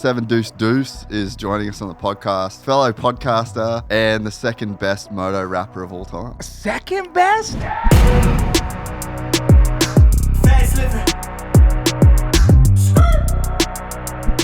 Deuce Deuce is joining us on the podcast, fellow podcaster and the second best moto rapper of all time. Second best?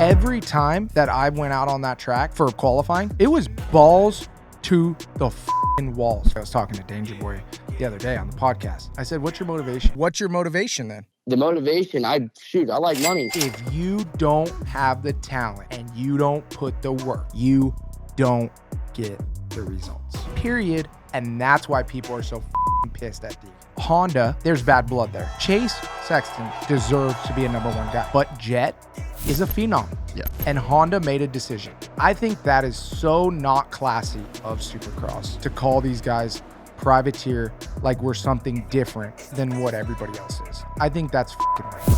Every time that I went out on that track for qualifying, it was balls to the f***ing walls. I was talking to Danger Boy the other day on the podcast. I said, what's your motivation? What's your motivation then? The motivation, I like money. If you don't have the talent and you don't put the work, you don't get the results. Period. And that's why people are so f***ing pissed at Deegan. Honda, there's bad blood there. Chase Sexton deserves to be a #1 guy, but Jett is a phenom. Yeah. And Honda made a decision. I think that is so not classy of Supercross to call these guys privateer like we're something different than what everybody else is. I think that's f***ing right.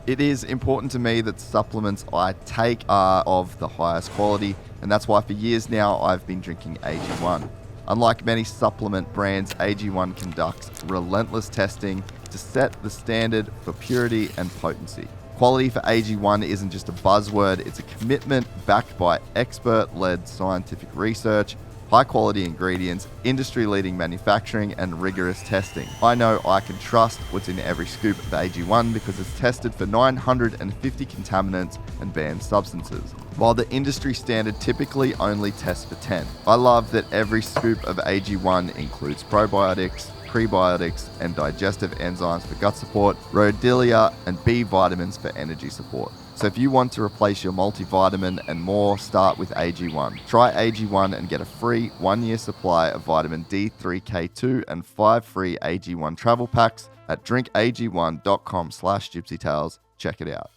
It is important to me that supplements I take are of the highest quality, and that's why for years now I've been drinking AG1. Unlike many supplement brands, AG1 conducts relentless testing to set the standard for purity and potency. Quality for AG1 isn't just a buzzword, it's a commitment backed by expert-led scientific research, high-quality ingredients, industry-leading manufacturing, and rigorous testing. I know I can trust what's in every scoop of AG1 because it's tested for 950 contaminants and banned substances, while the industry standard typically only tests for 10. I love that every scoop of AG1 includes probiotics, prebiotics, and digestive enzymes for gut support, rhodiola and B vitamins for energy support. So if you want to replace your multivitamin and more, start with AG1. Try AG1 and get a free 1-year supply of vitamin D3K2 and 5 free AG1 travel packs at drinkag1.com/gypsytales. Check it out.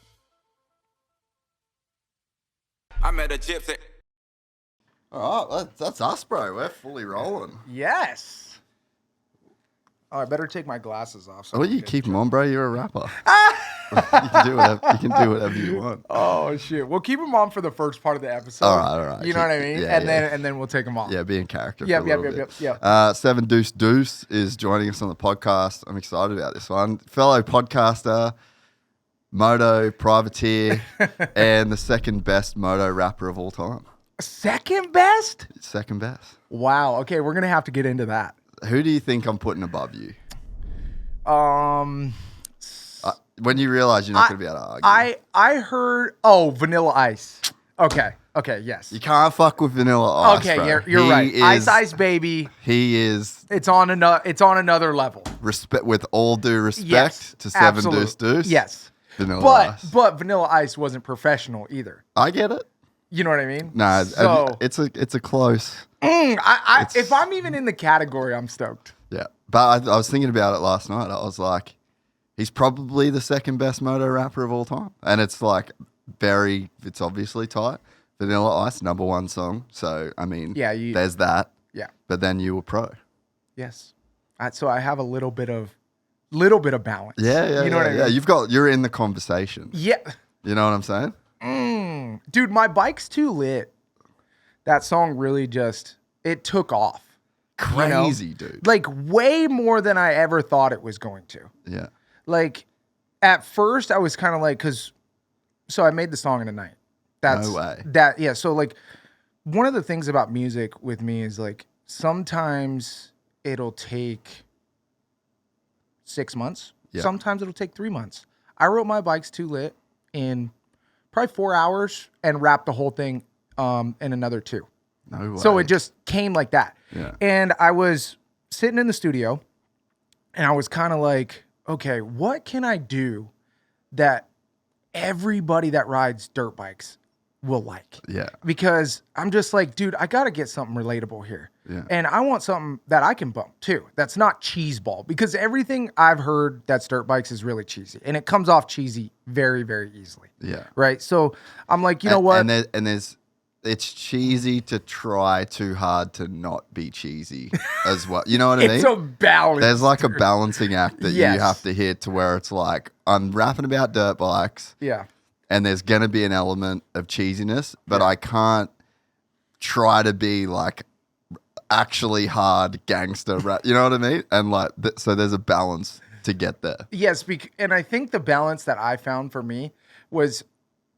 I met a gypsy. All right, that's us, bro. We're fully rolling. Yes. Oh, I better take my glasses off. Oh, you keep them on, bro. You're a rapper. You can do whatever you want. Oh shit! We'll keep them on for the first part of the episode. All right. You know what I mean? Yeah, and then we'll take them off. Yeah, be in character. Yep. Deuce Deuce is joining us on the podcast. I'm excited about this one. Fellow podcaster, Moto privateer, and the second best Moto rapper of all time. Second best? Second best. Wow. Okay, we're gonna have to get into that. Who do you think I'm putting above you? When you realize you're not going to be able to argue. I heard Vanilla Ice. Okay, yes. You can't fuck with Vanilla Ice. Okay, bro. you're right. Ice baby. He is. It's on another level. Respect, with all due respect, yes, to Seven absolutely. Deuce Deuce. Yes. Vanilla Ice. But Vanilla Ice wasn't professional either. I get it. You know what I mean? No, so, it's a close. If I'm even in the category, I'm stoked. Yeah, but I was thinking about it last night. I was like, he's probably the second best moto rapper of all time, and it's like it's obviously tight. Vanilla Ice, #1 song. So I mean, yeah, there's that. Yeah, but then you were pro. Yes, so I have a little bit of balance. Yeah. You know what I mean? Yeah, you're in the conversation. Yeah. You know what I'm saying? Dude, My Bike's Too Lit. That song really it took off. Crazy, dude. Like way more than I ever thought it was going to. Yeah. Like at first I was kind of like, so I made the song in a night. No way. Yeah. So like one of the things about music with me is like sometimes it'll take 6 months. Yeah. Sometimes it'll take 3 months. I wrote My Bike's Too Lit in probably 4 hours and wrapped the whole thing in another 2. No way. So it just came like that. Yeah. And I was sitting in the studio and I was kind of like, okay, what can I do that everybody that rides dirt bikes will like? Yeah. Because I'm just like, dude, I got to get something relatable here. Yeah. And I want something that I can bump too. That's not cheeseball, because everything I've heard that's dirt bikes is really cheesy and it comes off cheesy very, very easily. Yeah. Right. So I'm like, you know what? It's cheesy to try too hard to not be cheesy as well. You know what I mean? It's a balance. There's like a balancing act that Yes. you have to hit to where it's like, I'm rapping about dirt bikes. Yeah. And there's going to be an element of cheesiness, but I can't try to be like actually hard gangster rap. You know what I mean? And like, so there's a balance to to get there. Yes, and I think the balance that I found for me was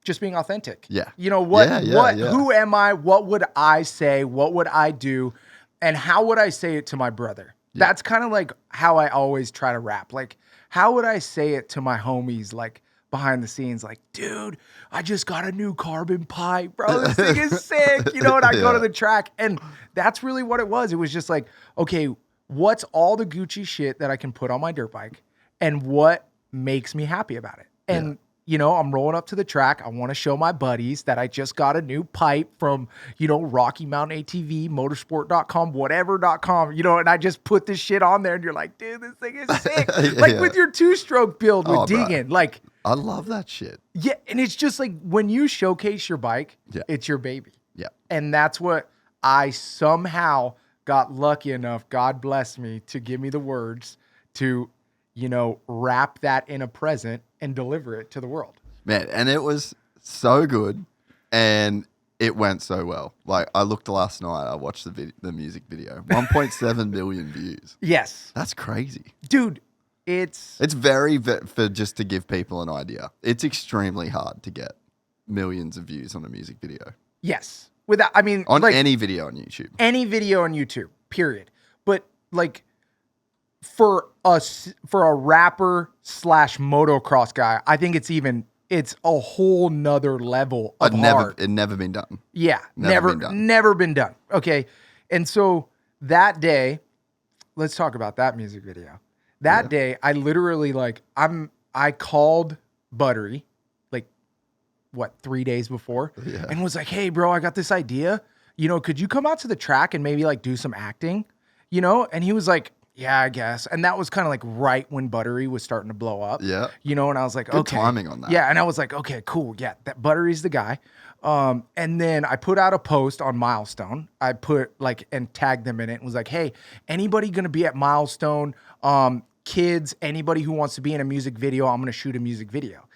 just being authentic. Yeah. You know what? Yeah. Who am I? What would I say? What would I do? And how would I say it to my brother? Yeah. That's kind of like how I always try to rap. Like, how would I say it to my homies? Like behind the scenes, like, dude, I just got a new carbon pipe, bro. This thing is sick. You know, and I go to the track, and that's really what it was. It was just like, okay, what's all the Gucci shit that I can put on my dirt bike, and what makes me happy about it? And you know, I'm rolling up to the track. I want to show my buddies that I just got a new pipe from, you know, Rocky Mountain ATV, motorsport.com, whatever.com, you know, and I just put this shit on there, and you're like, dude, this thing is sick. Like with your 2-stroke build with Deegan. Bro. Like, I love that shit. Yeah. And it's just like when you showcase your bike, it's your baby. Yeah. And that's what I somehow got lucky enough, God bless me, to give me the words to, you know, wrap that in a present and deliver it to the world. Man, and it was so good, and it went so well. Like, I looked last night, I watched the music video. 1.7 million views. Yes. That's crazy. Dude, it's very, for just to give people an idea, it's extremely hard to get millions of views on a music video. Yes. Without, I mean, on like, any video on YouTube. Any video on YouTube, period. But like, for a rapper / motocross guy, I think it's a whole nother level of hard. It never been done. Yeah, never been done. Okay. And so that day, let's talk about that music video. That day, I literally I called Buttery, like, 3 days before, and was like, hey bro, I got this idea. You know, could you come out to the track and maybe like do some acting? You know? And he was like, yeah, I guess. And that was kind of like right when Buttery was starting to blow up. Yeah. You know, and I was like, good timing on that. Yeah. And I was like, okay, cool. Yeah, that Buttery's the guy. And then I put out a post on Milestone. I put and tagged them in it and was like, hey, anybody going to be at Milestone? Kids, anybody who wants to be in a music video, I'm going to shoot a music video.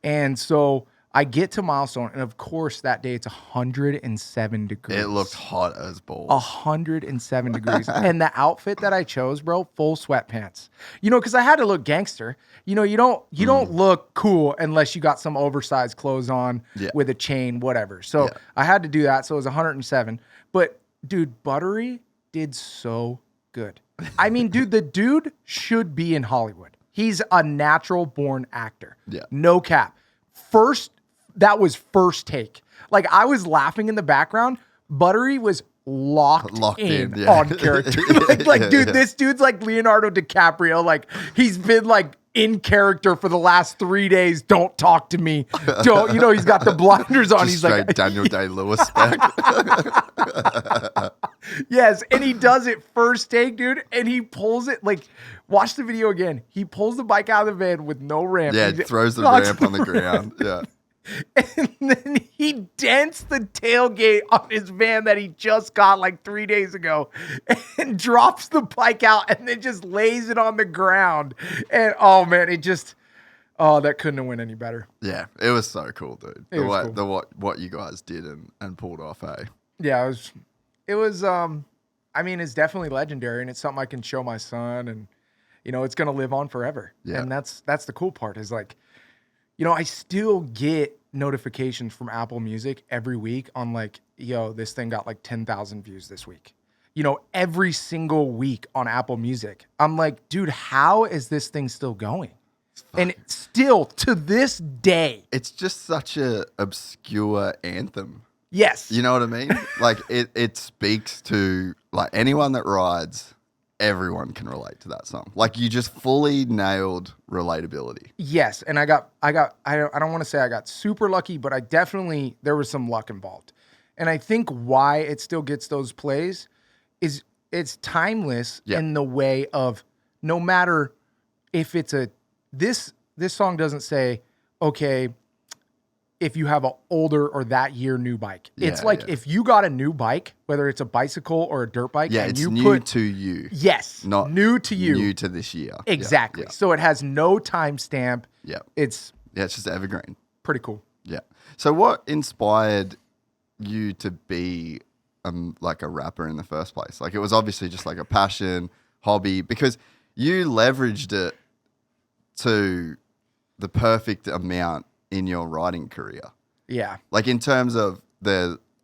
And so I get to Milestone, and of course that day it's 107 degrees. It looked hot as balls. 107 degrees. And the outfit that I chose, bro, full sweatpants. You know, because I had to look gangster. You know, you don't look cool unless you got some oversized clothes on with a chain, whatever. So I had to do that. So it was 107. But dude, Buttery did so good. I mean, dude, the dude should be in Hollywood. He's a natural born actor. Yeah. No cap. That was first take. Like, I was laughing in the background. Buttery was locked in on character. Dude, this dude's like Leonardo DiCaprio. Like, he's been like in character for the last 3 days. Don't talk to me. Don't, you know, he's got the blinders on. Just he's straight like Daniel Day-Lewis spec. Yes, and he does it first take, dude, and he pulls it, like, watch the video again. He pulls the bike out of the van with no ramp. Yeah, throws the ramp on the ground. Yeah. And then he dents the tailgate on his van that he just got like 3 days ago and drops the bike out and then just lays it on the ground. And oh man, that couldn't have went any better. Yeah, it was so cool, dude. What you guys did and pulled off, hey? Yeah, it was I mean, it's definitely legendary, and it's something I can show my son, and you know, it's gonna live on forever. Yeah. And that's the cool part, is like, you know, I still get notifications from Apple Music every week on like, yo, this thing got like 10,000 views this week. You know, every single week on Apple Music. I'm like, dude, how is this thing still going? And still to this day, it's just such a obscure anthem. Yes. You know what I mean? Like, it speaks to like anyone that rides. Everyone can relate to that song. Like, you just fully nailed relatability. Yes, and I don't want to say I got super lucky, but there was some luck involved. And I think why it still gets those plays is it's timeless in the way of, no matter if it's this song doesn't say, okay, if you have an older or that year new bike. It's like if you got a new bike, whether it's a bicycle or a dirt bike, and it's you new to you. Yes, not new to you. New to this year. Exactly. Yeah. So it has no timestamp. Yeah. It's just evergreen. Pretty cool. Yeah. So what inspired you to be like a rapper in the first place? Like, it was obviously just like a passion, hobby, because you leveraged it to the perfect amount in your riding career. Yeah. Like in terms of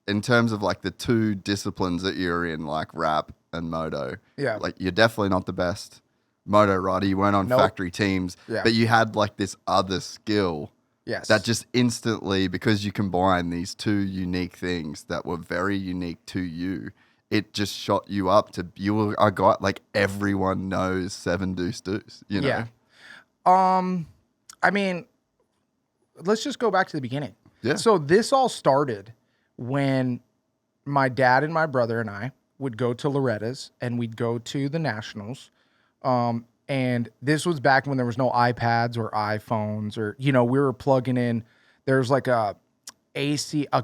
like the two disciplines that you're in, like rap and moto. Yeah. Like you're definitely not the best moto rider. You weren't on factory teams, but you had like this other skill. Yes. That just instantly, because you combine these two unique things that were very unique to you, it just shot you up to I got like everyone knows 7 Deuce Deuce, you know? Yeah. I mean, let's just go back to the beginning. Yeah. So this all started when my dad and my brother and I would go to Loretta's and we'd go to the Nationals. And this was back when there was no iPads or iPhones or, you know, we were plugging in, there's like a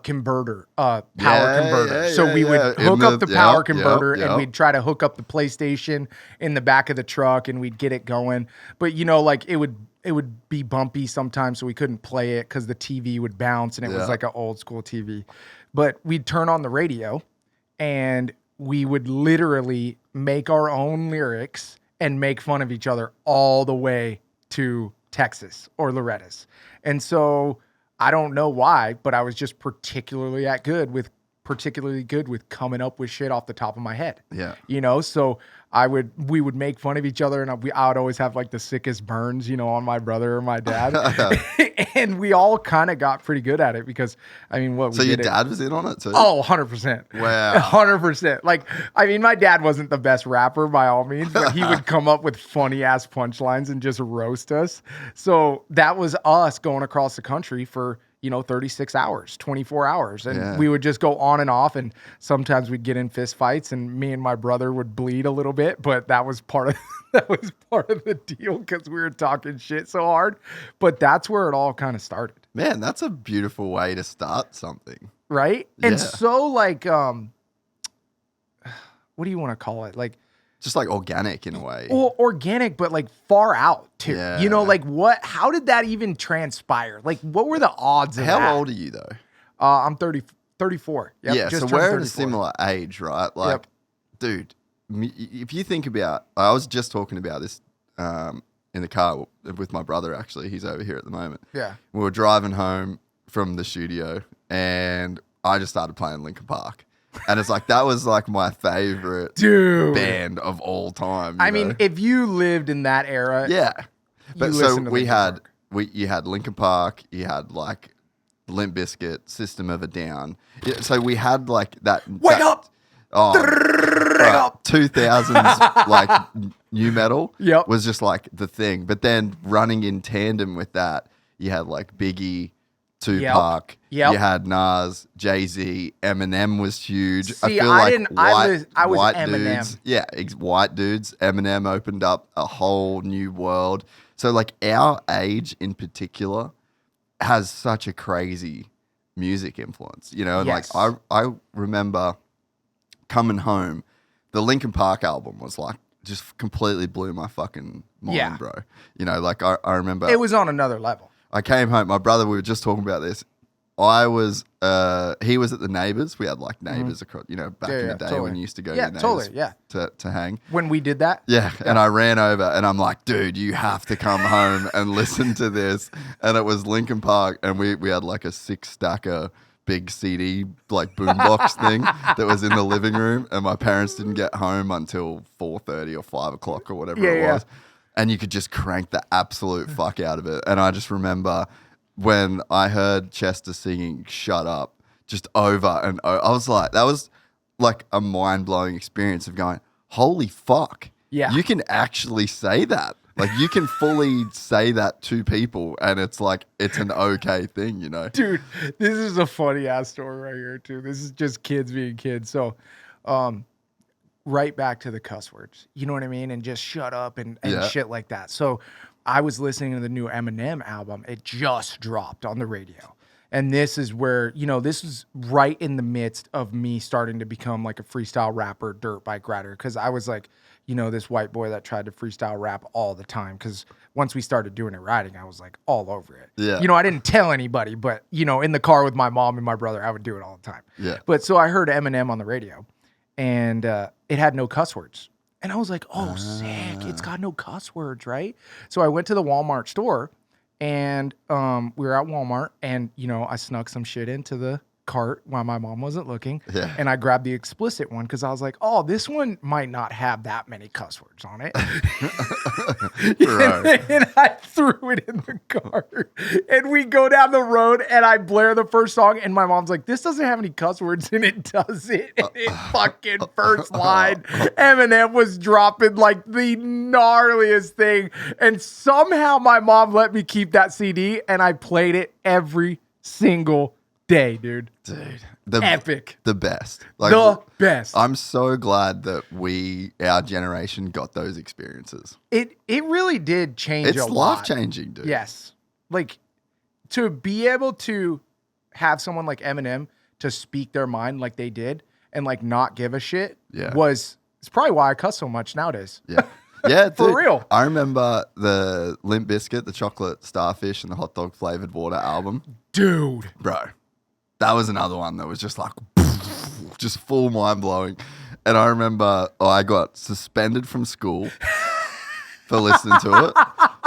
converter, power converter. So we would hook up the power converter and we'd try to hook up the PlayStation in the back of the truck and we'd get it going. But, you know, like it would be bumpy sometimes, so we couldn't play it because the TV would bounce and it was like an old school TV. But we'd turn on the radio and we would literally make our own lyrics and make fun of each other all the way to Texas or Loretta's. And so I don't know why, but I was just particularly good with coming up with shit off the top of my head. Yeah. You know, so we would make fun of each other and I would always have like the sickest burns, you know, on my brother or my dad. And we all kind of got pretty good at it because, I mean, So your dad was in on it too? Oh, 100%. Wow. 100%. Like, I mean, my dad wasn't the best rapper by all means, but he would come up with funny ass punchlines and just roast us. So that was us going across the country for, you know, 36 hours, 24 hours. And we would just go on and off. And sometimes we'd get in fist fights and me and my brother would bleed a little bit, but that was part of the deal because we were talking shit so hard. But that's where it all kind of started. Man, that's a beautiful way to start something. Right? Yeah. And so like, what do you want to call it? Like, just like organic in a way. Well, organic, but like far out too. Yeah. You know, like how did that even transpire? Like what were the odds of that? How old are you though? I'm 34. Yep, yeah, so we're at a similar age, right? Like, dude, if you think about, I was just talking about this in the car with my brother, actually. He's over here at the moment. Yeah. We were driving home from the studio and I just started playing Linkin Park. And it's like, that was like my favorite band of all time. I mean, if you lived in that era. Yeah. But so you had Linkin Park, you had like Limp Bizkit, System of a Down. Yeah, so we had like that. Wake up! Oh, 2000s like new metal was just like the thing. But then running in tandem with that, you had like Biggie, Tupac, you had Nas, Jay-Z, Eminem was huge. See, I was white Eminem. Dudes, white dudes. Eminem opened up a whole new world. So like our age in particular has such a crazy music influence, you know? And like I remember coming home, the Linkin Park album was like just completely blew my fucking mind, bro. You know, like I remember it was on another level. I came home, my brother, we were just talking about this. He was at the Neighbours. We had like Neighbours across, you know, back in the day when you used to go to Neighbours to hang. When we did that? Yeah. And I ran over and I'm like, dude, you have to come home and listen to this. And it was Linkin Park and we had like a 6-stacker big CD like boombox thing that was in the living room. And my parents didn't get home until 4:30 or 5 o'clock or whatever it was. And you could just crank the absolute fuck out of it. And I just remember when I heard Chester singing Shut Up just over and over, I was like, that was like a mind-blowing experience of going, holy fuck. Yeah. You can actually say that. Like you can fully say that to people and it's like, it's an okay thing, you know? Dude, this is a funny ass story right here too. This is just kids being kids. So, right back to the cuss words, you know what I mean? And just shut up and shit like that. So I was listening to the new Eminem album. It just dropped on the radio. And this is where, you know, this is right in the midst of me starting to become like a freestyle rapper, dirt bike rider. Cause I was like, you know, this white boy that tried to freestyle rap all the time. Cause once we started doing it riding, I was like all over it. Yeah. You know, I didn't tell anybody, but you know, in the car with my mom and my brother, I would do it all the time. Yeah. But so I heard Eminem on the radio and it had no cuss words. And I was like, oh, sick. It's got no cuss words, right? So I went to the Walmart store and we were at Walmart and, you know, I snuck some shit into the cart while my mom wasn't looking. Yeah. And I grabbed the explicit one because I was like, oh, this one might not have that many cuss words on it. Right. And I threw it in the cart. And we go down the road and I blare the first song. And my mom's like, this doesn't have any cuss words. And it does it. And it fucking first line, Eminem was dropping like the gnarliest thing. And somehow my mom let me keep that CD. And I played it every single day, dude. Epic. The best. The best. I'm so glad that our generation got those experiences. It really did change It's a lot. life-changing, dude. Yes. Like, to be able to have someone like Eminem to speak their mind like they did and, like, not give a shit it's probably why I cuss so much nowadays. Yeah. Yeah, For dude. real. I remember the Limp Bizkit, the chocolate starfish, and the hot dog flavored water album. Dude. Bro, that was another one that was just like, just full mind blowing. And I remember I got suspended from school for listening to it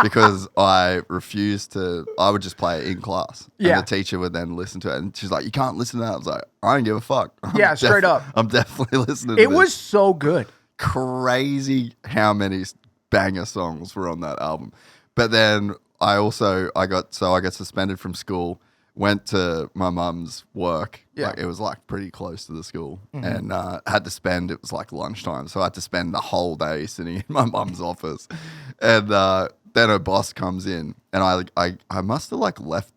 because I refused to, I would just play it in class. Yeah. And the teacher would then listen to it. And she's like, you can't listen to that. I was like, I don't give a fuck. Yeah, straight up. I'm definitely listening to It this. was so good. Crazy how many banger songs were on that album. But then I got suspended from school, went to my mum's work. Yeah. Like, it was like pretty close to the school and had to spend, it was like lunchtime. So I had to spend the whole day sitting in my mum's office. And then her boss comes in and I must have like left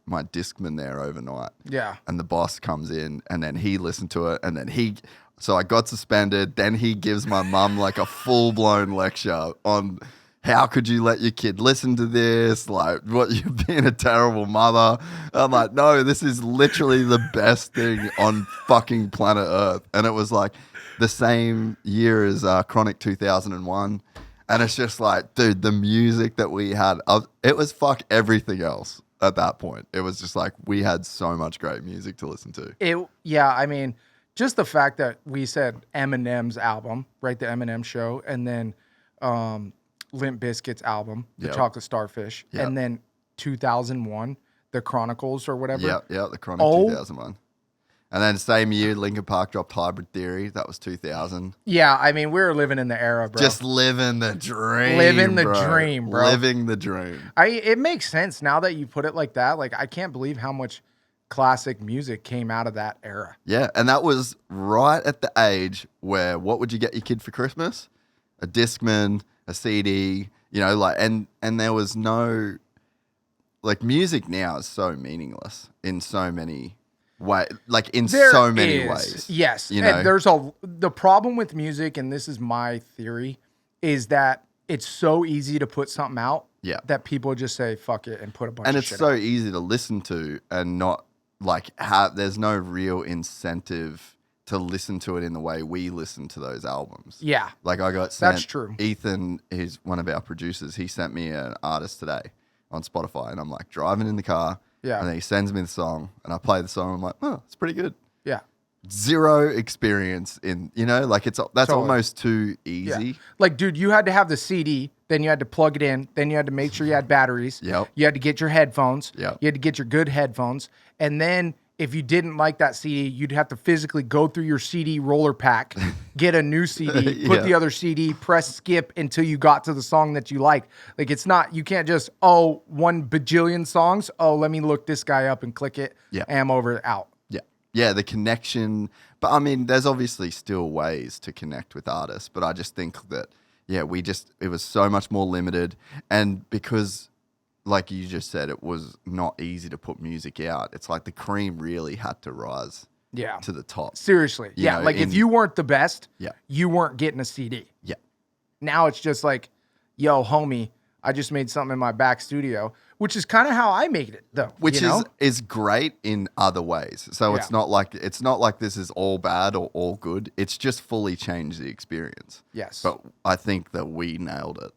my Discman there overnight. Yeah. And the boss comes in and then he listened to it and then so I got suspended. Then he gives my mum like a full-blown lecture on how could you let your kid listen to this? Like, what, you're being a terrible mother. I'm like, no, this is literally the best thing on fucking planet Earth. And it was like the same year as Chronic 2001. And it's just like, dude, the music that we had, it was fuck everything else at that point. It was just like, we had so much great music to listen to. I mean, just the fact that we said Eminem's album, right? The Eminem show, and then Limp Bizkit's album, The Chocolate Starfish, and then 2001, The Chronicles or whatever. Yeah, The Chronic 2001. And then same year, Linkin Park dropped Hybrid Theory. That was 2000. Yeah, I mean, we were living in the era, bro. Just living the dream, Living the bro. dream, bro. Living the dream. It makes sense now that you put it like that. Like, I can't believe how much classic music came out of that era. Yeah, and that was right at the age where what would you get your kid for Christmas? A Discman, a CD, you know, like, and there was no, like, music now is so meaningless in so many ways, like in so many ways. Yes, you know, and the problem with music, and this is my theory, is that it's so easy to put something out that people just say fuck it and put a bunch and of it's shit so out. easy to listen to and not like there's no real incentive to listen to it in the way we listen to those albums. Yeah. Like I got sent, That's true. Ethan is one of our producers. He sent me an artist today on Spotify and I'm like driving in the car. Yeah. And then he sends me the song and I play the song. I'm like, oh, it's pretty good. Yeah. Zero experience in, you know, like that's Totally. almost too easy. Yeah. Like, dude, you had to have the CD, then you had to plug it in, then you had to make sure you had batteries. Yep. You had to get your headphones. Yep. You had to get your good headphones. And then if you didn't like that CD, you'd have to physically go through your CD roller pack, get a new CD, put the other CD, press skip until you got to the song that you like. Like, it's not, you can't just, 1 bajillion songs. Oh, let me look this guy up and click it. Yeah. And I'm over out. Yeah, the connection. But I mean, there's obviously still ways to connect with artists, but I just think that, it was so much more limited. And because, like you just said, it was not easy to put music out. It's like the cream really had to rise to the top. Seriously. You know, like if you weren't the best, Yeah. you weren't getting a CD. Yeah. Now it's just like, yo, homie, I just made something in my back studio, which is kind of how I made it, though. Which you know? is great in other ways. So it's not like this is all bad or all good. It's just fully changed the experience. Yes. But I think that we nailed it.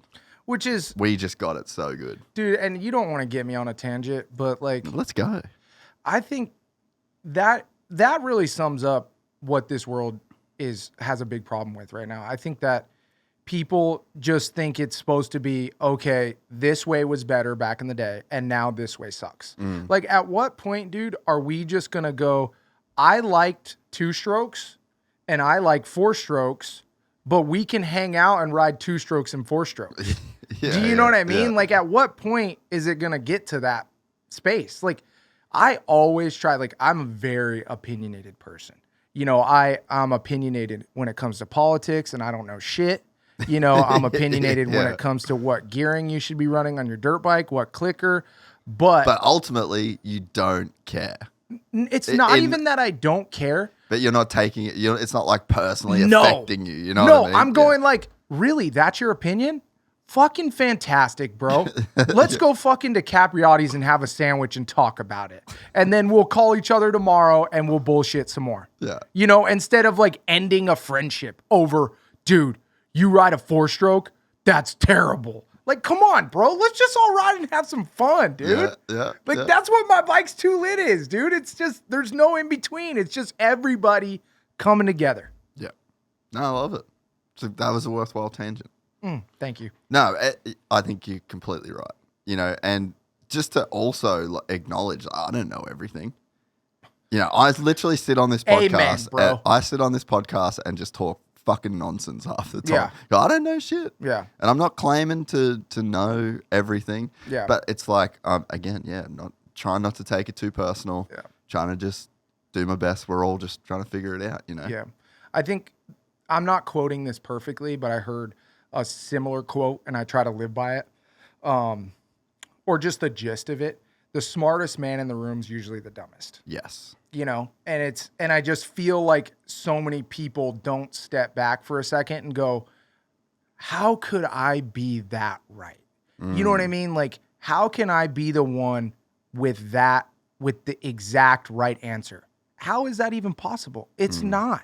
Which is, We just got it so good. dude, and you don't want to get me on a tangent, but like, Let's go. I think that really sums up what this world has a big problem with right now. I think that people just think it's supposed to be, okay, this way was better back in the day, and now this way sucks. Like, at what point, dude, are we just going to go, I liked 2 strokes and I like 4 strokes, but we can hang out and ride 2 strokes and 4 strokes? Do you know what I mean? Like, at what point is it going to get to that space? Like, I always try, like, I'm a very opinionated person. You know, I'm opinionated when it comes to politics, and I don't know shit. You know, I'm opinionated when it comes to what gearing you should be running on your dirt bike, what clicker. But ultimately, you don't care. It's not even that I don't care. But you're not taking it. It's not like personally affecting you. You know what I mean? I'm going like, really? That's your opinion? Fucking fantastic, bro. Let's go fucking to Capriotti's and have a sandwich and talk about it. And then we'll call each other tomorrow and we'll bullshit some more. Yeah. You know, instead of like ending a friendship over, dude, you ride a 4-stroke? That's terrible. Like, come on, bro. Let's just all ride and have some fun, dude. That's what my Bike's Too Lit is, dude. It's just, there's no in between. It's just everybody coming together. Yeah. No, I love it. So that was a worthwhile tangent. Thank you. No, I think you're completely right. You know, and just to also acknowledge, I don't know everything. You know, I literally sit on this podcast. Amen, bro. I sit on this podcast and just talk fucking nonsense half the time. Yeah. I don't know shit. Yeah. And I'm not claiming to know everything. Yeah. But it's like, again, not trying not to take it too personal. Yeah. Trying to just do my best. We're all just trying to figure it out, you know? Yeah. I think, I'm not quoting this perfectly, but I heard a similar quote and I try to live by it. Or just the gist of it. The smartest man in the room is usually the dumbest. Yes. You know, and I just feel like so many people don't step back for a second and go, how could I be that right? You know what I mean? Like, how can I be the one with the exact right answer? How is that even possible? It's not.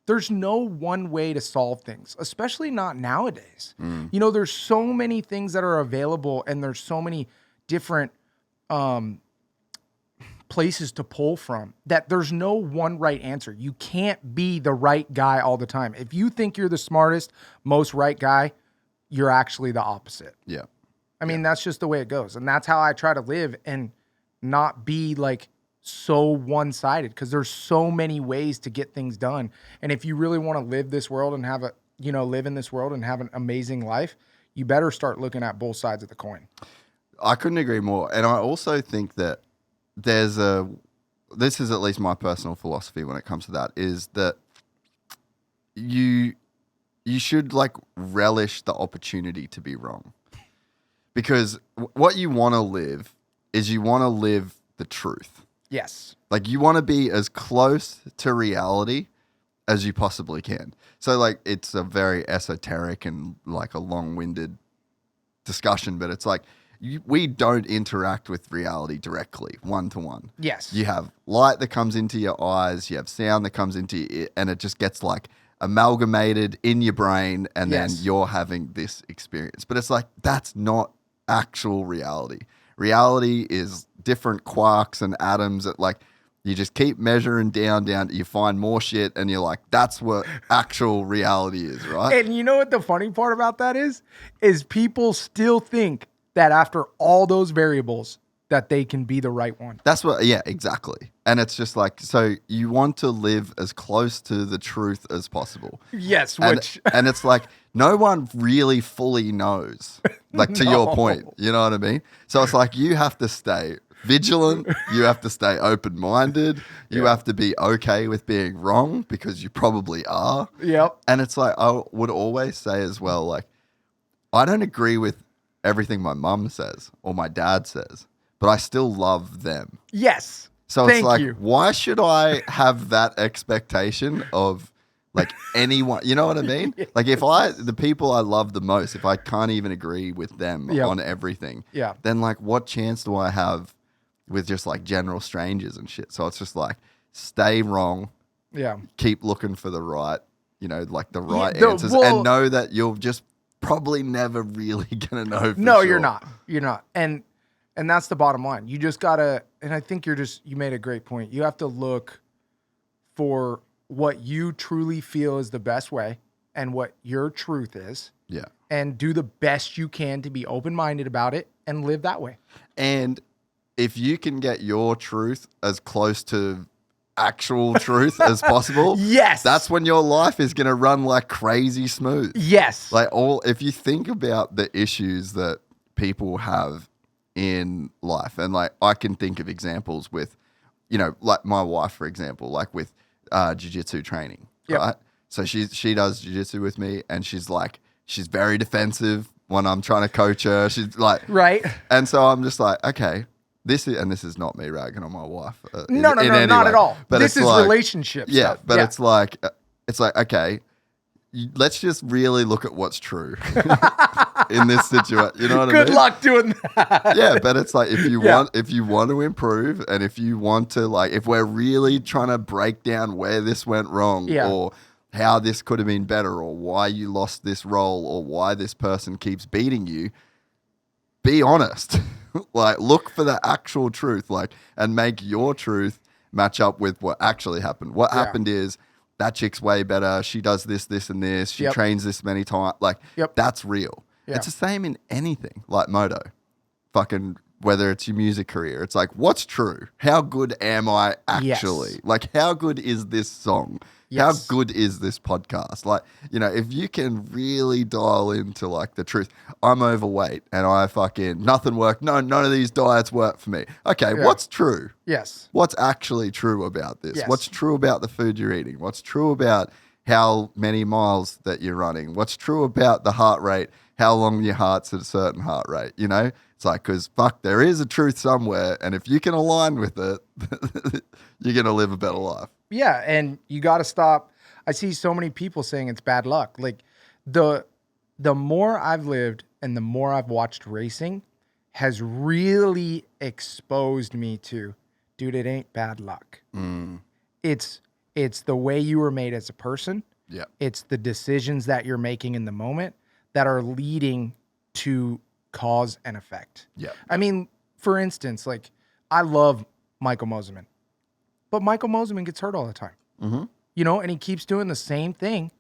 There's no one way to solve things, especially not nowadays. You know, there's so many things that are available and there's so many different places to pull from that there's no one right answer. You can't be the right guy all the time. If you think you're the smartest, most right guy, you're actually the opposite. Yeah. I mean, that's just the way it goes. And that's how I try to live and not be like so one-sided, because there's so many ways to get things done. And if you really want to live this world and live in this world and have an amazing life, you better start looking at both sides of the coin. I couldn't agree more. And I also think that this is at least my personal philosophy when it comes to that, is that you should like relish the opportunity to be wrong. Because what you want to live is you want to live the truth. Yes. Like, you want to be as close to reality as you possibly can. So like, it's a very esoteric and like a long-winded discussion, but it's like, we don't interact with reality directly, one-to-one. Yes. You have light that comes into your eyes, you have sound that comes into your ear, and it just gets like amalgamated in your brain, and then you're having this experience. But it's like, that's not actual reality. Reality is different quarks and atoms that like, you just keep measuring down, you find more shit, and you're like, that's what actual reality is, right? And you know what the funny part about that is people still think that after all those variables that they can be the right one. That's what, yeah, exactly. And it's just like, so you want to live as close to the truth as possible. Yes, and it's like, no one really fully knows, like to your point, you know what I mean? So it's like, you have to stay vigilant, you have to stay open-minded, you have to be okay with being wrong, because you probably are. Yep. And it's like, I would always say as well, like, I don't agree with everything my mum says or my dad says, but I still love them. Yes. So it's like, why should I have that expectation of like anyone? You know what I mean? Like, if the people I love the most, if I can't even agree with them on everything, then like, what chance do I have with just like general strangers and shit? So it's just like, stay wrong. Yeah. Keep looking for the right, like the right answers, and know that you're just probably never really gonna know for sure. You're not. And that's the bottom line. You just gotta, and I think you made a great point. You have to look for what you truly feel is the best way and what your truth is. Yeah. And do the best you can to be open-minded about it and live that way. And if you can get your truth as close to actual truth as possible, yes, that's when your life is going to run like crazy smooth. Yes. Like if you think about the issues that people have in life, and like I can think of examples with, you know, like my wife, for example, like with jiu-jitsu training, right? So she does jiu-jitsu with me, and she's very defensive when I'm trying to coach her. She's like, right. And so I'm just like, okay, this is not me ragging on my wife. No, not at all. But this is like, relationship stuff. But it's like, okay, let's just really look at what's true in this situation. You know what I mean? Good luck doing that. Yeah, but it's like if you want to improve, and if you want to, like, if we're really trying to break down where this went wrong, or how this could have been better, or why you lost this role, or why this person keeps beating you, be honest. Like, look for the actual truth, like, and make your truth match up with what actually happened. What happened is that chick's way better. She does this, this, and this. She trains this many times. Like, that's real. It's the same in anything, like Moto. Fucking, whether it's your music career, it's like, what's true? How good am I actually? Yes. Like, how good is this song? How good is this podcast? Like, you know, if you can really dial into like the truth, I'm overweight and I fucking, nothing worked. No, none of these diets work for me. Okay, what's true? Yes. What's actually true about this? Yes. What's true about the food you're eating? What's true about how many miles that you're running? What's true about the heart rate? How long your heart's at a certain heart rate? You know, it's like, because fuck, there is a truth somewhere. And if you can align with it, you're going to live a better life. Yeah, and you got to stop. I see so many people saying it's bad luck. Like, the more I've lived and the more I've watched racing has really exposed me to, dude, it ain't bad luck. It's the way you were made as a person. Yeah. It's the decisions that you're making in the moment that are leading to cause and effect. Yeah. I mean, for instance, like, I love Michael Mosiman. But Michael Mosiman gets hurt all the time, you know, and he keeps doing the same thing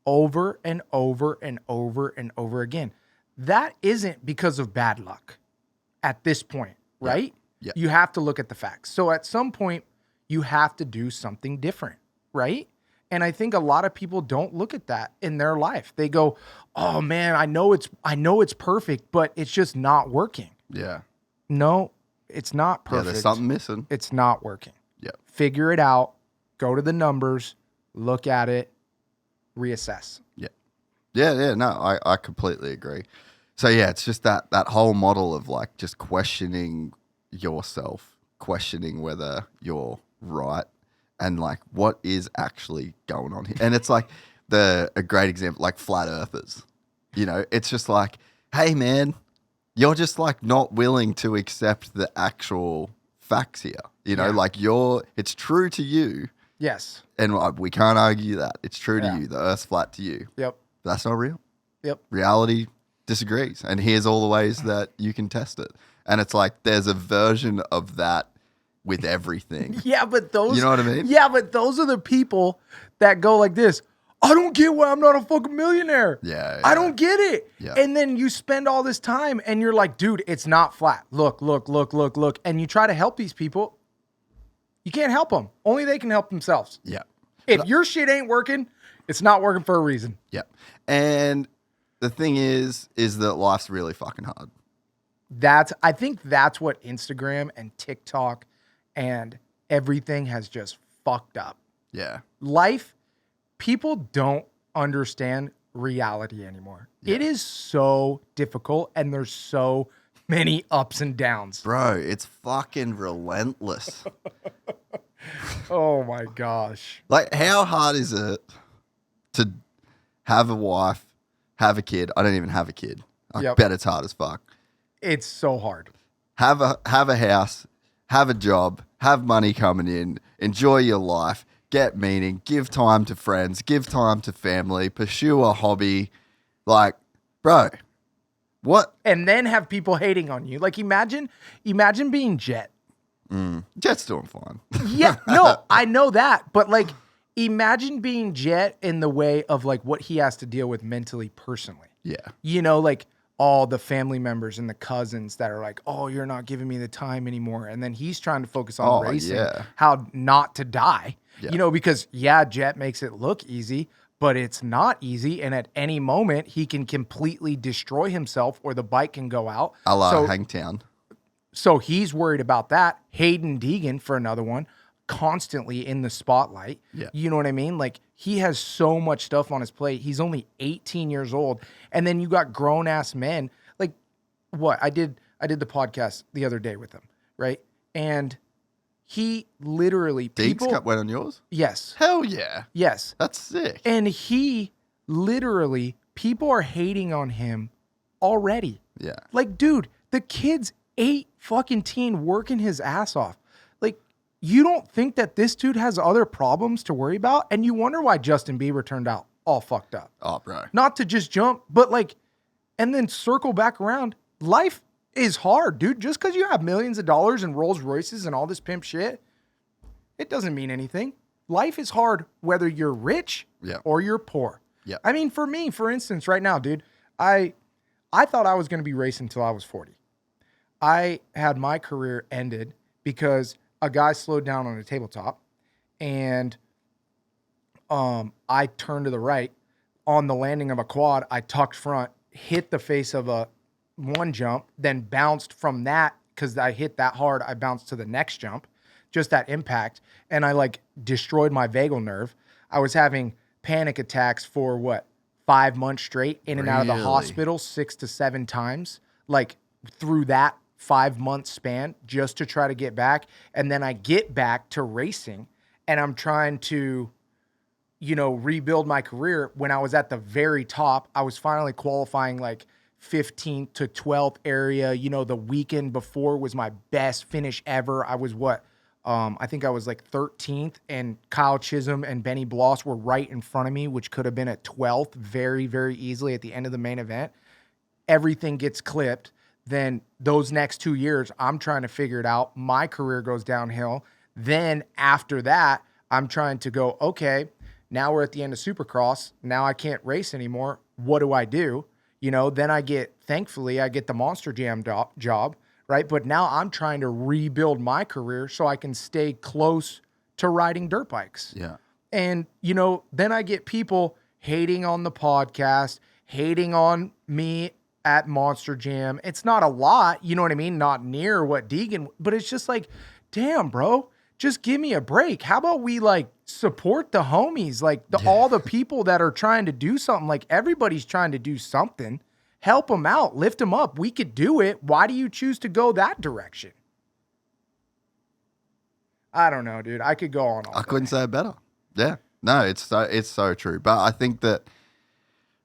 over and over and over and over again. That isn't because of bad luck at this point, right? Yeah. You have to look at the facts. So at some point, you have to do something different, right? And I think a lot of people don't look at that in their life. They go, "Oh man, I know it's perfect, but it's just not working." Yeah. No, it's not perfect. Yeah, there's something missing. It's not working. Yeah. Figure it out, go to the numbers, look at it, reassess. Yeah. Yeah, no, I completely agree. So yeah, it's just that whole model of like just questioning yourself, questioning whether you're right, and like what is actually going on here. And it's like a great example, like flat earthers. You know, it's just like, hey man, you're just like not willing to accept the actual facts here. You know, like it's true to you. Yes. And we can't argue that. It's true to you. The earth's flat to you. Yep. But that's not real. Yep. Reality disagrees. And here's all the ways that you can test it. And it's like there's a version of that with everything. Yeah, but those... You know what I mean? Yeah, but those are the people that go like this. I don't get why I'm not a fucking millionaire. Yeah. I don't get it. Yeah. And then you spend all this time and you're like, dude, it's not flat. Look. And you try to help these people. You can't help them. Only they can help themselves. Yeah. If your shit ain't working, it's not working for a reason. Yeah. And the thing is that life's really fucking hard. I think that's what Instagram and TikTok and everything has just fucked up. Yeah. Life, people don't understand reality anymore. Yeah. It is so difficult and there's so many ups and downs. Bro, it's fucking relentless. Oh my gosh. Like, how hard is it to have a wife, have a kid? I don't even have a kid. I bet it's hard as fuck. It's so hard. Have a house, have a job, have money coming in, enjoy your life, get meaning, give time to friends, give time to family, pursue a hobby. Like, bro, what? And then have people hating on you. Like, imagine being Jett. Jett's doing fine. Yeah, no, I know that. But like, imagine being Jett in the way of like what he has to deal with mentally, personally. Yeah. You know, like all the family members and the cousins that are like, oh, you're not giving me the time anymore. And then he's trying to focus on racing, how not to die, you know, because Jett makes it look easy, but it's not easy. And at any moment he can completely destroy himself or the bike can go out. A la Hangtown. So he's worried about that. Haiden Deegan, for another one, constantly in the spotlight. Yeah. You know what I mean? Like, he has so much stuff on his plate. He's only 18 years old. And then you got grown-ass men. Like, what? I did the podcast the other day with him, right? And he literally... Deegs went on yours? Yes. Hell yeah. Yes. That's sick. And he literally... People are hating on him already. Yeah. Like, dude, the kid's 8 fucking teen working his ass off. Like, you don't think that this dude has other problems to worry about? And you wonder why Justin Bieber turned out all fucked up. Oh, bro. Not to just jump, but like, and then circle back around. Life is hard, dude. Just because you have millions of dollars and Rolls Royces and all this pimp shit, it doesn't mean anything. Life is hard whether you're rich or you're poor. Yeah. I mean, for me, for instance, right now, dude, I thought I was going to be racing until I was 40. I had my career ended because a guy slowed down on a tabletop and I turned to the right on the landing of a quad. I tucked front, hit the face of one jump, then bounced from that because I hit that hard. I bounced to the next jump, just that impact. And I like destroyed my vagal nerve. I was having panic attacks for 5 months straight in and out of the hospital 6 to 7 times, like through that 5-month span just to try to get back. And then I get back to racing and I'm trying to, you know, rebuild my career. When I was at the very top, I was finally qualifying like 15th to 12th area. You know, the weekend before was my best finish ever. I was I think I was like 13th and Kyle Chisholm and Benny Bloss were right in front of me, which could have been at 12th very, very easily at the end of the main event. Everything gets clipped. Then those next 2 years, I'm trying to figure it out. My career goes downhill. Then after that, I'm trying to go, okay, now we're at the end of Supercross. Now I can't race anymore. What do I do? You know, then thankfully, I get the Monster Jam job, right? But now I'm trying to rebuild my career so I can stay close to riding dirt bikes. Yeah. And, you know, then I get people hating on the podcast, hating on me at Monster Jam. It's not a lot, you know what I mean? Not near what Deegan, but it's just like, damn, bro, just give me a break. How about we like support the homies, like all the people that are trying to do something, like everybody's trying to do something. Help them out, lift them up. We could do it. Why do you choose to go that direction? I don't know, dude. I could go on all day. I couldn't say it better. Yeah. No, it's so true. But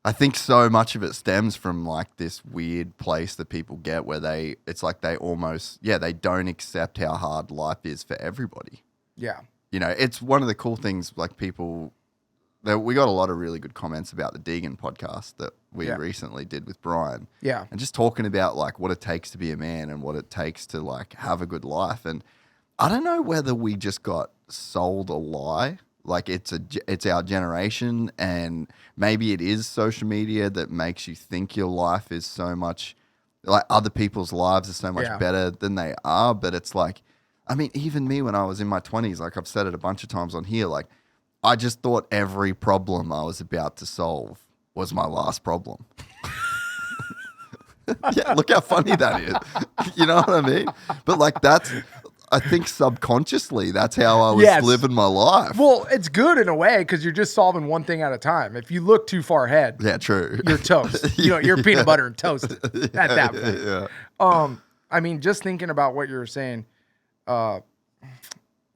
I think so much of it stems from like this weird place that people get where it's like they almost, they don't accept how hard life is for everybody. Yeah. You know, it's one of the cool things, like we got a lot of really good comments about the Deegan podcast that we recently did with Brian. Yeah. And just talking about like what it takes to be a man and what it takes to like have a good life. And I don't know whether we just got sold a lie. Like it's our generation, and maybe it is social media that makes you think your life is so much like other people's lives are so much better than they are. But it's like, I mean, even me when I was in my 20s, like I've said it a bunch of times on here, like I just thought every problem I was about to solve was my last problem. Yeah, look how funny that is. You know what I mean? But like I think subconsciously that's how I was living my life. Well, it's good in a way because you're just solving one thing at a time. If you look too far ahead, true. You're toast. You know, you're peanut butter and toast at that point. Yeah. I mean, just thinking about what you were saying,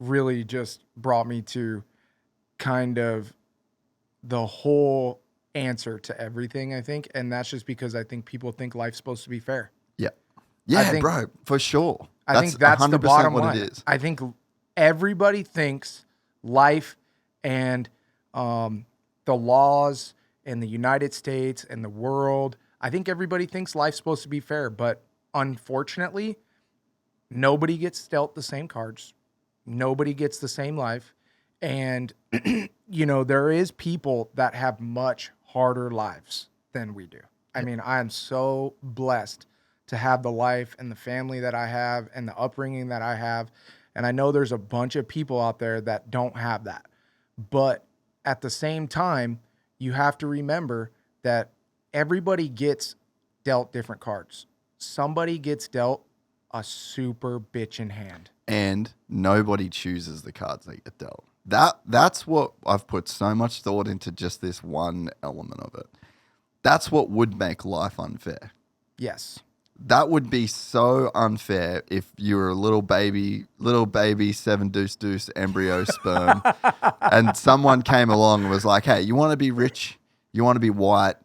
really just brought me to kind of the whole answer to everything, I think. And that's just because I think people think life's supposed to be fair. Yeah. Yeah, bro, for sure. I think that's the bottom line. It is. I think everybody thinks life and the laws in the United States and the world, I think everybody thinks life's supposed to be fair. But unfortunately, nobody gets dealt the same cards. Nobody gets the same life. And, you know, there is people that have much harder lives than we do. I mean, I am so blessed to have the life and the family that I have and the upbringing that I have. And I know there's a bunch of people out there that don't have that. But at the same time, you have to remember that everybody gets dealt different cards. Somebody gets dealt a super bitchin' hand. And nobody chooses the cards they get dealt. That's what I've put so much thought into, just this one element of it. That's what would make life unfair. Yes. That would be so unfair if you were a little baby 7 Deuce Deuce embryo sperm and someone came along and was like, hey, you want to be rich? You want to be white?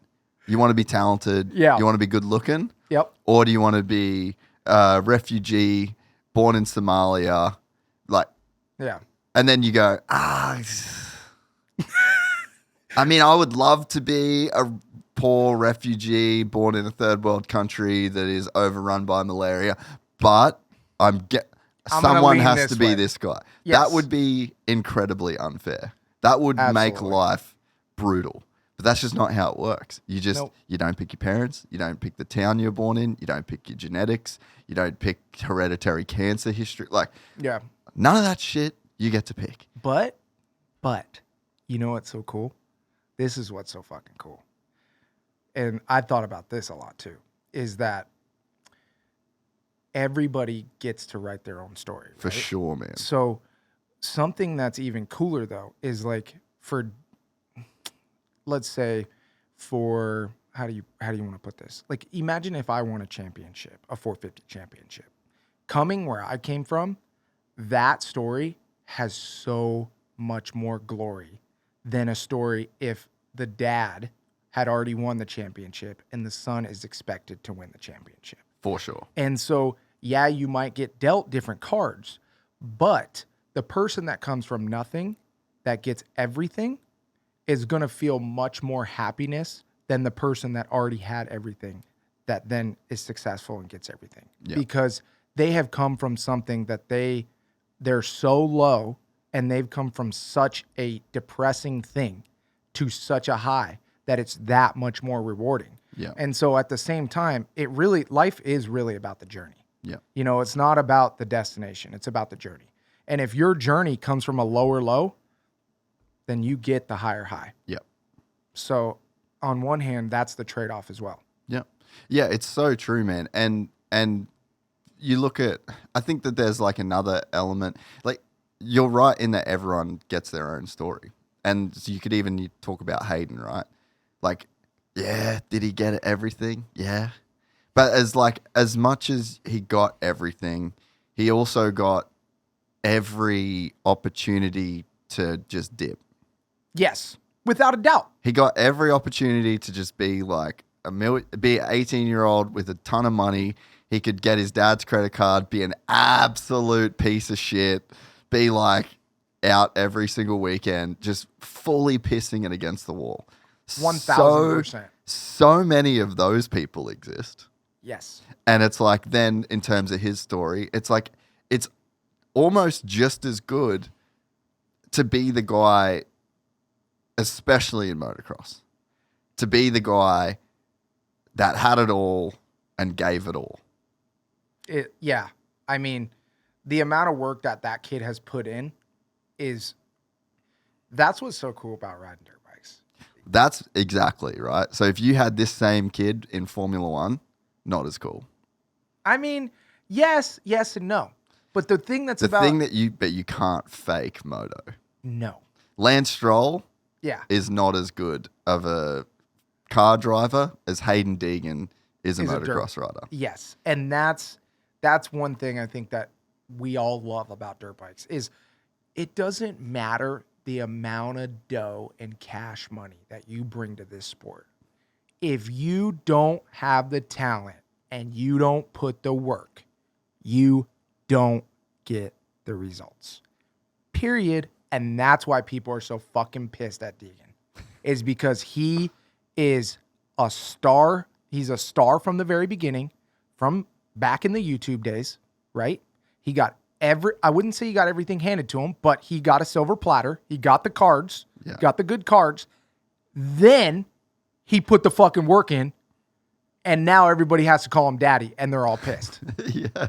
You want to be talented? Yeah. You want to be good looking? Yep. Or do you want to be a refugee born in Somalia? Like, yeah. And then you go, I mean, I would love to be a poor refugee born in a third world country that is overrun by malaria, but someone has to be this guy. Yes. That would be incredibly unfair. That would make life brutal. But that's just not how it works. You don't pick your parents. You don't pick the town you're born in. You don't pick your genetics. You don't pick hereditary cancer history. Like, none of that shit you get to pick. But, you know what's so cool? This is what's so fucking cool. And I thought about this a lot too, is that everybody gets to write their own story. Right? For sure, man. So something that's even cooler though is like let's say how do you want to put this? Like, imagine if I won a championship, a 450 championship. Coming where I came from, that story has so much more glory than a story if the dad had already won the championship and the son is expected to win the championship. For sure. And so, yeah, you might get dealt different cards, but the person that comes from nothing that gets everything is going to feel much more happiness than the person that already had everything that then is successful and gets everything. Yeah. Because they have come from something that they're so low, and they've come from such a depressing thing to such a high that it's that much more rewarding. Yeah. And so at the same time, life is really about the journey. Yeah. You know, it's not about the destination. It's about the journey. And if your journey comes from a lower low, then you get the higher high. Yeah. So on one hand, that's the trade-off as well. Yeah. Yeah, it's so true, man. And you look at, I think that there's like another element, like you're right in that everyone gets their own story. And so you could even talk about Haiden, right? Like, yeah, did he get everything? Yeah. But as much as he got everything, he also got every opportunity to just dip. Yes, without a doubt. He got every opportunity to just be like be an 18-year-old with a ton of money. He could get his dad's credit card, be an absolute piece of shit, be like out every single weekend, just fully pissing it against the wall. 1,000%. So many of those people exist. Yes. And it's like, then in terms of his story, it's like, it's almost just as good to be the guy, especially in motocross, to be the guy that had it all and gave it all. Yeah. I mean, the amount of work that kid has put in that's what's so cool about riding dirt bikes. That's exactly right. So if you had this same kid in Formula One, not as cool. I mean, yes and no. But the thing that you can't fake Moto. No. Lance Stroll is not as good of a car driver as Haiden Deegan is a motocross rider. Yes. And that's one thing I think that we all love about dirt bikes is it doesn't matter the amount of dough and cash money that you bring to this sport. If you don't have the talent and you don't put the work, you don't get the results. Period. And that's why people are so fucking pissed at Deegan, is because he is a star. He's a star from the very beginning, from back in the YouTube days, right? He got I wouldn't say he got everything handed to him, but he got a silver platter. He got the cards, got the good cards. Then he put the fucking work in And now everybody has to call him daddy, and they're all pissed. Yeah.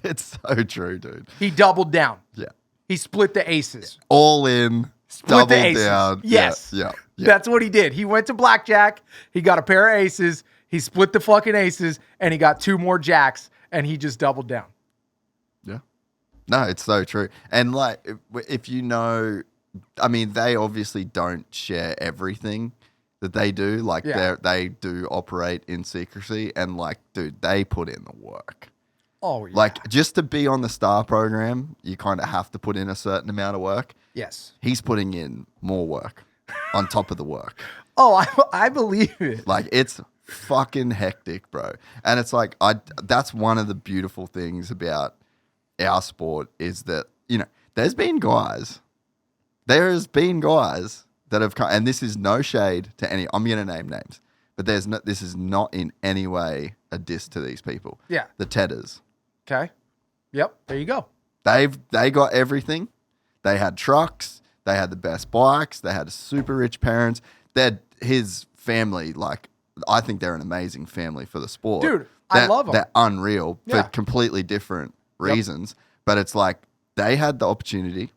It's so true, dude. He doubled down. Yeah. He split the aces. All in, Split the doubled aces. down. Yes. Yeah. That's what he did. He went to blackjack. He got a pair of aces. He split the fucking aces, and he got 2 more jacks, and he just doubled down. Yeah. No, it's so true. And like, if you know, I mean, they obviously don't share everything that they do. Like, they do operate in secrecy, and like, dude, they put in the work. Oh, yeah. Like, just to be on the star program, you kind of have to put in a certain amount of work. Yes. He's putting in more work on top of the work. Oh, I believe it. Like, it's fucking hectic, bro. And it's like, that's one of the beautiful things about our sport is that, you know, there's been guys that have come, and this is no shade to any, I'm going to name names, but this is not in any way a diss to these people. Yeah. The Tedders. Okay. Yep. There you go. They got everything. They had trucks. They had the best bikes. They had super rich parents. His family, like, I think they're an amazing family for the sport. Dude, I love them. They're unreal Yeah. for completely different reasons. But it's like they had the opportunity.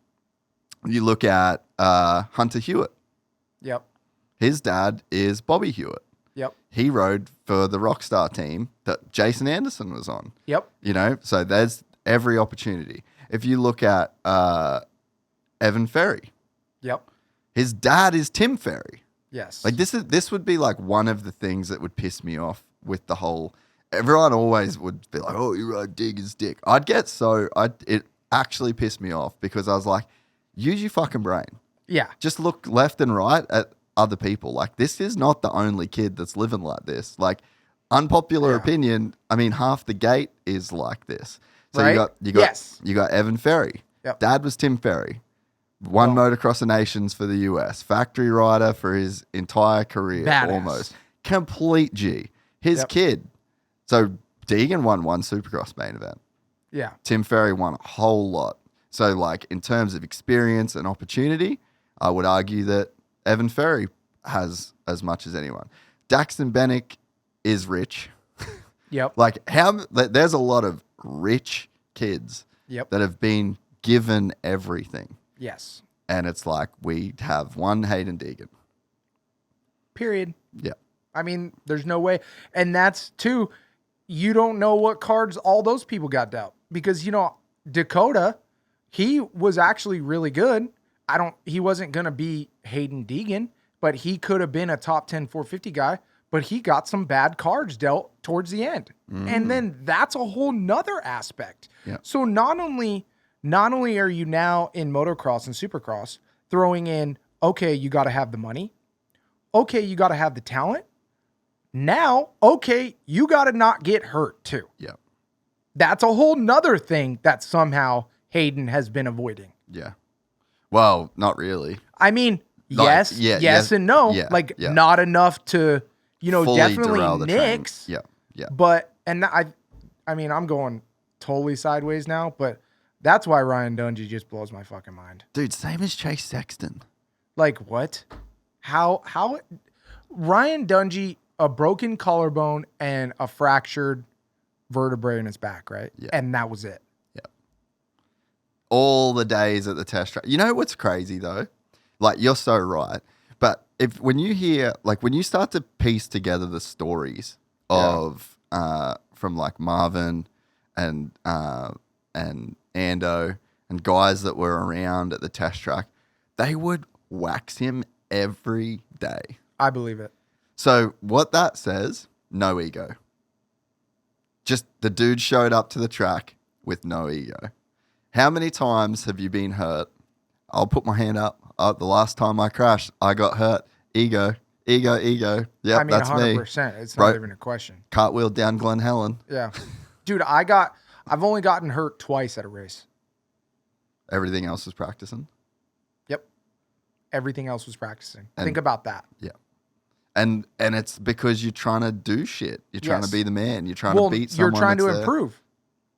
You look at Hunter Hewitt. Yep. His dad is Bobby Hewitt. Yep. He rode for the Rockstar team that Jason Anderson was on. Yep. You know, so there's every opportunity. If you look at Evan Ferry, Yep. his dad is Tim Ferry. Yes. Like this would be like one of the things that would piss me off with the whole. Everyone always would be like, "Oh, you ride Deegan's dick." It actually pissed me off because I was like, "Use your fucking brain. Yeah. Just look left and right at other people. Like, this is not the only kid that's living like this. Like, unpopular opinion. I mean, half the gate is like this. So right? you got Evan Ferry. Yep. Dad was Tim Ferry. Won Motocross of Nations for the US. Factory rider for his entire career. Badass. Almost. Complete G. His kid. So Deegan won 1 Supercross main event. Yeah. Tim Ferry won a whole lot. So, like, in terms of experience and opportunity, I would argue that Evan Ferry has as much as anyone. Daxton Bennick is rich. Yep. Like, there's a lot of rich kids that have been given everything. Yes. And it's like, we have one Haiden Deegan. Period. Yeah. I mean, there's no way. And that's, too, you don't know what cards all those people got dealt. Because, you know, Dakota, he was actually really good. He wasn't going to be Haiden Deegan, but he could have been a top 10 450 guy, but he got some bad cards dealt towards the end. And then that's a whole nother aspect. Yeah. So not only are you now in motocross and supercross throwing in, okay, you got to have the money. Okay, you got to have the talent. Now, okay, you got to not get hurt too. Yeah. That's a whole nother thing that somehow Haiden has been avoiding. Yeah. Well, not really. I mean, Like, yes and no. Not enough to, you know, Fully definitely derail the train. nix. Yeah. But, and I mean, I'm going totally sideways now, but that's why Ryan Dungey just blows my fucking mind. Dude, same as Chase Sexton. Like, what? How Ryan Dungey, a broken collarbone and a fractured vertebrae in his back, right? Yeah. And that was it. All the days at the test track. You know what's crazy though? Like, you're so right. But when you start to piece together the stories of from like Marvin and Ando and guys that were around at the test track, they would wax him every day. I believe it. So what that says, no ego. Just the dude showed up to the track with no ego. How many times have you been hurt? I'll put my hand up. The last time I crashed, I got hurt. Ego. Yep, I mean, that's 100%. me. It's not even a question. Cartwheel down Glen Helen. Yeah. Dude, I've only gotten hurt twice at a race. Everything else was practicing. Yep. Everything else was practicing. Think about that. Yeah. And it's because you're trying to do shit. You're trying to be the man. You're trying to beat someone. You're trying to that's improve.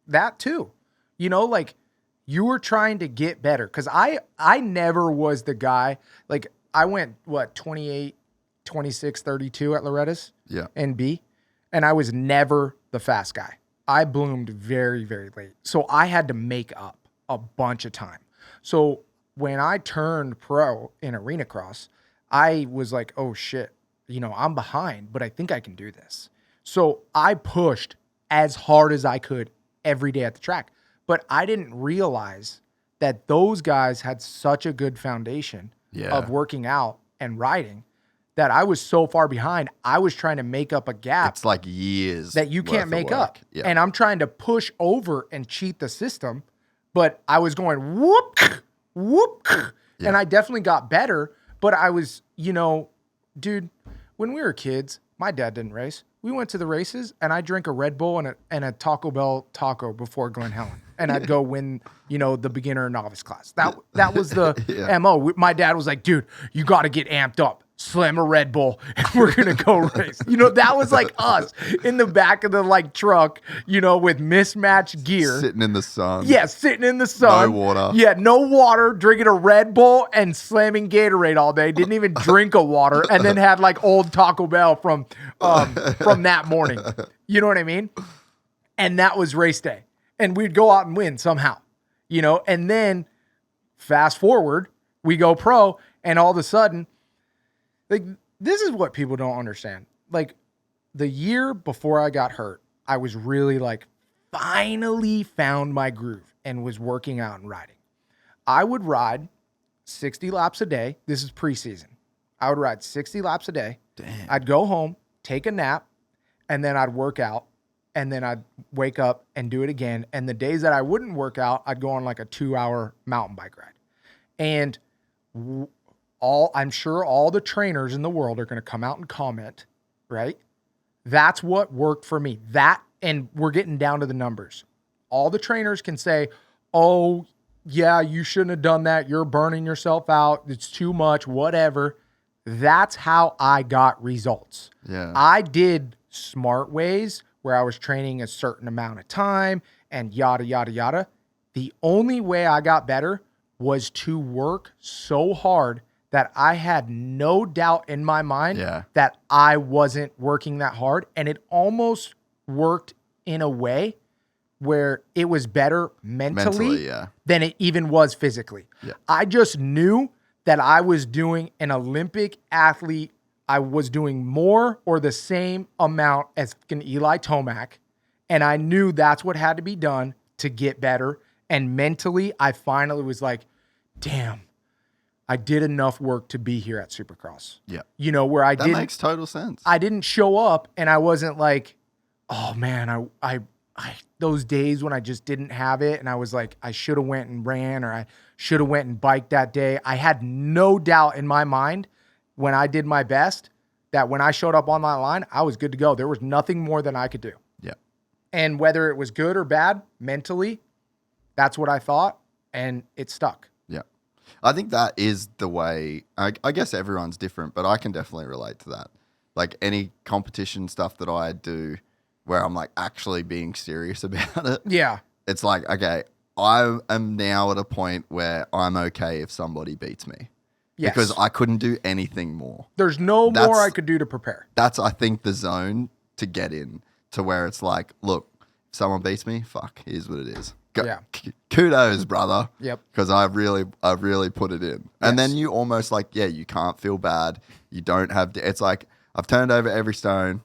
That too. You know, like, you were trying to get better. Because I never was the guy. Like, I went, 28 26:32 at Loretta's Yeah. in B, and I was never the fast guy. I bloomed very, very late. So I had to make up a bunch of time. So when I turned pro in arena cross, I was like, oh shit, I'm behind, but I think I can do this. So I pushed as hard as I could every day at the track. But I didn't realize that those guys had such a good foundation of working out and riding that I was so far behind. I was trying to make up a gap. It's like years that you can't make up. Yeah. And I'm trying to push over and cheat the system, but I was going whoop, whoop. Yeah. And I definitely got better, but I was, dude, when we were kids, my dad didn't race. We went to the races and I drank a Red Bull and a Taco Bell taco before Glen Helen. And I'd go win, the beginner and novice class. That was the MO. My dad was like, dude, you got to get amped up. Slam a Red Bull and we're going to go race. That was like us in the back of the truck, with mismatched gear. Sitting in the sun. Yeah, sitting in the sun. No water. Yeah, no water, drinking a Red Bull and slamming Gatorade all day. Didn't even drink a water and then had old Taco Bell from that morning. You know what I mean? And that was race day. And we'd go out and win somehow, and then fast forward, we go pro and all of a sudden, this is what people don't understand. The year before I got hurt, I was really finally found my groove and was working out and riding. I would ride 60 laps a day. This is preseason. I would ride 60 laps a day. Damn. I'd go home, take a nap, and then I'd work out. And then I'd wake up and do it again. And the days that I wouldn't work out, I'd go on a 2-hour mountain bike ride. And I'm sure all the trainers in the world are going to come out and comment, right? That's what worked for me. And we're getting down to the numbers. All the trainers can say, oh, yeah, you shouldn't have done that. You're burning yourself out. It's too much, whatever. That's how I got results. Yeah. I did smart ways where I was training a certain amount of time and yada, yada, yada. The only way I got better was to work so hard that I had no doubt in my mind that I wasn't working that hard. And it almost worked in a way where it was better mentally than it even was physically. Yeah. I just knew that I was doing an Olympic athlete. I was doing more or the same amount as Eli Tomac. And I knew that's what had to be done to get better. And mentally, I finally was like, damn, I did enough work to be here at Supercross. Yeah. Where I that makes total sense. I didn't show up and I wasn't like, oh man, I those days when I just didn't have it. And I was like, I should have went and ran, or I should have went and biked that day. I had no doubt in my mind when I did my best that when I showed up on that line, I was good to go. There was nothing more than I could do. Yeah. And whether it was good or bad, mentally, that's what I thought, and it stuck. Yeah. I think that is the way. I guess everyone's different, but I can definitely relate to that. Any competition stuff that I do where I'm actually being serious about it. Yeah. It's okay, I am now at a point where I'm okay if somebody beats me. Yes. Because I couldn't do anything more. There's no more I could do to prepare. That's, I think, the zone to get in to where it's look, if someone beats me, fuck, here's what it is. Go. Yeah. Kudos, brother. Yep. Because I've really put it in. And then you almost you can't feel bad. You don't have, it's I've turned over every stone.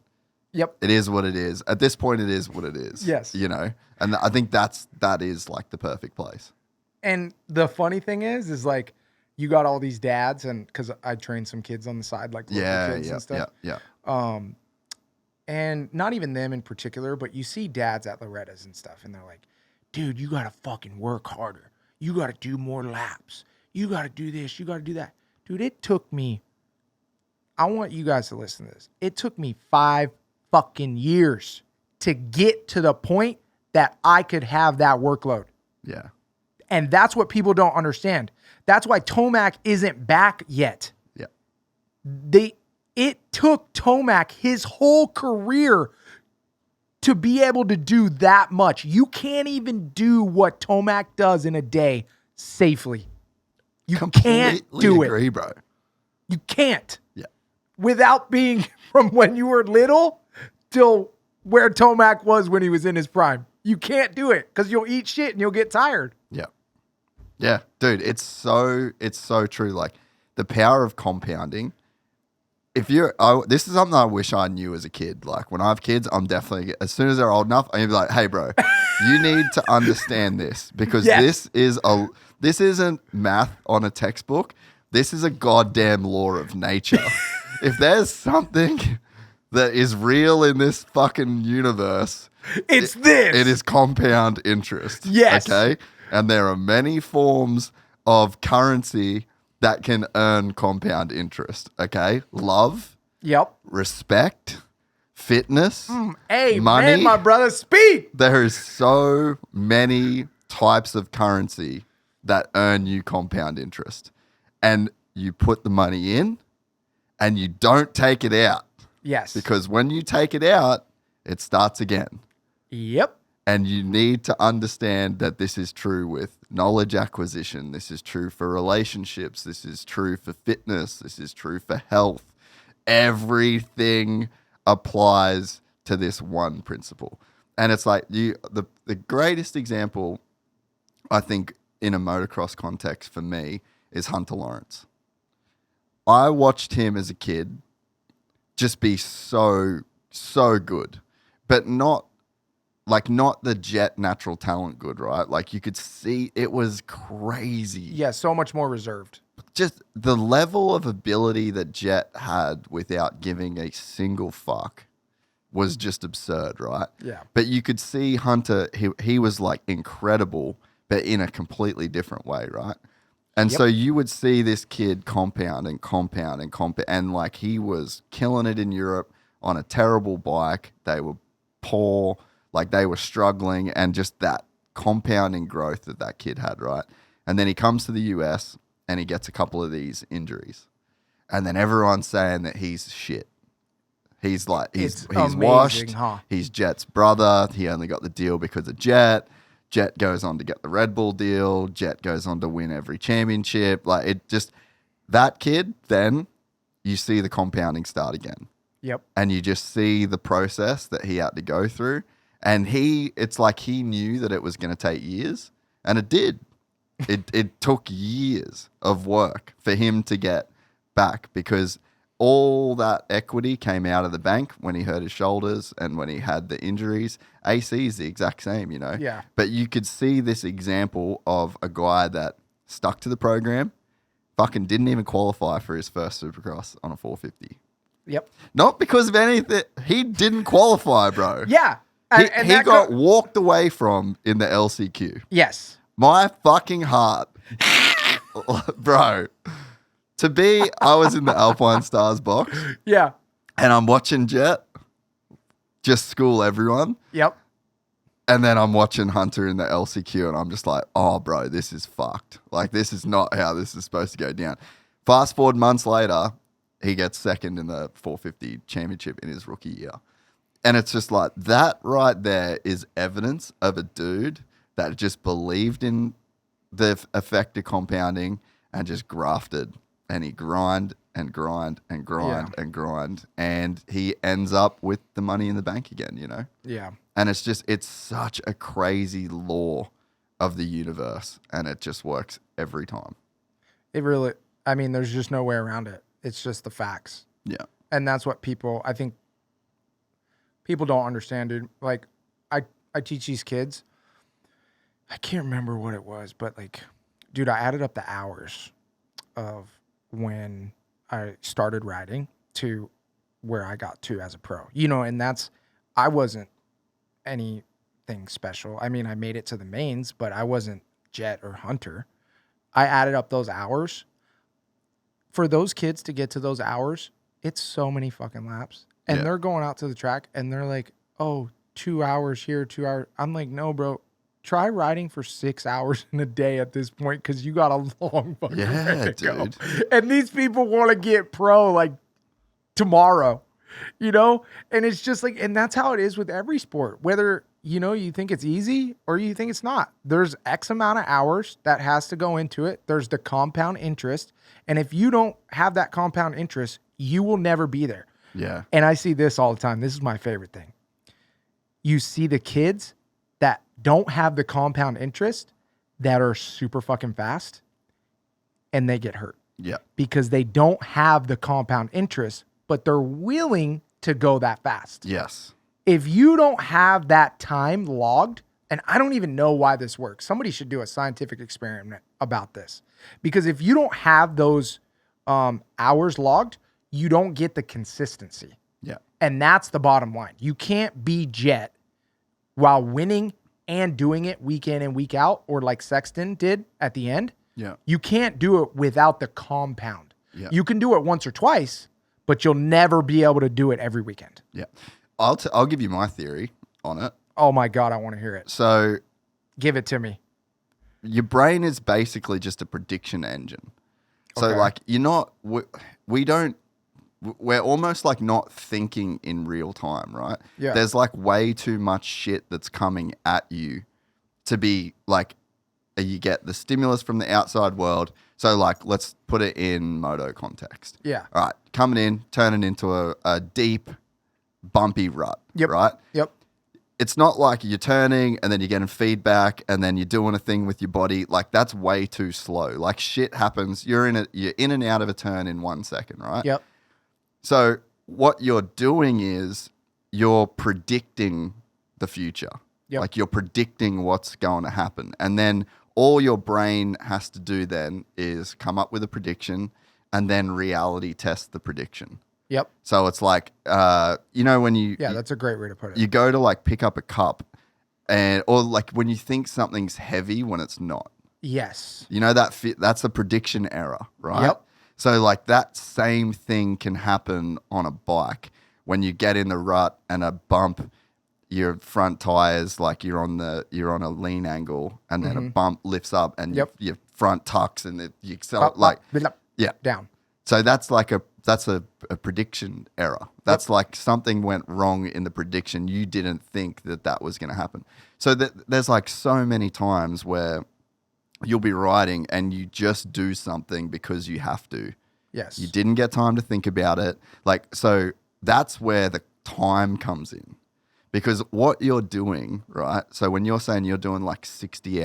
Yep. It is what it is. At this point, it is what it is. Yes. And I think that is the perfect place. And the funny thing is you got all these dads, and because I train some kids on the side, local kids and stuff. Yeah. And not even them in particular, but you see dads at Loretta's and stuff, and they're like, dude, you got to fucking work harder. You got to do more laps. You got to do this. You got to do that. Dude, it took me, I want you guys to listen to this. It took me 5 fucking years to get to the point that I could have that workload. Yeah. And that's what people don't understand. That's why Tomac isn't back yet. Yeah. It took Tomac his whole career to be able to do that much. You can't even do what Tomac does in a day safely. You can't do agree, it. Bro. You can't. Yeah. without being from when you were little till where Tomac was when he was in his prime. You can't do it because you'll eat shit and you'll get tired. Yeah. Yeah, dude, it's so true. Like the power of compounding. This is something I wish I knew as a kid. Like when I have kids, I'm definitely, as soon as they're old enough, I'm gonna be like, hey bro, you need to understand this because this isn't math on a textbook. This is a goddamn law of nature. If there's something that is real in this fucking universe, it's this. It is compound interest. Yes. Okay. And there are many forms of currency that can earn compound interest. Okay. Love. Yep. Respect. Fitness. Hey, money. man, my brother, speak. There is so many types of currency that earn you compound interest. And you put the money in and you don't take it out. Yes. Because when you take it out, it starts again. Yep. And you need to understand that this is true with knowledge acquisition. This is true for relationships. This is true for fitness. This is true for health. Everything applies to this one principle. And it's like the greatest example, I think, in a motocross context for me is Hunter Lawrence. I watched him as a kid just be so good, but not the Jett natural talent good, right? Like you could see it was crazy. Yeah, so much more reserved. Just the level of ability that Jett had without giving a single fuck was just absurd, right? Yeah. But you could see Hunter, he was like incredible, but in a completely different way, right? And so you would see this kid compound, and like he was killing it in Europe on a terrible bike. They were poor. Like they were struggling, and just that compounding growth that kid had, right? And then he comes to the US and he gets a couple of these injuries. And then everyone's saying that he's shit. He's like, he's amazing, washed. huh? He's Jett's brother. He only got the deal because of Jett. Jett goes on to get the Red Bull deal. Jett goes on to win every championship. Like it just, that kid, then you see the compounding start again. Yep. And you just see the process that he had to go through. And it's like he knew that it was going to take years, and it did. It took years of work for him to get back because all that equity came out of the bank when he hurt his shoulders and when he had the injuries. AC is the exact same, you know? Yeah. But you could see this example of a guy that stuck to the program, fucking didn't even qualify for his first Supercross on a 450. Yep. Not because of anything. He didn't qualify, bro. Yeah. He got walked away from in the LCQ. Yes. My fucking heart. Bro. I was in the Alpine Stars box. Yeah. And I'm watching Jett just school everyone. Yep. And then I'm watching Hunter in the LCQ and I'm just like, oh, bro, this is fucked. Like, this is not how this is supposed to go down. Fast forward months later, he gets second in the 450 championship in his rookie year. And it's just like that right there is evidence of a dude that just believed in the effect of compounding and just grafted. And he grind and grind and grind and grind. And he ends up with the money in the bank again, you know? Yeah. And it's such a crazy law of the universe. And it just works every time. It really, I mean, there's just no way around it. It's just the facts. Yeah. And that's what I think people don't understand, dude. Like, I teach these kids. I can't remember what it was, but like, dude, I added up the hours of when I started riding to where I got to as a pro. You know, and I wasn't anything special. I mean, I made it to the mains, but I wasn't Jett or Hunter. I added up those hours. For those kids to get to those hours, it's so many fucking laps. And they're going out to the track and they're like, oh, 2 hours here, 2 hours. I'm like, no, bro. Try riding for 6 hours in a day at this point because you got a long fucking way to go. And these people want to get pro like tomorrow, you know? And it's just like, and that's how it is with every sport. Whether you think it's easy or you think it's not. There's X amount of hours that has to go into it. There's the compound interest. And if you don't have that compound interest, you will never be there. Yeah. And I see this all the time. This is my favorite thing. You see the kids that don't have the compound interest that are super fucking fast and they get hurt. Yeah. Because they don't have the compound interest, but they're willing to go that fast. Yes. If you don't have that time logged, and I don't even know why this works. Somebody should do a scientific experiment about this. Because if you don't have those hours logged, you don't get the consistency. Yeah. And that's the bottom line. You can't be Jett while winning and doing it week in and week out, or like Sexton did at the end. Yeah. You can't do it without the compound. Yeah. You can do it once or twice, but you'll never be able to do it every weekend. Yeah. I'll give you my theory on it. Oh my God, I want to hear it. So Give it to me. your brain is basically just a prediction engine. So Okay. like we're almost like not thinking in real time, right? Yeah. There's like way too much shit that's coming at you to be like, you get the stimulus from the outside world. So like, let's put it in moto context. Yeah. All right. Coming in, turning into a deep, bumpy rut. Yep. Right? Yep. It's not like you're turning and then you're getting feedback and then you're doing a thing with your body. Like that's way too slow. Like shit happens. You're in and out of a turn in 1 second, right? Yep. So what you're doing is you're predicting the future. Yep. Like you're predicting what's going to happen. And then all your brain has to do then is come up with a prediction and then reality test the prediction. Yep. So it's like, when Yeah, that's a great way to put it. you go to like pick up a cup or like when you think something's heavy when it's not. Yes. You know, that's a prediction error, right? Yep. So like that same thing can happen on a bike when you get in the rut and a bump, your front tires, like you're on a lean angle and then a bump lifts up and Yep. your front tucks and you accelerate Up, yeah. down. So that's like a prediction error. That's like something went wrong in the prediction. You didn't think that was going to happen. So there's like so many times where you'll be riding and you just do something because you have to. Yes. You didn't get time to think about it. Like, so that's where the time comes in. Because what you're doing, right? So when you're saying you're doing like 60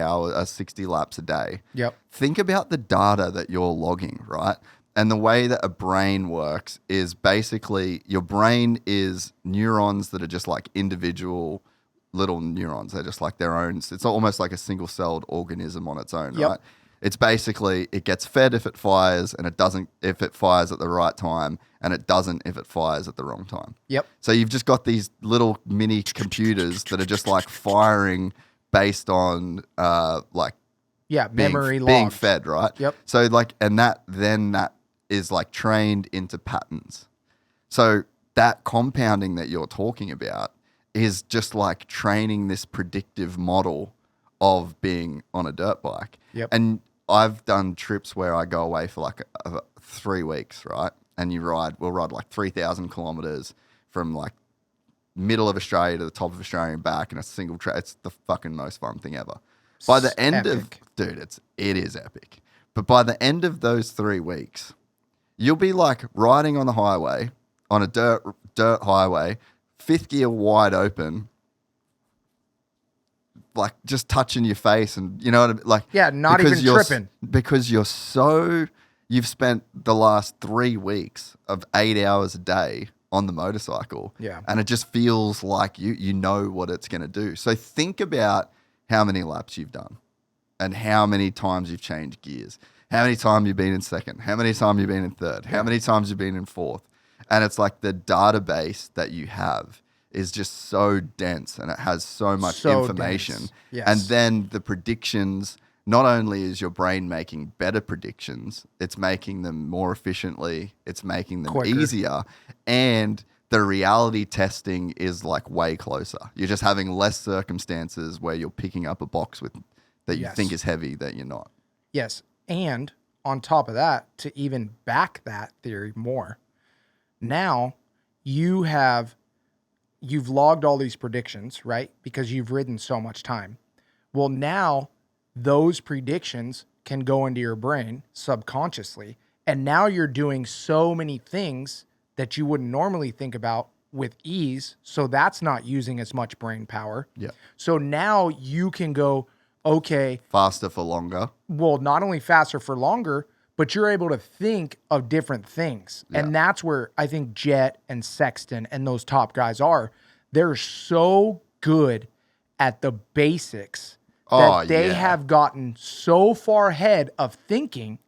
laps a day, Yep. think about the data that you're logging, right? And the way that a brain works is basically your brain is neurons that are just like individual little neurons. They're just like their own. It's almost like a single-celled organism on its own, Yep. right? It's basically, it gets fed if it fires and it doesn't if it fires at the right time and it doesn't if it fires at the wrong time. Yep. So you've just got these little mini computers that are just like firing based on like Yeah. Memory being logged. fed, right? Yep. So like, and that is like trained into patterns. So that compounding that you're talking about is just like training this predictive model of being on a dirt bike. Yep. And I've done trips where I go away for like 3 weeks, right? And we'll ride like 3,000 kilometers from like middle of Australia to the top of Australia and back in a single trip. It's the fucking most fun thing ever. By the end Epic. it is epic. But by the end of those 3 weeks, you'll be like riding on the highway, on a dirt highway, fifth gear wide open, like just touching your face and you know what I mean? Like, Yeah, not because even tripping. Because you've spent the last 3 weeks of 8 hours a day on the motorcycle. Yeah. And it just feels like you know what it's going to do. So think about how many laps you've done and how many times you've changed gears. How many times you've been in second? How many times you've been in third? How many times you've been in fourth? And it's like the database that you have is just so dense and it has so much information. Dense. Yes. And then the predictions, not only is your brain making better predictions, it's making them more efficiently, it's making them Quicker. easier, and the reality testing is like way closer. You're just having less circumstances where you're picking up a box that you Yes. think is heavy that you're not. Yes. And on top of that, to even back that theory more, now you have you've logged all these predictions, right? Because you've ridden so much time. Well, now those predictions can go into your brain subconsciously. And now you're doing so many things that you wouldn't normally think about with ease. So that's not using as much brain power. Yeah. So now you can go, okay. Faster for longer. Well, not only faster for longer, but you're able to think of different things. Yeah. And that's where I think Jett and Sexton and those top guys are. They're so good at the basics that they have gotten so far ahead of thinking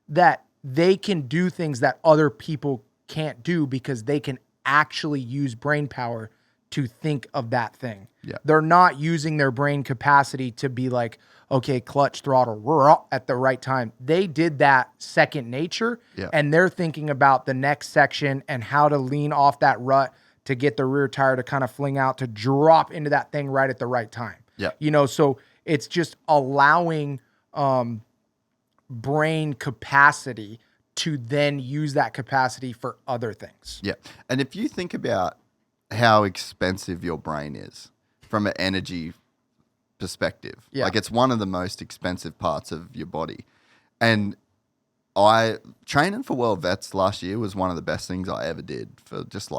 that they can do things that other people can't do because they can actually use brain power to think of that thing. Yeah. They're not using their brain capacity to be like, okay, clutch, throttle, at the right time. They did that second nature, and they're thinking about the next section and how to lean off that rut to get the rear tire to kind of fling out to drop into that thing right at the right time. Yeah. You know, so it's just allowing brain capacity to then use that capacity for other things. Yeah. And if you think about how expensive your brain is from an energy perspective, like it's one of the most expensive parts of your body. And training for World Vets last year was one of the best things I ever did for just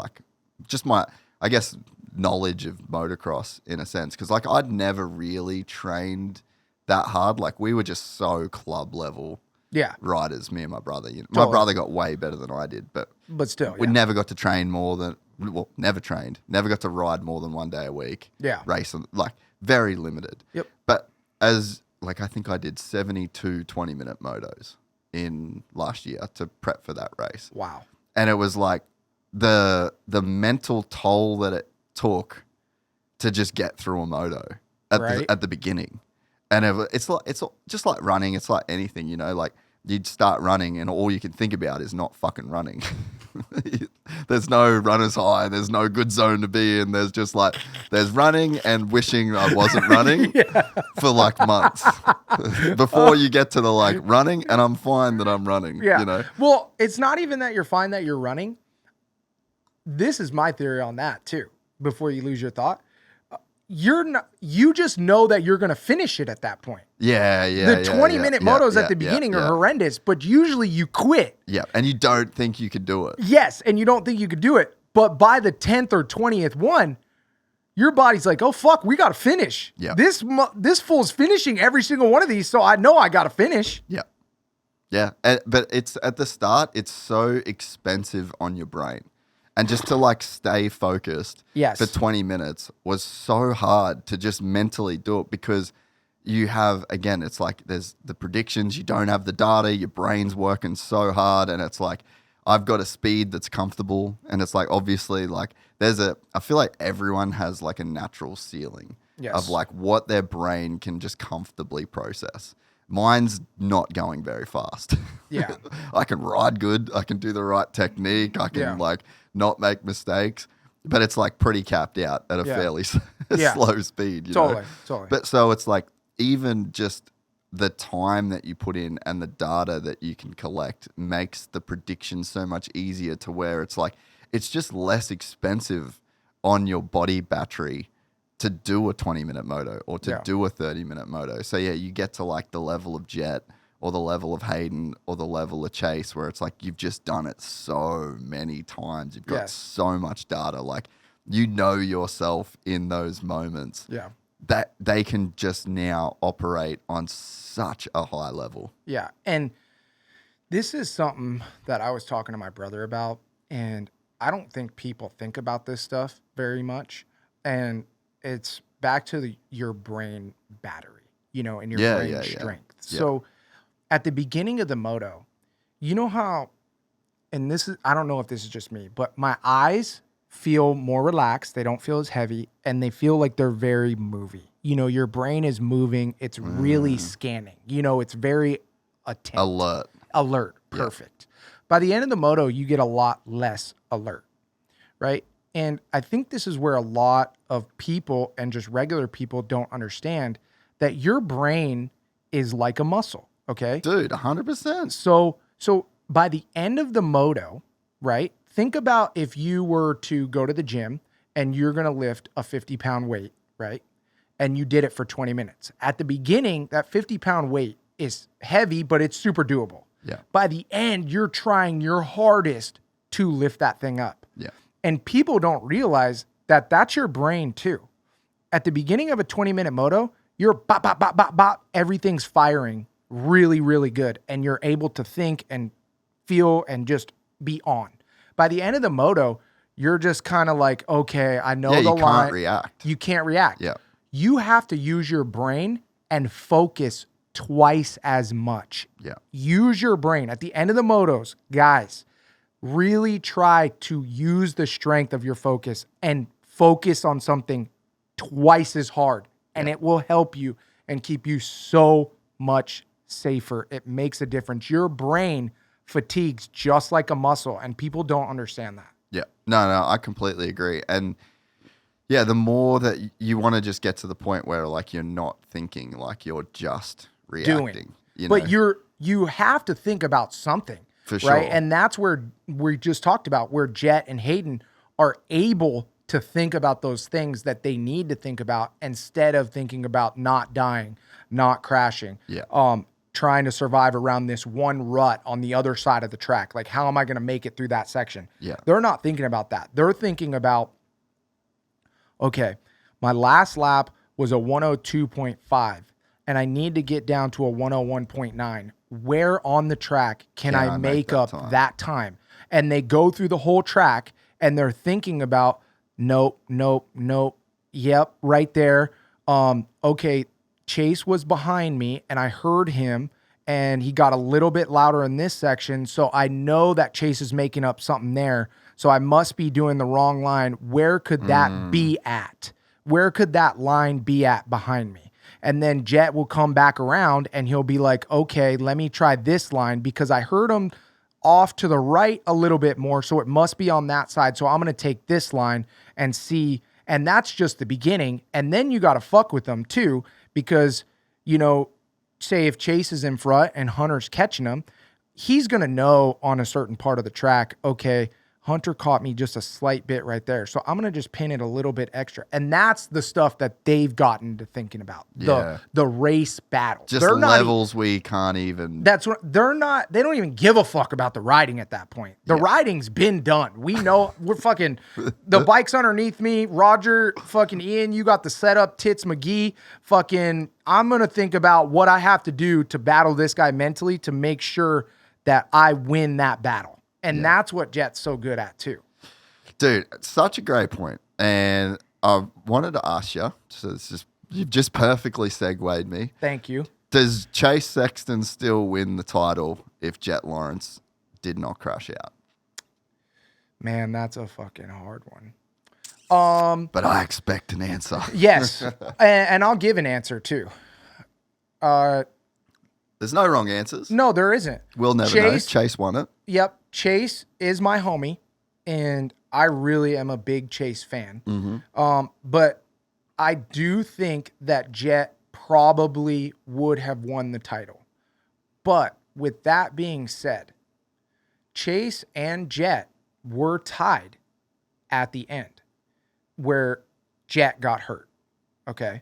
my, I guess, knowledge of motocross in a sense. Cause like I'd never really trained that hard. Like we were just so club level riders, me and my brother. You know, my brother got way better than I did, but still, we never got to train more than, well, never trained, never got to ride more than one day a week. Yeah. Race, like very limited. Yep. But as like, I think I did 72 20-minute motos in last year to prep for that race. Wow. And it was like the mental toll that it took to just get through a moto at the beginning. And it's just like running. It's like anything, you know, like you'd start running and all you can think about is not fucking running. There's no runner's high. There's no good zone to be in. There's just like, there's running and wishing I wasn't running for like months before you get to the like running and I'm fine that I'm running, you know? Well, it's not even that you're fine that you're running. This is my theory on that too, before you lose your thought. You just know that you're going to finish it at that point. Yeah. The 20-minute motos at the beginning are horrendous, but usually you quit. Yeah, and you don't think you could do it. Yes, and you don't think you could do it. But by the 10th or 20th one, your body's like, oh, fuck, we got to finish. Yeah. This fool's finishing every single one of these, so I know I got to finish. Yeah. Yeah, but it's at the start, it's so expensive on your brain. And just to like stay focused for 20 minutes was so hard to just mentally do it because you have, again, it's like there's the predictions, you don't have the data, your brain's working so hard. And it's like, I've got a speed that's comfortable. And it's like, obviously, like I feel like everyone has like a natural ceiling of like what their brain can just comfortably process. Mine's not going very fast. Yeah. I can ride good. I can do the right technique. I can like not make mistakes, but it's like pretty capped out at a fairly slow speed. You know? Totally. But so it's like even just the time that you put in and the data that you can collect makes the prediction so much easier to where it's like, it's just less expensive on your body battery to do a 20-minute moto or to do a 30-minute moto. So yeah, you get to like the level of Jett or the level of Haiden or the level of Chase where it's like you've just done it so many times. You've got so much data. Like you know yourself in those moments that they can just now operate on such a high level. Yeah. And this is something that I was talking to my brother about, and I don't think people think about this stuff very much. And it's back to your brain battery, you know, and your brain strength. So at the beginning of the moto, you know how, and this is, I don't know if this is just me, but my eyes feel more relaxed. They don't feel as heavy and they feel like they're very movie. You know, your brain is moving. It's really scanning, you know, it's very attentive. Alert. Perfect. By the end of the moto, you get a lot less alert, right? And I think this is where a lot of people and just regular people don't understand that your brain is like a muscle, okay? Dude, 100%. So by the end of the moto, right, think about if you were to go to the gym and you're going to lift a 50-pound weight, right? And you did it for 20 minutes. At the beginning, that 50-pound weight is heavy, but it's super doable. Yeah. By the end, you're trying your hardest to lift that thing up. Yeah. And people don't realize that that's your brain too. At the beginning of a 20-minute moto, you're bop, bop, bop, bop, bop. Everything's firing really, really good. And you're able to think and feel and just be on. By the end of the moto, you're just kind of like, okay, I know the line. You can't react. You can't react. Yeah. You have to use your brain and focus twice as much. Yeah. Use your brain. At the end of the motos, guys, really try to use the strength of your focus and focus on something twice as hard. And it will help you and keep you so much safer. It makes a difference. Your brain fatigues just like a muscle, and people don't understand that. Yeah. No, I completely agree. And yeah, the more that you want to just get to the point where like you're not thinking, like you're just reacting. But you have to think about something. For sure. Right? And that's where we just talked about, where Jett and Haiden are able to think about those things that they need to think about instead of thinking about not dying, not crashing. Yeah. Trying to survive around this one rut on the other side of the track. Like, how am I going to make it through that section? Yeah. They're not thinking about that. They're thinking about, okay, my last lap was a 102.5 and I need to get down to a 101.9. Where on the track can I make up that time? And they go through the whole track and they're thinking about, nope. Yep, right there. Okay, Chase was behind me and I heard him and he got a little bit louder in this section. So I know that Chase is making up something there. So I must be doing the wrong line. Where could that be at? Where could that line be at behind me? And then Jett will come back around and he'll be like, okay, let me try this line because I heard him off to the right a little bit more. So it must be on that side. So I'm going to take this line and see. And that's just the beginning. And then you got to fuck with them too, because, say if Chase is in front and Hunter's catching him, he's going to know on a certain part of the track, okay, Hunter caught me just a slight bit right there. So I'm going to just pin it a little bit extra. And that's the stuff that they've gotten to thinking about. Yeah. The race battle. Just levels we can't even. That's what they don't even give a fuck about the riding at that point. The riding's been done. We know we're fucking, the bike's underneath me. Roger, fucking Ian, you got the setup. Tits McGee, fucking, I'm going to think about what I have to do to battle this guy mentally to make sure that I win that battle. And that's what Jett's so good at too. Dude, such a great point. And I wanted to ask you, so it's just, you've just perfectly segued me. Thank you. Does Chase Sexton still win the title if Jett Lawrence did not crash out? Man, that's a fucking hard one. But I expect an answer. Yes. and I'll give an answer too. There's no wrong answers. No, there isn't. We'll never know. Chase won it. Yep. Chase is my homie, and I really am a big Chase fan. Mm-hmm. But I do think that Jett probably would have won the title. But with that being said, Chase and Jett were tied at the end where Jett got hurt. Okay.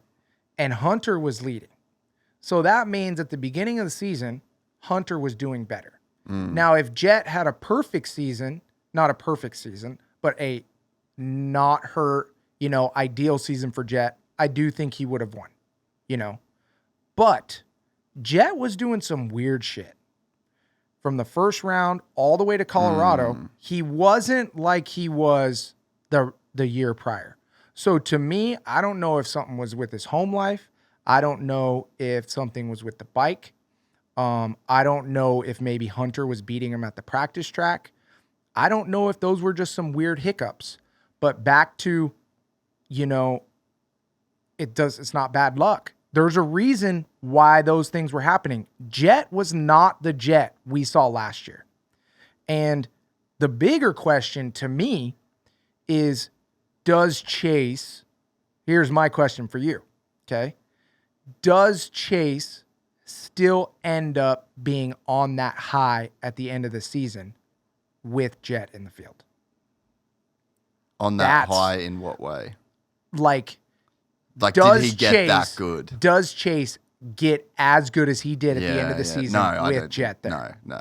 And Hunter was leading. So that means at the beginning of the season, Hunter was doing better. Now, if Jett had a perfect season, not a perfect season, but a not hurt, ideal season for Jett, I do think he would have won, But Jett was doing some weird shit. From the first round all the way to Colorado, he wasn't like he was the year prior. So to me, I don't know if something was with his home life. I don't know if something was with the bike. I don't know if maybe Hunter was beating him at the practice track. I don't know if those were just some weird hiccups. But back to, it's not bad luck. There's a reason why those things were happening. Jett was not the Jett we saw last year. And the bigger question to me is, does Chase, here's my question for you, okay? Does Chase still end up being on that high at the end of the season with Jett in the field? On that high in what way? Like did he get that good? Does Chase get as good as he did at the end of the season with Jett there? No.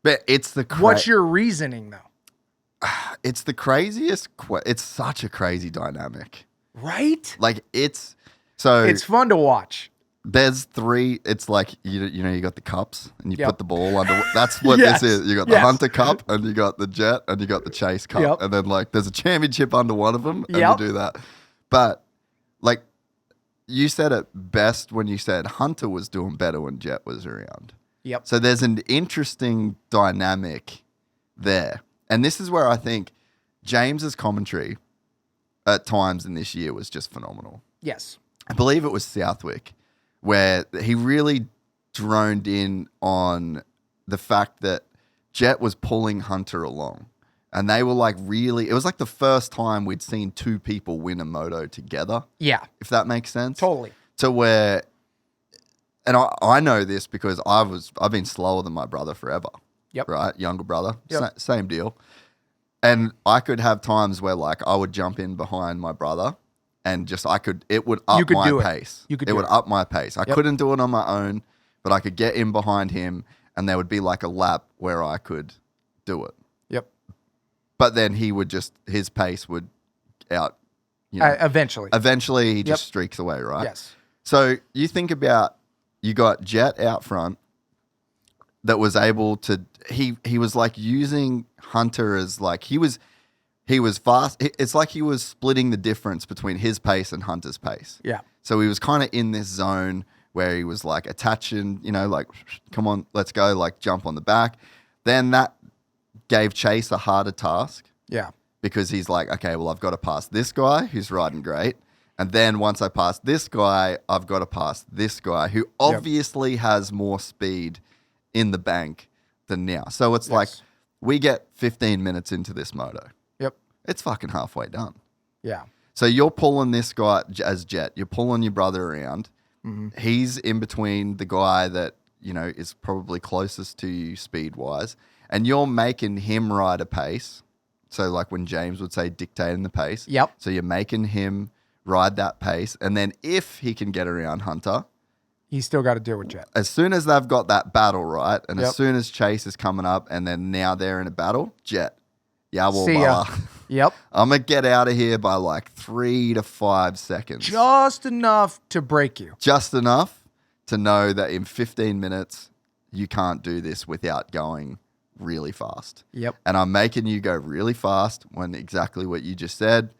But it's the What's your reasoning, though? It's the craziest. It's such a crazy dynamic. Right? Like, it's fun to watch. There's three. It's like, you got the cups and you put the ball under. That's what this is. You got the Hunter Cup and you got the Jett and you got the Chase Cup. And then, like, there's a championship under one of them and you do that. But, like, you said it best when you said Hunter was doing better when Jett was around. Yep. So there's an interesting dynamic there. And this is where I think James's commentary at times in this year was just phenomenal. Yes. I believe it was Southwick, where he really droned in on the fact that Jett was pulling Hunter along. And they were like it was like the first time we'd seen two people win a moto together. Yeah. If that makes sense. Totally. To where, and I know this because I've been slower than my brother forever. Yep. Right? Younger brother. Yep. Same deal. And I could have times where, like, I would jump in behind my brother and it would up my pace. It would up my pace. I couldn't do it on my own, but I could get in behind him and there would be like a lap where I could do it. Yep. But then his pace would out, eventually. Eventually he just streaks away, right? Yes. So you think about, you got Jett out front that was able to, he was like using Hunter as like, he was fast. It's like he was splitting the difference between his pace and Hunter's pace. Yeah. So he was kind of in this zone where he was like attaching, like, come on, let's go, like jump on the back. Then that gave Chase a harder task. Yeah. Because he's like, okay, well, I've got to pass this guy who's riding great. And then once I pass this guy, I've got to pass this guy who obviously has more speed in the bank than now. So it's like, we get 15 minutes into this moto. Yep. It's fucking halfway done. Yeah. So you're pulling this guy as Jett. You're pulling your brother around. Mm-hmm. He's in between the guy that, is probably closest to you speed-wise. And you're making him ride a pace. So like when James would say dictating the pace. Yep. So you're making him ride that pace. And then if he can get around Hunter, he's still got to deal with Jett. as soon as they've got that battle, right? And as soon as Chase is coming up and then now they're in a battle, Jett. Yeah, well, see ya. Yep. I'm going to get out of here by like 3 to 5 seconds. Just enough to break you. Just enough to know that in 15 minutes, you can't do this without going really fast. Yep. And I'm making you go really fast when exactly what you just said.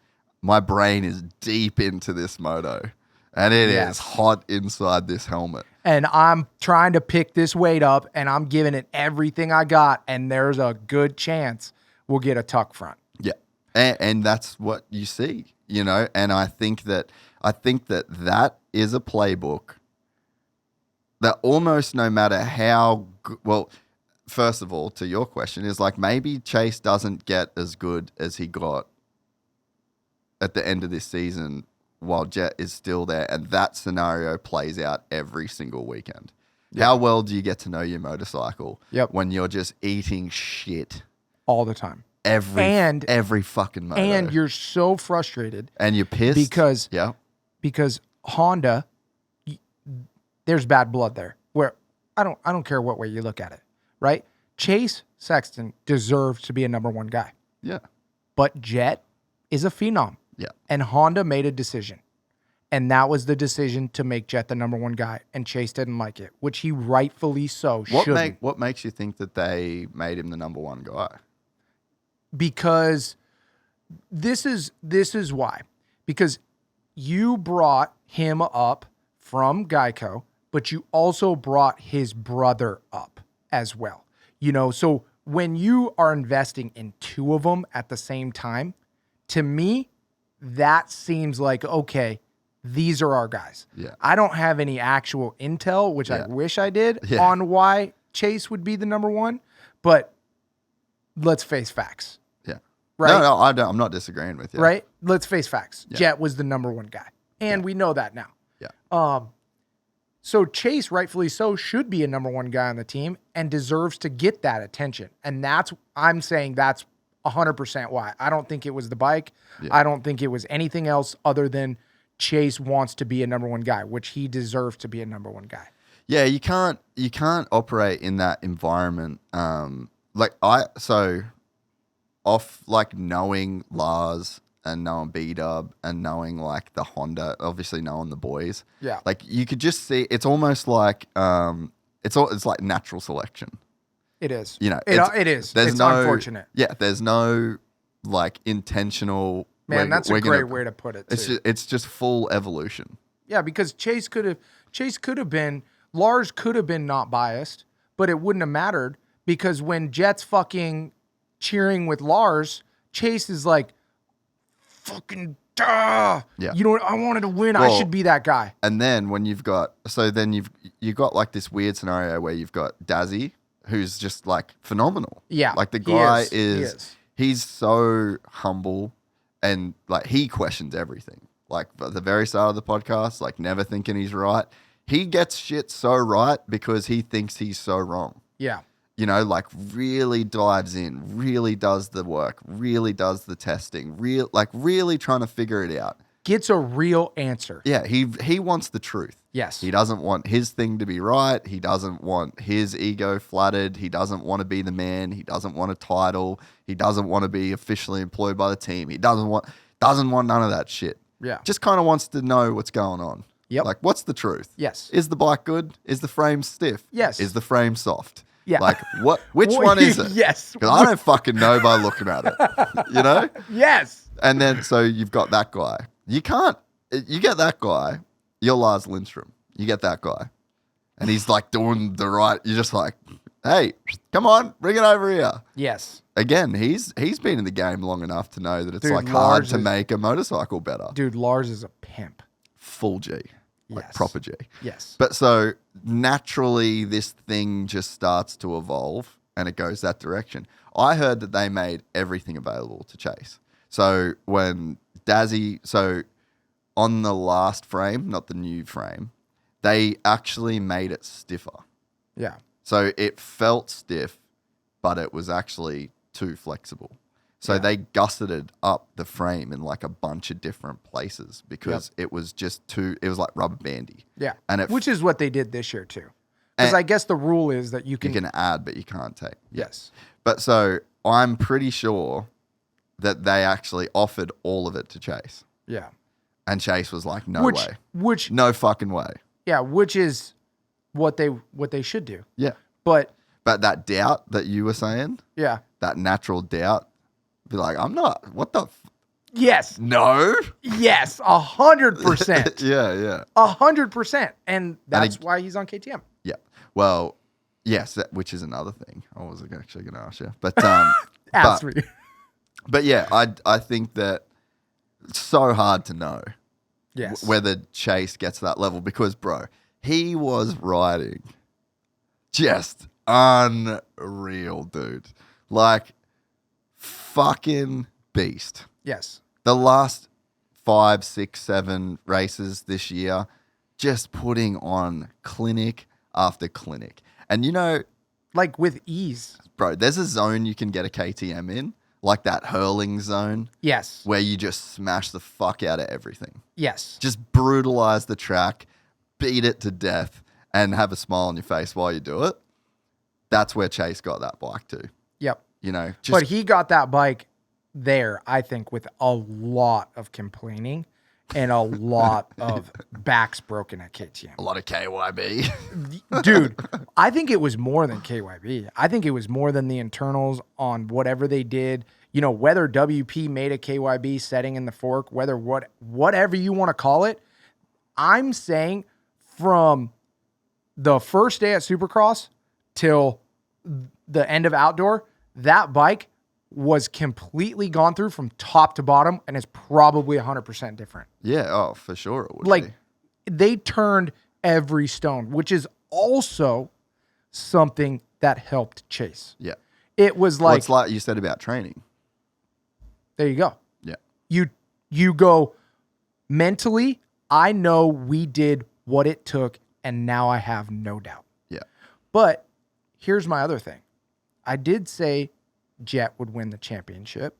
My brain is deep into this moto. And it is hot inside this helmet. And I'm trying to pick this weight up, and I'm giving it everything I got, and there's a good chance we'll get a tuck front. Yeah. And that's what you see, and I think that that is a playbook that almost no matter how well, first of all, to your question is like maybe Chase doesn't get as good as he got at the end of this season while Jett is still there, and that scenario plays out every single weekend. Yep. How well do you get to know your motorcycle when you're just eating shit all the time? Every fucking moto. And you're so frustrated. And you're pissed. Because Honda, there's bad blood there. Where I don't care what way you look at it, right? Chase Sexton deserves to be a number one guy. Yeah. But Jett is a phenom. Yeah. And Honda made a decision. And that was the decision to make Jett the number one guy. And Chase didn't like it, which he rightfully so shouldn't. What makes you think that they made him the number one guy? Because this is why. Because you brought him up from Geico, but you also brought his brother up as well. So when you are investing in two of them at the same time, to me, that seems like, okay, these are our guys. Yeah. I don't have any actual intel, which I wish I did, on why Chase would be the number one, but let's face facts. Yeah. Right? No, I don't. I'm not disagreeing with you. Right? Let's face facts. Yeah. Jett was the number one guy. And we know that now. Yeah. So Chase, rightfully so, should be a number one guy on the team and deserves to get that attention. And I'm saying that's 100% why. I don't think it was the bike. Yeah. I don't think it was anything else other than Chase wants to be a number one guy, which he deserves to be a number one guy. Yeah, you can't operate in that environment. Off like knowing Lars and knowing B-Dub and knowing like the Honda, obviously knowing the boys. Yeah. Like you could just see it's almost like it's like natural selection. It is. You know, it is. It's unfortunate. Yeah, there's no like intentional. Man, that's a great way to put it. It's just full evolution. Yeah, because Chase could have been, Lars could have been not biased, but it wouldn't have mattered because when Jett's fucking cheering with Lars, Chase is like, fucking duh. Yeah. You know, I wanted to win. Well, I should be that guy. And then when you've got like this weird scenario where you've got Dazzy, who's just like phenomenal. Yeah. Like the guy he is. He's so humble and like he questions everything. Like at the very start of the podcast, like never thinking he's right. He gets shit so right because he thinks he's so wrong. Yeah. You know, like really dives in, really does the work, really does the testing, really trying to figure it out. Gets a real answer. Yeah, he wants the truth. Yes. He doesn't want his thing to be right. He doesn't want his ego flattered. He doesn't want to be the man. He doesn't want a title. He doesn't want to be officially employed by the team. He doesn't want none of that shit. Yeah. Just kind of wants to know what's going on. Yep. Like, what's the truth? Yes. Is the bike good? Is the frame stiff? Yes. Is the frame soft? Yeah. Like, which one is it? Yes. Because I don't fucking know by looking at it. You know? Yes. And then, so you've got that guy. You get that guy, you're Lars Lindstrom. You get that guy. And he's like doing the right, you're just like, hey, come on, bring it over here. Yes. Again, he's been in the game long enough to know that it's Dude, like hard Lars to make a motorcycle better. Dude, Lars is a pimp. Full G. Like Yes. proper G. Yes. But so naturally this thing just starts to evolve and it goes that direction. I heard that they made everything available to Chase. So when Dazzy, on the last frame, not the new frame, they actually made it stiffer. Yeah. So it felt stiff, but it was actually too flexible. So Yeah. they gusseted up the frame in like a bunch of different places because it was just it was like rubber bandy. Yeah. And which is what they did this year too. Because I guess the rule is that you can add, but you can't take. Yes. But so I'm pretty sure that they actually offered all of it to Chase. Yeah. And Chase was like, no way. Which No fucking way. yeah, which is what they should do. Yeah. But that doubt that you were saying, yeah. that natural doubt, be like, I'm not, what the Yes. no? Yes. 100%. Yeah. 100%. And that's why he's on KTM. Yeah. Well, yes, which is another thing. I wasn't actually going to ask you. But Ask me. But yeah, I think that it's so hard to know Yes. whether Chase gets to that level because, bro, he was riding just unreal, dude. Like, fucking beast. Yes. The last 5, 6, 7 races this year, just putting on clinic after clinic. And you know, Like with ease. bro, there's a zone you can get a KTM in, like that hurling zone, Yes. where you just smash the fuck out of everything. Yes. Just brutalize the track, beat it to death, and have a smile on your face while you do it. That's where Chase got that bike to. Yep. You know, just But he got that bike there, I think, with a lot of complaining and a lot of backs broken at KTM. a lot of KYB. Dude, I think it was more than KYB. I think it was more than the internals on whatever they did. You know, whether WP made a KYB setting in the fork, whatever you want to call it. I'm saying from the first day at Supercross till the end of outdoor, that bike was completely gone through from top to bottom and is probably 100% different. Yeah, oh, for sure it would Like, be. they turned every stone, which is also something that helped Chase. Yeah. It was Well, like, it's like you said about training. there you go. Yeah. You go mentally, I know we did what it took, and now I have no doubt. Yeah. But here's my other thing. I did say Jett would win the championship.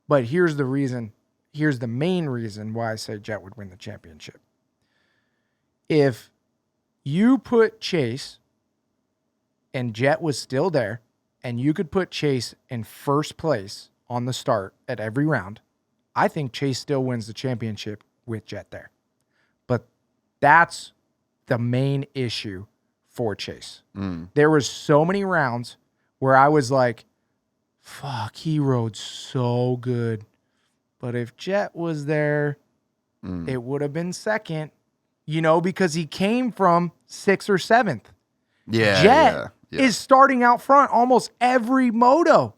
But here's the reason. Here's the main reason why I say Jett would win the championship. If you put Chase and Jett was still there, and you could put Chase in first place on the start at every round, I think Chase still wins the championship with Jett there. But that's the main issue for Chase. There was so many rounds where I was like, fuck, he rode so good. But if Jett was there, it would have been second, because he came from 6th or 7th. Yeah. Jett is starting out front almost every moto,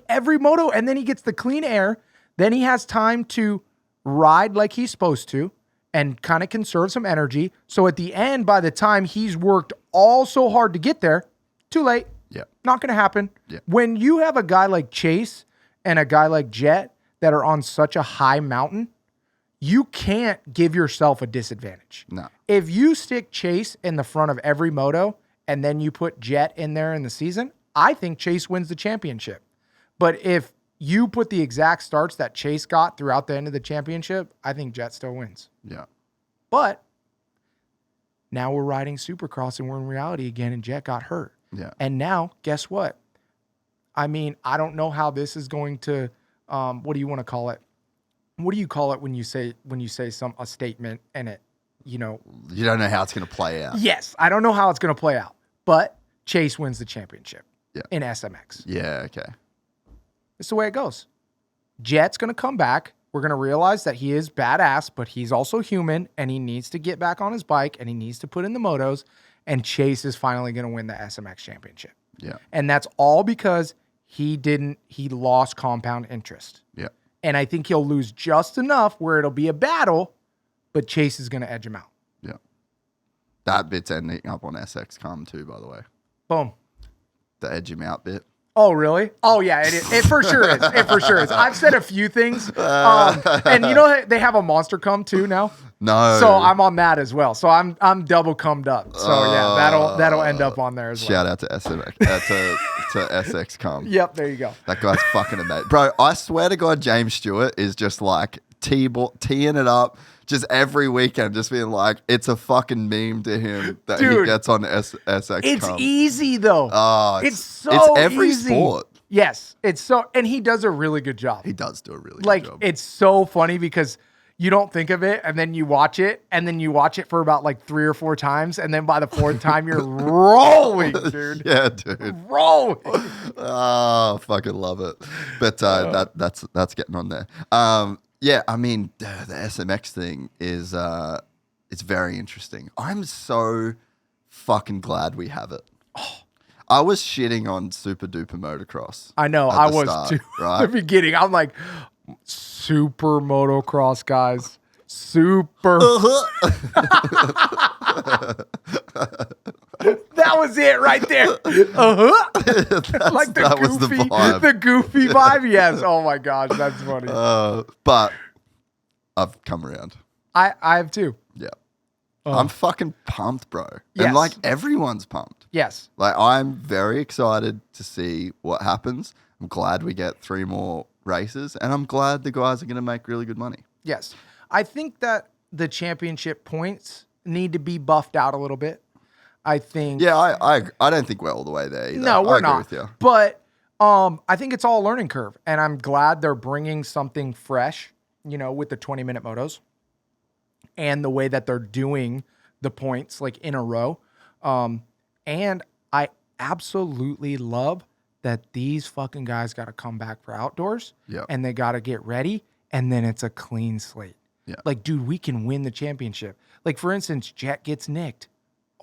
every moto. And then he gets the clean air. Then he has time to ride like he's supposed to and kind of conserve some energy. So at the end, by the time he's worked all so hard to get there, too late. Yeah. Not going to happen. Yeah. When you have a guy like Chase and a guy like Jett that are on such a high mountain, you can't give yourself a disadvantage. No. If you stick Chase in the front of every moto and then you put Jett in there in the season, I think Chase wins the championship. But if you put the exact starts that Chase got throughout the end of the championship, I think Jett still wins. Yeah. But now we're riding Supercross and we're in reality again, and Jett got hurt. Yeah. And now, guess what? I mean, I don't know how this is going to, what do you want to call it? What do you call it when you say a statement and it, You don't know how it's going to play out. Yes, I don't know how it's going to play out, but Chase wins the championship in SMX. Yeah, okay. It's the way it goes. Jett's going to come back. We're going to realize that he is badass, but he's also human, and he needs to get back on his bike, and he needs to put in the motos, and Chase is finally going to win the SMX championship. Yeah. And that's all because he lost compound interest. Yeah. And I think he'll lose just enough where it'll be a battle, but Chase is going to edge him out. Yeah. That bit's ending up on SX CUM too, by the way. Boom. The edge him out bit. Oh, really? Oh, yeah, it is. It for sure is. It for sure is. I've said a few things. And they have a monster cum too now? No. So I'm on that as well. So I'm double cummed up. So yeah, that'll end up on there as well. Shout out to SMX, to SX CUM. Yep, there you go. That guy's fucking amazing. Bro, I swear to God, James Stewart is just like teeing it up just every weekend, just being like, it's a fucking meme to him that he gets on SX It's CUM. easy though. It's every easy. sport. Yes, and he does a really good job. He does do a really good job. It's so funny because you don't think of it, and then you watch it, for about like 3 or 4 times, and then by the 4th time you're rolling, dude. Yeah, dude. Rolling. Oh, fucking love it. But that's getting on there. Yeah, I mean, the SMX thing is it's very interesting. I'm so fucking glad we have it. I was shitting on Super Duper Motocross. I know, I was too. Right? At the beginning, I'm like, super motocross, guys. Super. That was it right there. Like that was the vibe. The goofy vibe. Yes. Oh my gosh, that's funny. But I've come around. I have too. Yeah. I'm fucking pumped, bro. Yes. And like everyone's pumped. Yes. Like I'm very excited to see what happens. I'm glad we get 3 more races, and I'm glad the guys are going to make really good money. Yes. I think that the championship points need to be buffed out a little bit. I think. Yeah, I don't think we're all the way there either. No, we're I agree not. with you. But I think it's all a learning curve, and I'm glad they're bringing something fresh, with the 20-minute motos and the way that they're doing the points like in a row. And I absolutely love that these fucking guys got to come back for outdoors, and they got to get ready, and then it's a clean slate. Yeah. Like, dude, we can win the championship. Like, for instance, Jett gets nicked.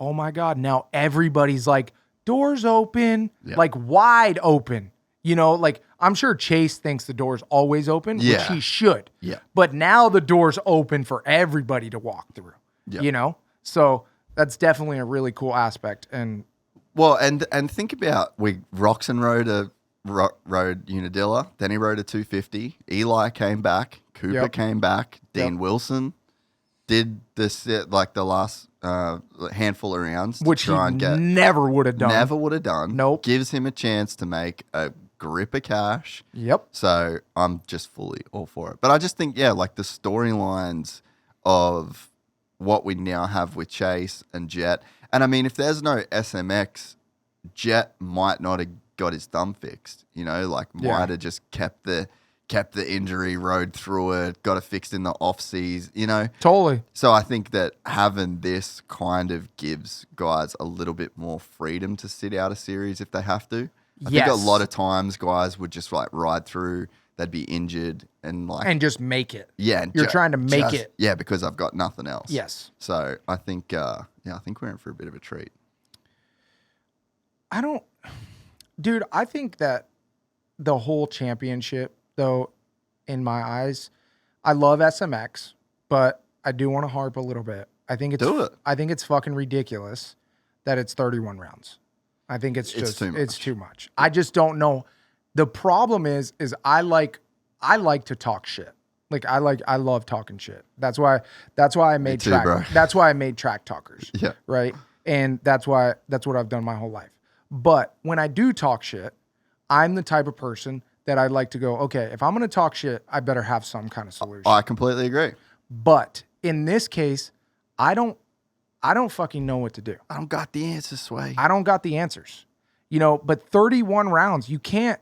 Oh my God. Now everybody's like, doors open, like wide open. Like I'm sure Chase thinks the door's always open, which he should. Yeah. But now the door's open for everybody to walk through. Yeah. So that's definitely a really cool aspect. And well, and think about Roxon rode Unadilla, then he rode a 250. Eli came back, Cooper came back, Dean Wilson did this like the last handful of rounds which to try he and get. never would have done. Never would have done. Nope. Gives him a chance to make a grip of cash. Yep. So I'm just fully all for it. But I just think, yeah, like the storylines of what we now have with Chase and Jett. And I mean, if there's no SMX, Jett might not have got his thumb fixed, you know, like might have just kept the injury, rode through it, got it fixed in the off-seas, you know. Totally. So I think that having this kind of gives guys a little bit more freedom to sit out a series if they have to. I think a lot of times guys would just like ride through, they'd be injured and just make it. Yeah. And you're trying to make it. Yeah, because I've got nothing else. Yes. So I think, I think we're in for a bit of a treat. Dude, I think that the whole championship, though, in my eyes, I love SMX, but I do want to harp a little bit. I think it's fucking ridiculous that it's 31 rounds. I think it's too much. I just don't know. The problem is I like to talk shit. Like I love talking shit. That's why I made track. Bro. That's why I made Track Talkers. Yeah. Right. And that's what I've done my whole life. But when I do talk shit, I'm the type of person that I like to go, okay, if I'm going to talk shit, I better have some kind of solution. I completely agree. But in this case, I don't fucking know what to do. I don't got the answers, Sway. I don't got the answers. You know, but 31 rounds, you can't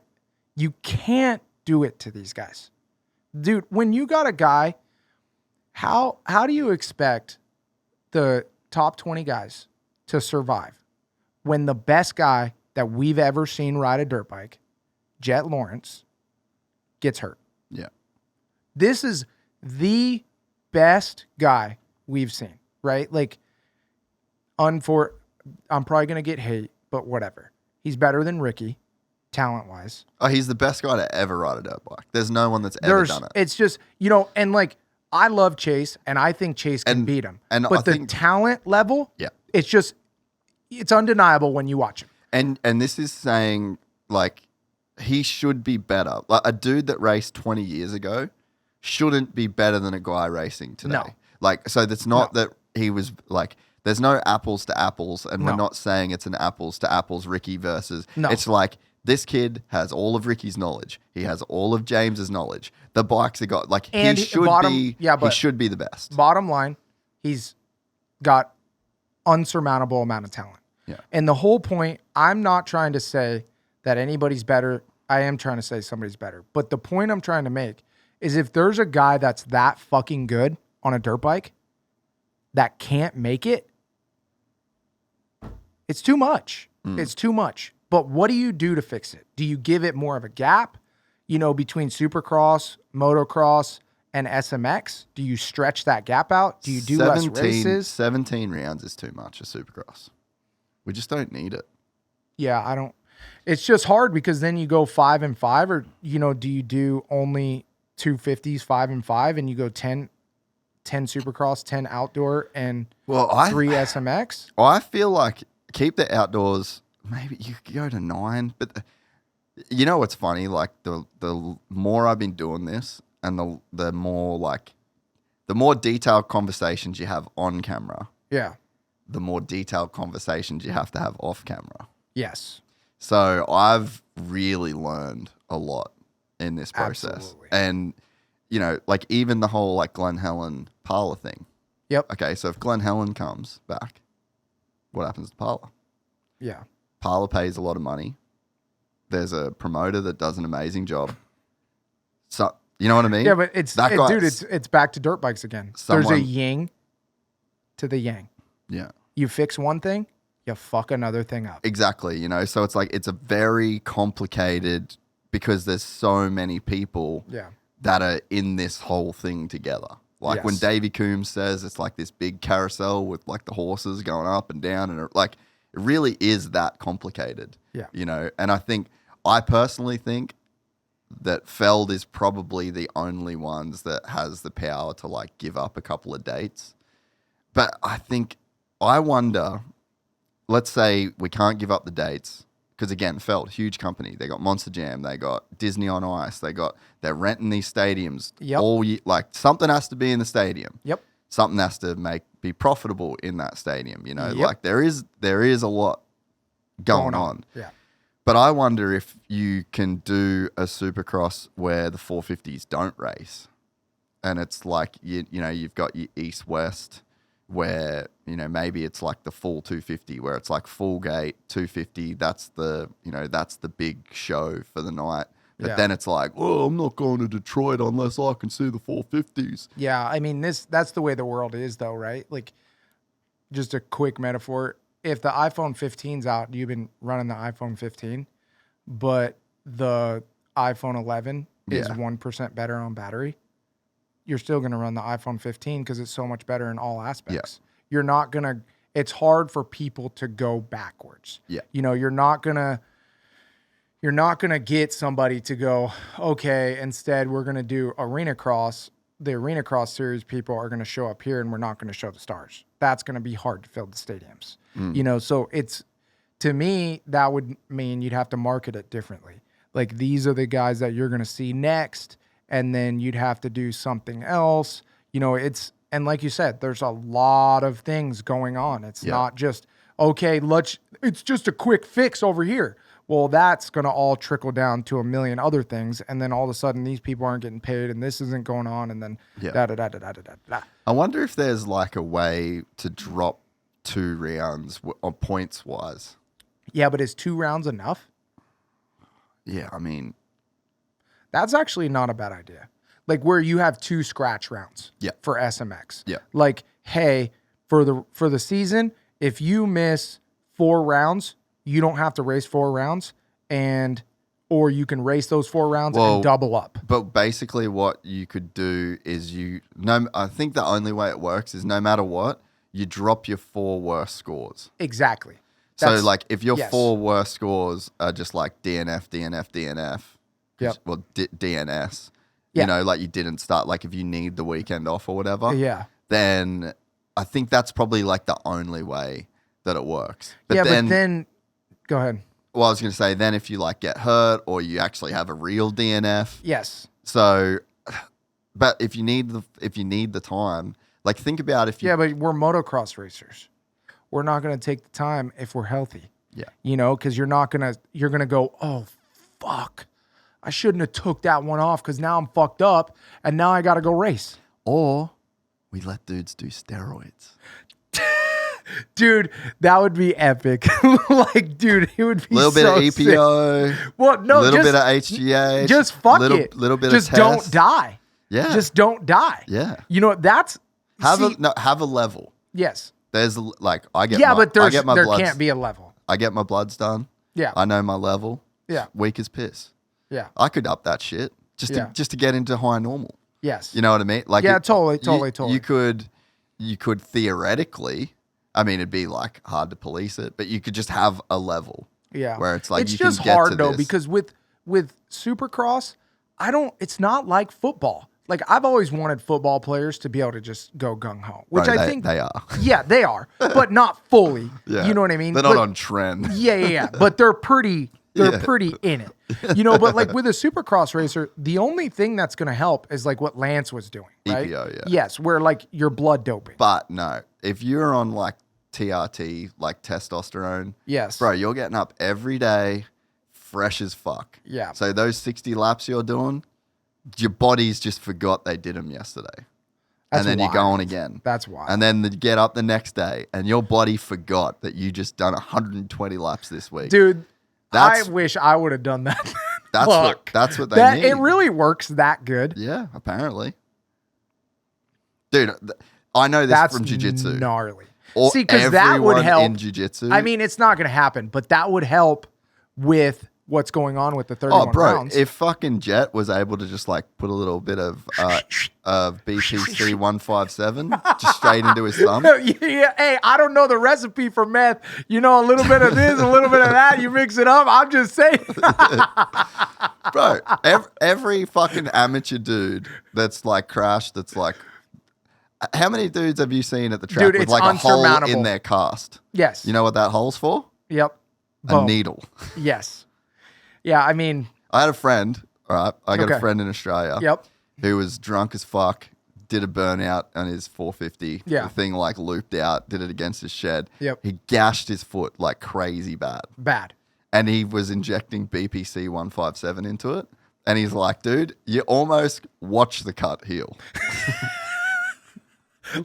do it to these guys. Dude, when you got a guy, how do you expect the top 20 guys to survive when the best guy that we've ever seen ride a dirt bike, Jett Lawrence, gets hurt? Yeah. This is the best guy we've seen, right? Like, I'm probably going to get hate, but whatever. He's better than Ricky, talent-wise. Oh, he's the best guy to ever ride a dirt bike. There's no one that's ever done it. It's just, you know, and like, I love Chase, and I think Chase can beat him. But the talent level, it's undeniable when you watch him. And this is saying, like, he should be better. Like, a dude that raced 20 years ago shouldn't be better than a guy racing today. No. Like, so that's not that he was, like, there's no apples to apples, and we're not saying it's an apples to apples Ricky versus. No. It's like, this kid has all of Ricky's knowledge. He has all of James's knowledge. The bikes have got, like, he should be the best. Bottom line, he's got unsurmountable amount of talent. Yeah. And the whole point, I'm not trying to say that anybody's better. I am trying to say somebody's better. But the point I'm trying to make is if there's a guy that's that fucking good on a dirt bike that can't make it, it's too much. It's too much. But what do you do to fix it? Do you give it more of a gap, you know, between Supercross, Motocross, and SMX? Do you stretch that gap out? Do you do less races? 17 rounds is too much of Supercross. We just don't need it. Yeah, I don't. It's just hard because then you go 5 and 5, or, you know, do you do only 250s, 5 and 5, and you go 10 Supercross, 10 outdoor, and 3 SMX? I feel like keep the outdoors. Maybe you could go to 9, but you know what's funny? Like the more I've been doing this, and the more detailed conversations you have on camera, the more detailed conversations you have to have off camera. Yes. So I've really learned a lot in this process. Absolutely. And, you know, like even the whole like Glen Helen Parlor thing. Yep. Okay, so if Glen Helen comes back, what happens to Parlor? Yeah. Parlor pays a lot of money. There's a promoter that does an amazing job. So, you know what I mean? Yeah, but it's back to dirt bikes again. There's a yin to the yang. Yeah. You fix one thing, you fuck another thing up. Exactly. You know, so it's like, it's a very complicated, because there's so many people that are in this whole thing together. Like when Davey Coombs says it's like this big carousel with like the horses going up and down, and like, it really is that complicated. Yeah. You know, and I personally think that Feld is probably the only ones that has the power to like give up a couple of dates. But I wonder, let's say we can't give up the dates, because again, Feld, huge company. They got Monster Jam, they got Disney on Ice, they're renting these stadiums all year. Like something has to be in the stadium. Yep. Something has to be profitable in that stadium. You know, Yep. like there is a lot going on. Yeah. But I wonder if you can do a Supercross where the 450s don't race, and it's like you know you've got your east-west, where you know maybe it's like the full 250, where it's like full gate 250. That's the big show for the night. But then it's like, oh, I'm not going to Detroit unless I can see the 450s. Yeah, I mean that's the way the world is, though, right? Like, just a quick metaphor. If the iPhone 15's out, you've been running the iPhone 15, but the iPhone 11 is 1% better on battery, you're still going to run the iPhone 15 because it's so much better in all aspects. Yeah. You're not going to, it's hard for people to go backwards. Yeah. You know, you're not going to get somebody to go, okay, instead we're going to do Arena Cross. The Arena Cross series people are going to show up here and we're not going to show the stars. That's going to be hard to fill the stadiums. You know, so it's, to me, that would mean you'd have to market it differently. Like, these are the guys that you're going to see next, and then you'd have to do something else. You know, it's, and like you said, there's a lot of things going on. It's not just, okay, it's just a quick fix over here. Well, that's going to all trickle down to a million other things. And then all of a sudden these people aren't getting paid and this isn't going on. And then da-da-da-da-da-da-da. I wonder if there's like a way to drop 2 rounds on points wise. Yeah, but is 2 rounds enough? Yeah, I mean, that's actually not a bad idea. Like, where you have 2 scratch rounds for SMX. Yeah. Like, hey, for the season, if you miss 4 rounds, you don't have to race 4 rounds, or you can race those 4 rounds and double up. But basically what you could do is I think the only way it works is no matter what, you drop your 4 worst scores. Exactly. So like if your 4 worst scores are just like DNF, DNF, DNF, well, DNS, you know, like you didn't start, like if you need the weekend off or whatever, then I think that's probably like the only way that it works. But then go ahead. Well, I was going to say, then if you like get hurt or you actually have a real DNF. Yes. So, but if you need the time, like think about if you. Yeah, but we're motocross racers. We're not going to take the time if we're healthy. Yeah. You know, because you're going to go, oh, fuck. I shouldn't have took that one off because now I'm fucked up and now I got to go race. Or we let dudes do steroids. Dude, that would be epic. Like, dude, it would be a little bit of EPO. Sick. Well, no, little bit of HGH. Just fuck it. Little bit just of test. Don't die. Yeah. Just don't die. Yeah. You know, that's have a level. Yes. There's like but there can't be a level. I get my bloods done. Yeah. I know my level. Yeah. Weak as piss. Yeah. I could up that shit just to get into high normal. Yes. You know what I mean? Like totally. You could theoretically, I mean, it'd be like hard to police it, but you could just have a level. Yeah. Where it's like it's you just can get hard to though this. because with Supercross, it's not like football. Like, I've always wanted football players to be able to just go gung ho, which I think they are. Yeah, they are, but not fully. Yeah. You know what I mean? They're not on trend. Yeah. But they're pretty in it. You know, but like with a Supercross racer, the only thing that's going to help is like what Lance was doing, right? EPO, yeah. Yes, where like you're blood doping. But no, if you're on like TRT, like testosterone, yes, bro, you're getting up every day, fresh as fuck. Yeah. So those 60 laps you're doing, your body's just forgot they did them yesterday. That's and then wild. you're going again. That's wild. And then get up the next day and your body forgot that you just done 120 laps this week. Dude, I wish I would have done that. That's what they need. It really works that good. Yeah, apparently. Dude, I know this from jiu-jitsu. Gnarly. Or see, because that would help. In jiu-jitsu. I mean, it's not going to happen, but that would help with what's going on with the 31 rounds. If fucking Jett was able to just like put a little bit of BPC 157 just straight into his thumb. Yeah, hey, I don't know the recipe for meth. You know, a little bit of this, a little bit of that. You mix it up. I'm just saying. Bro, every fucking amateur dude that's like crashed, that's like, how many dudes have you seen at the track with like a hole in their cast? Yes. You know what that hole's for? Yep. A needle. Yes. Yeah, I mean, I had a friend, all right? I got a friend in Australia. Yep. Who was drunk as fuck, did a burnout on his 450. Yeah. The thing like looped out, did it against his shed. Yep. He gashed his foot like crazy bad. Bad. And he was injecting BPC 157 into it. And he's like, dude, you almost watch the cut heal.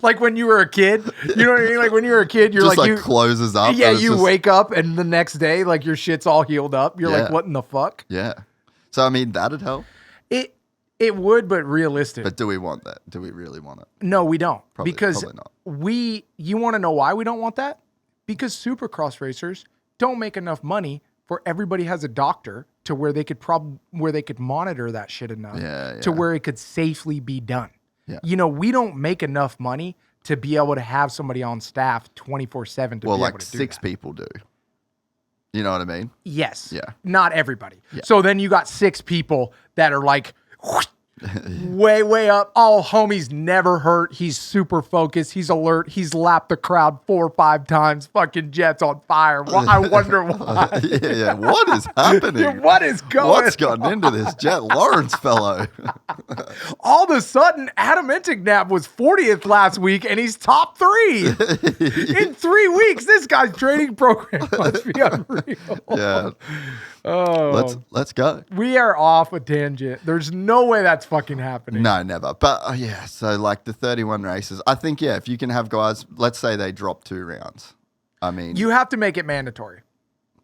Like when you were a kid, you know what I mean? Like when you were a kid, you're Just like you closes up. Yeah, and it's you just- wake up and the next day, like your shit's all healed up. You're like, Yeah. what in the fuck? Yeah. So, I mean, that'd help. It would, but realistic. But do we want that? Do we really want it? No, we don't. Probably not. You want to know why we don't want that? Because Supercross racers don't make enough money for everybody has a doctor to where they could monitor that shit enough to where it could safely be done. Yeah. You know, we don't make enough money to be able to have somebody on staff 24/7 to Well, be like able to do 6 that. people do. You know what I mean? Yes. Yeah. Not everybody. Yeah. So then you got 6 people that are like way, way up. Oh, homie's never hurt. He's super focused. He's alert. He's lapped the crowd 4 or 5 times. Fucking Jett's on fire. I wonder why. yeah. What is happening? What is going What's gotten into this Jett Lawrence fellow? All of a sudden, Adam Entignap was 40th last week, and he's top 3. In 3 weeks, this guy's training program must be unreal. Yeah. Oh, Let's go. we are off a tangent. There's no way that's fucking happening. No, never. But yeah, so like the 31 races, I think, if you can have guys, let's say they drop 2 rounds. I mean, You have to make it mandatory.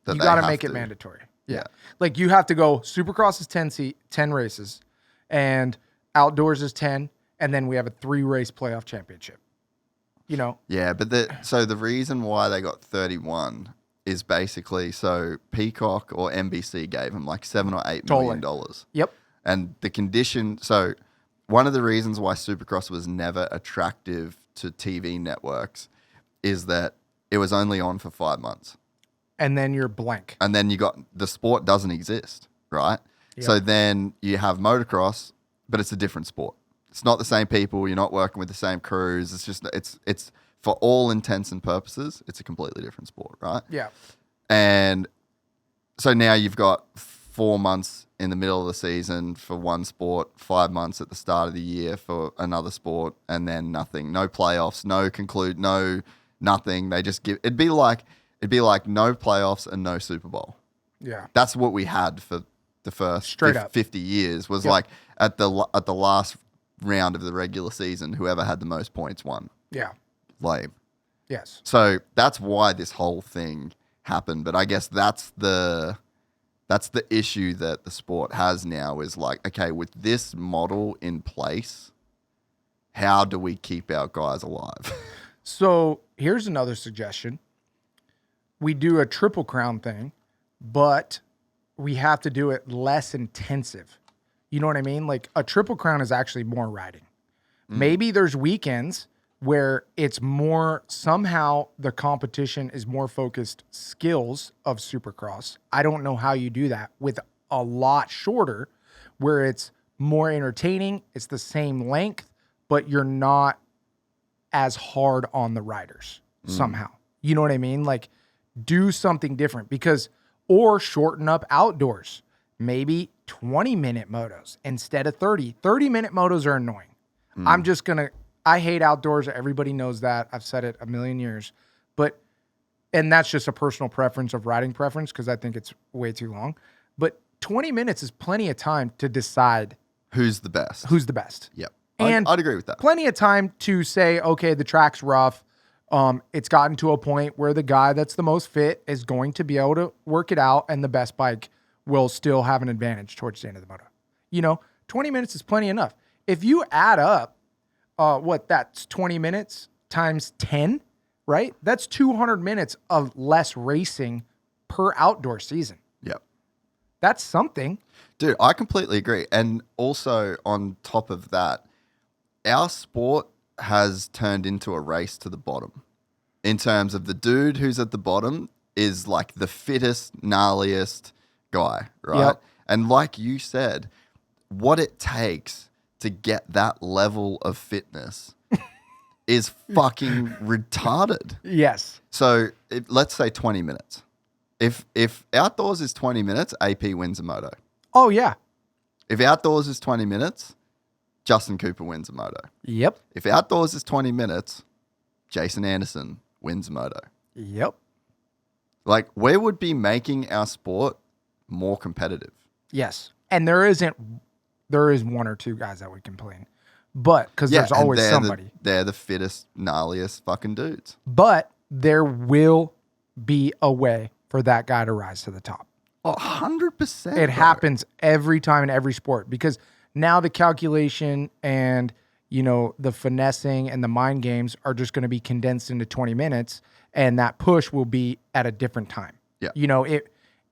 that You they got to have make it to. mandatory. Yeah. Like you have to go, Supercross is 10 races, and outdoors is 10, and then we have a 3-race playoff championship. You know? Yeah, but the reason why they got 31 is basically so Peacock or NBC gave them like $7 or $8 million dollars. Yep. And the condition, so one of the reasons why Supercross was never attractive to TV networks is that it was only on for 5 months. And then you're blank. And then the sport doesn't exist, right? Yep. So then you have motocross, but it's a different sport. It's not the same people. You're not working with the same crews. It's just, it's for all intents and purposes, it's a completely different sport, right? Yeah. And so now you've got 4 months in the middle of the season for one sport, 5 months at the start of the year for another sport, and then nothing. No playoffs, no nothing. They just give it'd be like no playoffs and no Super Bowl. Yeah. That's what we had for the first Straight up. 50 years was Yep. like at the last round of the regular season, whoever had the most points won. Yeah. Lame. Yes. So that's why this whole thing happened. But I guess that's the issue that the sport has now is like, okay, with this model in place, how do we keep our guys alive? So here's another suggestion. We do a Triple Crown thing, but we have to do it less intensive. You know what I mean? Like a Triple Crown is actually more riding. Maybe there's weekends where it's more, somehow the competition is more focused skills of Supercross. I don't know how you do that with a lot shorter where it's more entertaining. It's the same length, but you're not as hard on the riders somehow. You know what I mean? Like do something different or shorten up outdoors. Maybe 20-minute motos instead of 30. 30-minute motos are annoying. I hate outdoors. Everybody knows that. I've said it a million years. And that's just a personal preference of riding preference because I think it's way too long. But 20 minutes is plenty of time to decide Who's the best? Yep. And I'd agree with that. Plenty of time to say, okay, the track's rough. It's gotten to a point where the guy that's the most fit is going to be able to work it out, and the best bike will still have an advantage towards the end of the moto. 20 minutes is plenty enough. If you add up, that's 20 minutes times 10, right? That's 200 minutes of less racing per outdoor season. Yep. That's something. Dude, I completely agree. And also on top of that, our sport has turned into a race to the bottom in terms of the dude who's at the bottom is like the fittest, gnarliest guy, right? Yep. And like you said, what it takes to get that level of fitness is fucking retarded. Yes. So let's say 20 minutes. If outdoors is 20 minutes, AP wins a moto. Oh, yeah. If outdoors is 20 minutes, Justin Cooper wins a moto. Yep. If outdoors is 20 minutes, Jason Anderson wins a moto. Yep. Like, we would be making our sport more competitive. Yes. And there is one or two guys that would complain. But because there's always somebody. They're the fittest, gnarliest fucking dudes. But there will be a way for that guy to rise to the top. 100%. It happens every time in every sport because now the calculation and, the finessing and the mind games are just going to be condensed into 20 minutes, and that push will be at a different time. Yeah.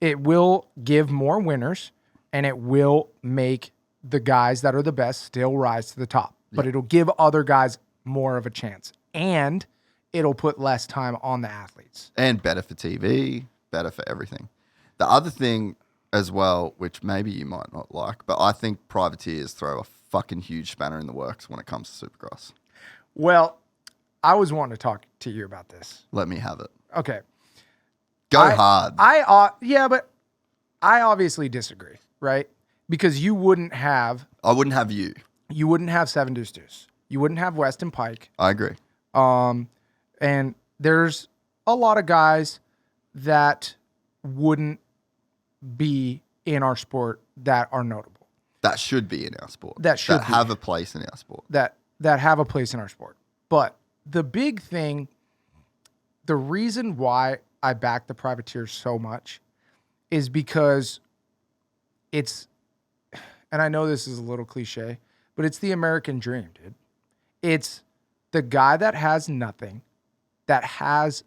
It will give more winners, and it will make the guys that are the best still rise to the top. But it'll give other guys more of a chance, and it'll put less time on the athletes. And better for TV, better for everything. The other thing as well, which maybe you might not like, but I think privateers throw a fucking huge spanner in the works when it comes to Supercross. Well, I was wanting to talk to you about this. Let me have it. Okay. Go hard. But I obviously disagree, right? Because you wouldn't have... I wouldn't have you. You wouldn't have 7 Deuce Deuce. You wouldn't have Weston Pike. I agree. And there's a lot of guys that wouldn't be in our sport that are notable. That should be in our sport. That have a place in our sport. That have a place in our sport. But the big thing, the reason why I back the privateers so much is because it's, and I know this is a little cliche, but it's the American dream, dude. It's the guy that has nothing, that has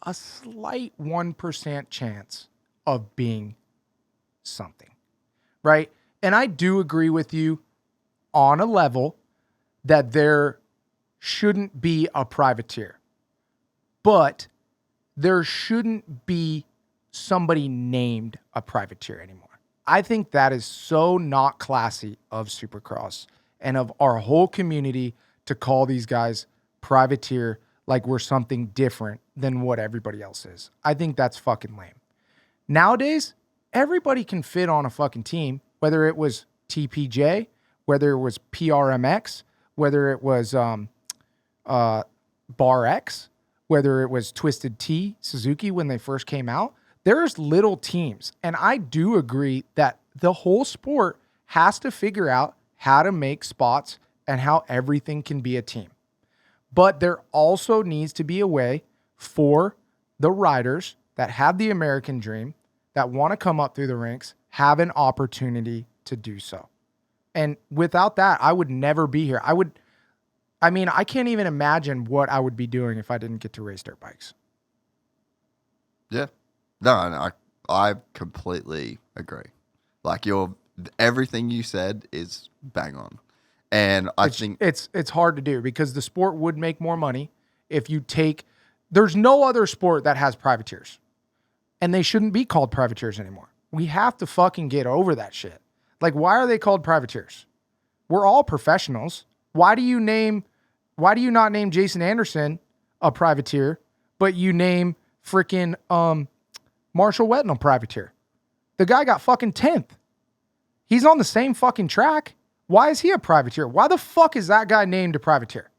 a slight 1% chance of being something, right? And I do agree with you on a level that there shouldn't be a privateer, but there shouldn't be somebody named a privateer anymore. I think that is so not classy of Supercross and of our whole community to call these guys privateer like we're something different than what everybody else is. I think that's fucking lame. Nowadays, everybody can fit on a fucking team, whether it was TPJ, whether it was PRMX, whether it was Bar X, whether it was Twisted T, Suzuki when they first came out. There's little teams. And I do agree that the whole sport has to figure out how to make spots and how everything can be a team. But there also needs to be a way for the riders that have the American dream, that want to come up through the ranks, have an opportunity to do so. And without that, I would never be here. I can't even imagine what I would be doing if I didn't get to race dirt bikes. Yeah. No, I completely agree. Like, everything you said is bang on. And I think it's hard to do because the sport would make more money if you there's no other sport that has privateers. And they shouldn't be called privateers anymore. We have to fucking get over that shit. Like, why are they called privateers? We're all professionals. Why do you not name Jason Anderson a privateer, but you name freaking Marshall Wetton a privateer? The guy got fucking 10th. He's on the same fucking track. Why is he a privateer? Why the fuck is that guy named a privateer?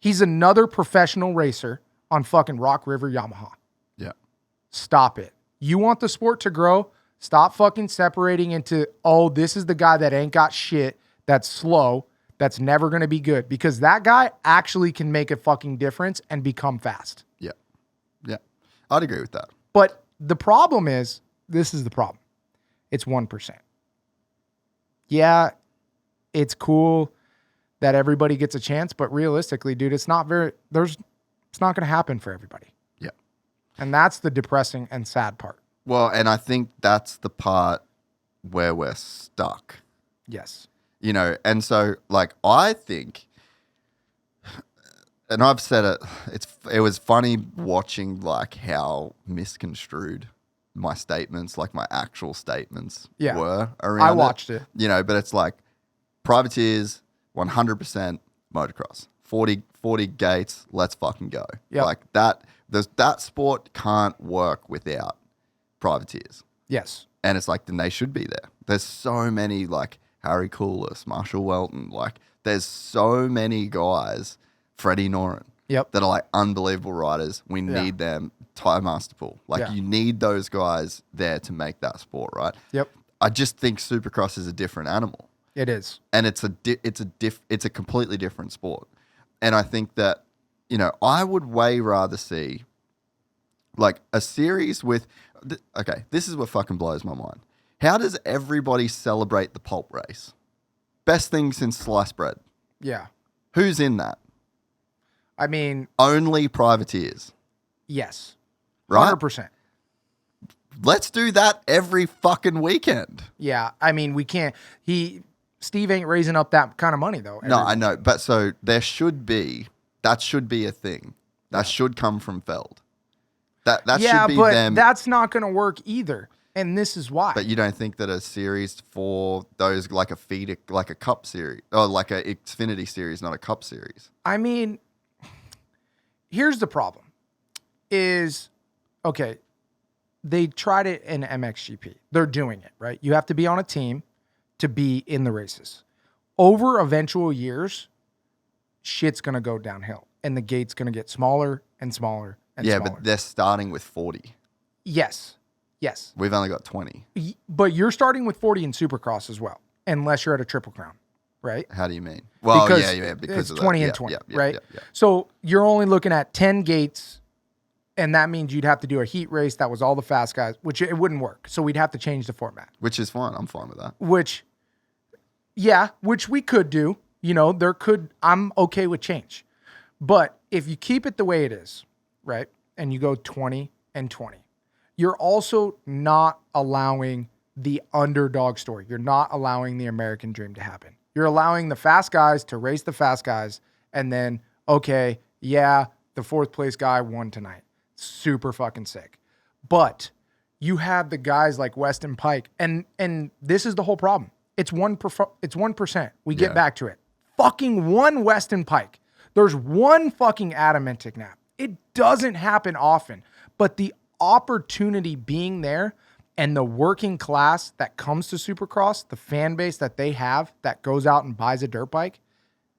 He's another professional racer on fucking Rock River Yamaha. Yeah. Stop it. You want the sport to grow? Stop fucking separating into, this is the guy that ain't got shit, that's slow, that's never going to be good. Because that guy actually can make a fucking difference and become fast. Yeah. Yeah. I'd agree with that. But the problem is, this is the problem. It's 1%. Yeah, it's cool that everybody gets a chance, but realistically, dude, it's not going to happen for everybody. Yeah. And that's the depressing and sad part. Well, and I think that's the part where we're stuck. Yes. And so, like, I think, and I've said it, it was funny watching, like, how misconstrued my statements, like my actual statements were around I watched it. But it's like privateers, 100% motocross, 40 gates, let's fucking go. Yep. Like that sport can't work without privateers. Yes. And it's like, then they should be there. There's so many, like, Harry Coulis, Marshall Welton. Like, there's so many guys, Freddie Noren, Yep. that are like unbelievable riders. We need them. Ty Masterpool. Like, you need those guys there to make that sport, right? Yep. I just think Supercross is a different animal. It is. And it's a completely different sport. And I think that, you know, I would way rather see like a series with, okay, this is what fucking blows my mind. How does everybody celebrate the pulp race? Best thing since sliced bread. Yeah. Who's in that? I mean, only privateers. Yes. Right? 100%. Let's do that every fucking weekend. Yeah. I mean, we can't. Steve ain't raising up that kind of money, though. No, I know. But so that should be a thing. That should come from Feld. That should be them. That's not going to work either. And this is why. But you don't think that a series for those, like a feeder, like a cup series, or like a Xfinity series, not a cup series? I mean, here's the problem is, okay, they tried it in MXGP. They're doing it, right? You have to be on a team to be in the races. Over eventual years, shit's going to go downhill. And the gate's going to get smaller and smaller and smaller. Yeah, but they're starting with 40. Yes. Yes. We've only got 20. But you're starting with 40 in Supercross as well, unless you're at a Triple Crown, right? How do you mean? Well, because because it's of 20 that. and 20, Yeah, right? So you're only looking at 10 gates, and that means you'd have to do a heat race that was all the fast guys, which it wouldn't work. So we'd have to change the format. Which is fine. I'm fine with that. Which we could do. You know, I'm okay with change. But if you keep it the way it is, right, and you go 20 and 20, you're also not allowing the underdog story. You're not allowing the American dream to happen. You're allowing the fast guys to race the fast guys, and then, okay, yeah, the fourth place guy won tonight. Super fucking sick. But you have the guys like Weston Pike, and this is the whole problem. It's 1%. We get back to it. Fucking one Weston Pike. There's one fucking Adam Entignap. It doesn't happen often, but the opportunity being there and the working class that comes to Supercross, the fan base that they have that goes out and buys a dirt bike,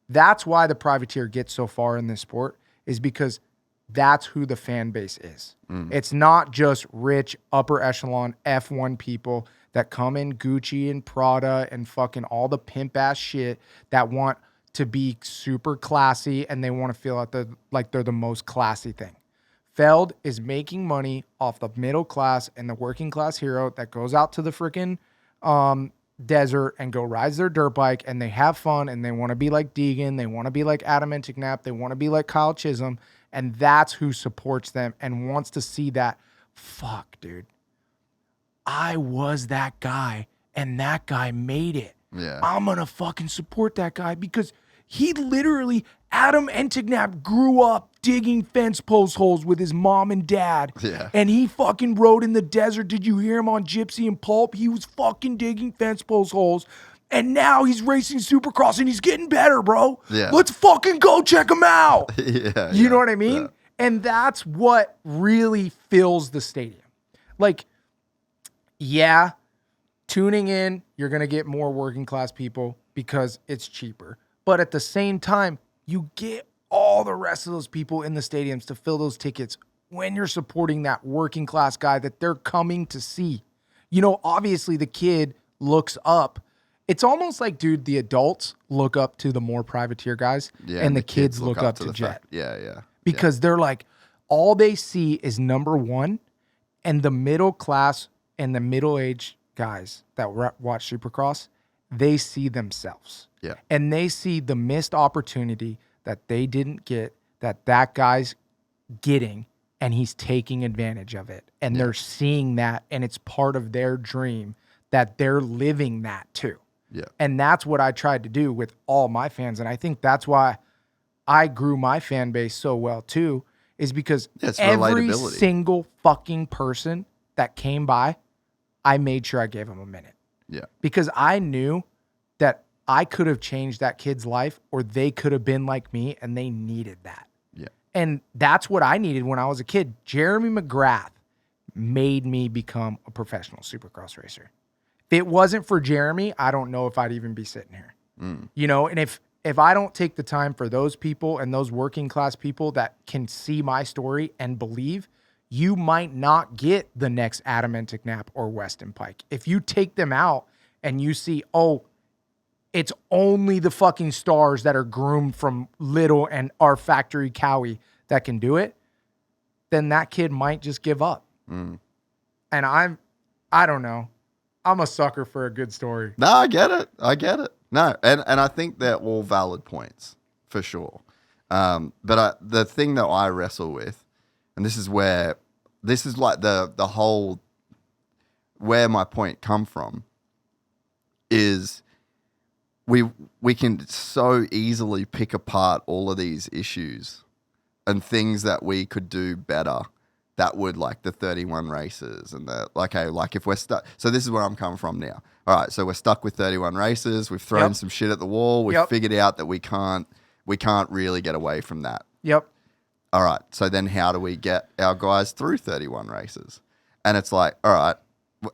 that's why the privateer gets so far in this sport, is because that's who the fan base is. It's not just rich upper echelon F1 people that come in Gucci and Prada and fucking all the pimp ass shit that want to be super classy and they want to feel like they're the most classy thing. Feld is making money off the middle class and the working class hero that goes out to the freaking desert and go rides their dirt bike, and they have fun and they want to be like Deegan. They want to be like Adam Entignap. They want to be like Kyle Chisholm. And that's who supports them and wants to see that. Fuck, dude. I was that guy and that guy made it. Yeah. I'm going to fucking support that guy because he literally, Adam Entignap grew up digging fence post holes with his mom and dad. Yeah. And he fucking rode in the desert. Did you hear him on Gypsy and Pulp? He was fucking digging fence post holes. And now he's racing Supercross and he's getting better, bro. Yeah. Let's fucking go check him out. Yeah. You know what I mean? Yeah. And that's what really fills the stadium. Like, yeah, tuning in, you're going to get more working class people because it's cheaper. But at the same time, you get all the rest of those people in the stadiums to fill those tickets when you're supporting that working class guy that they're coming to see. You know, obviously the kid looks up. It's almost like, dude, the adults look up to the more privateer guys, and the kids look up to Jett. Yeah. Because they're like, all they see is number one, and the middle class and the middle-aged guys that watch Supercross, they see themselves. Yeah. And they see the missed opportunity that they didn't get, that guy's getting, and he's taking advantage of it. And they're seeing that, and it's part of their dream that they're living that too. Yeah. And that's what I tried to do with all my fans. And I think that's why I grew my fan base so well too, is because every single fucking person that came by, I made sure I gave them a minute. Yeah. Because I knew that I could have changed that kid's life, or they could have been like me, and they needed that. Yeah. And that's what I needed when I was a kid. Jeremy McGrath made me become a professional Supercross racer. If it wasn't for Jeremy, I don't know if I'd even be sitting here. You know, and if I don't take the time for those people and those working class people that can see my story and believe, you might not get the next Adam Enticknap or Weston Pike. If you take them out and you see, oh, it's only the fucking stars that are groomed from Little and our factory Cowie that can do it, then that kid might just give up. And I don't know. I'm a sucker for a good story. No, I get it. No, and I think they're all valid points for sure. But the thing that I wrestle with, and this is like the whole where my point come from, is we can so easily pick apart all of these issues and things that we could do better. That would, like, the 31 races and like if we're stuck. So this is where I'm coming from now. All right, so we're stuck with 31 races. We've thrown some shit at the wall. We've figured out that we can't really get away from that. Yep. All right, so then how do we get our guys through 31 races? And it's like, all right,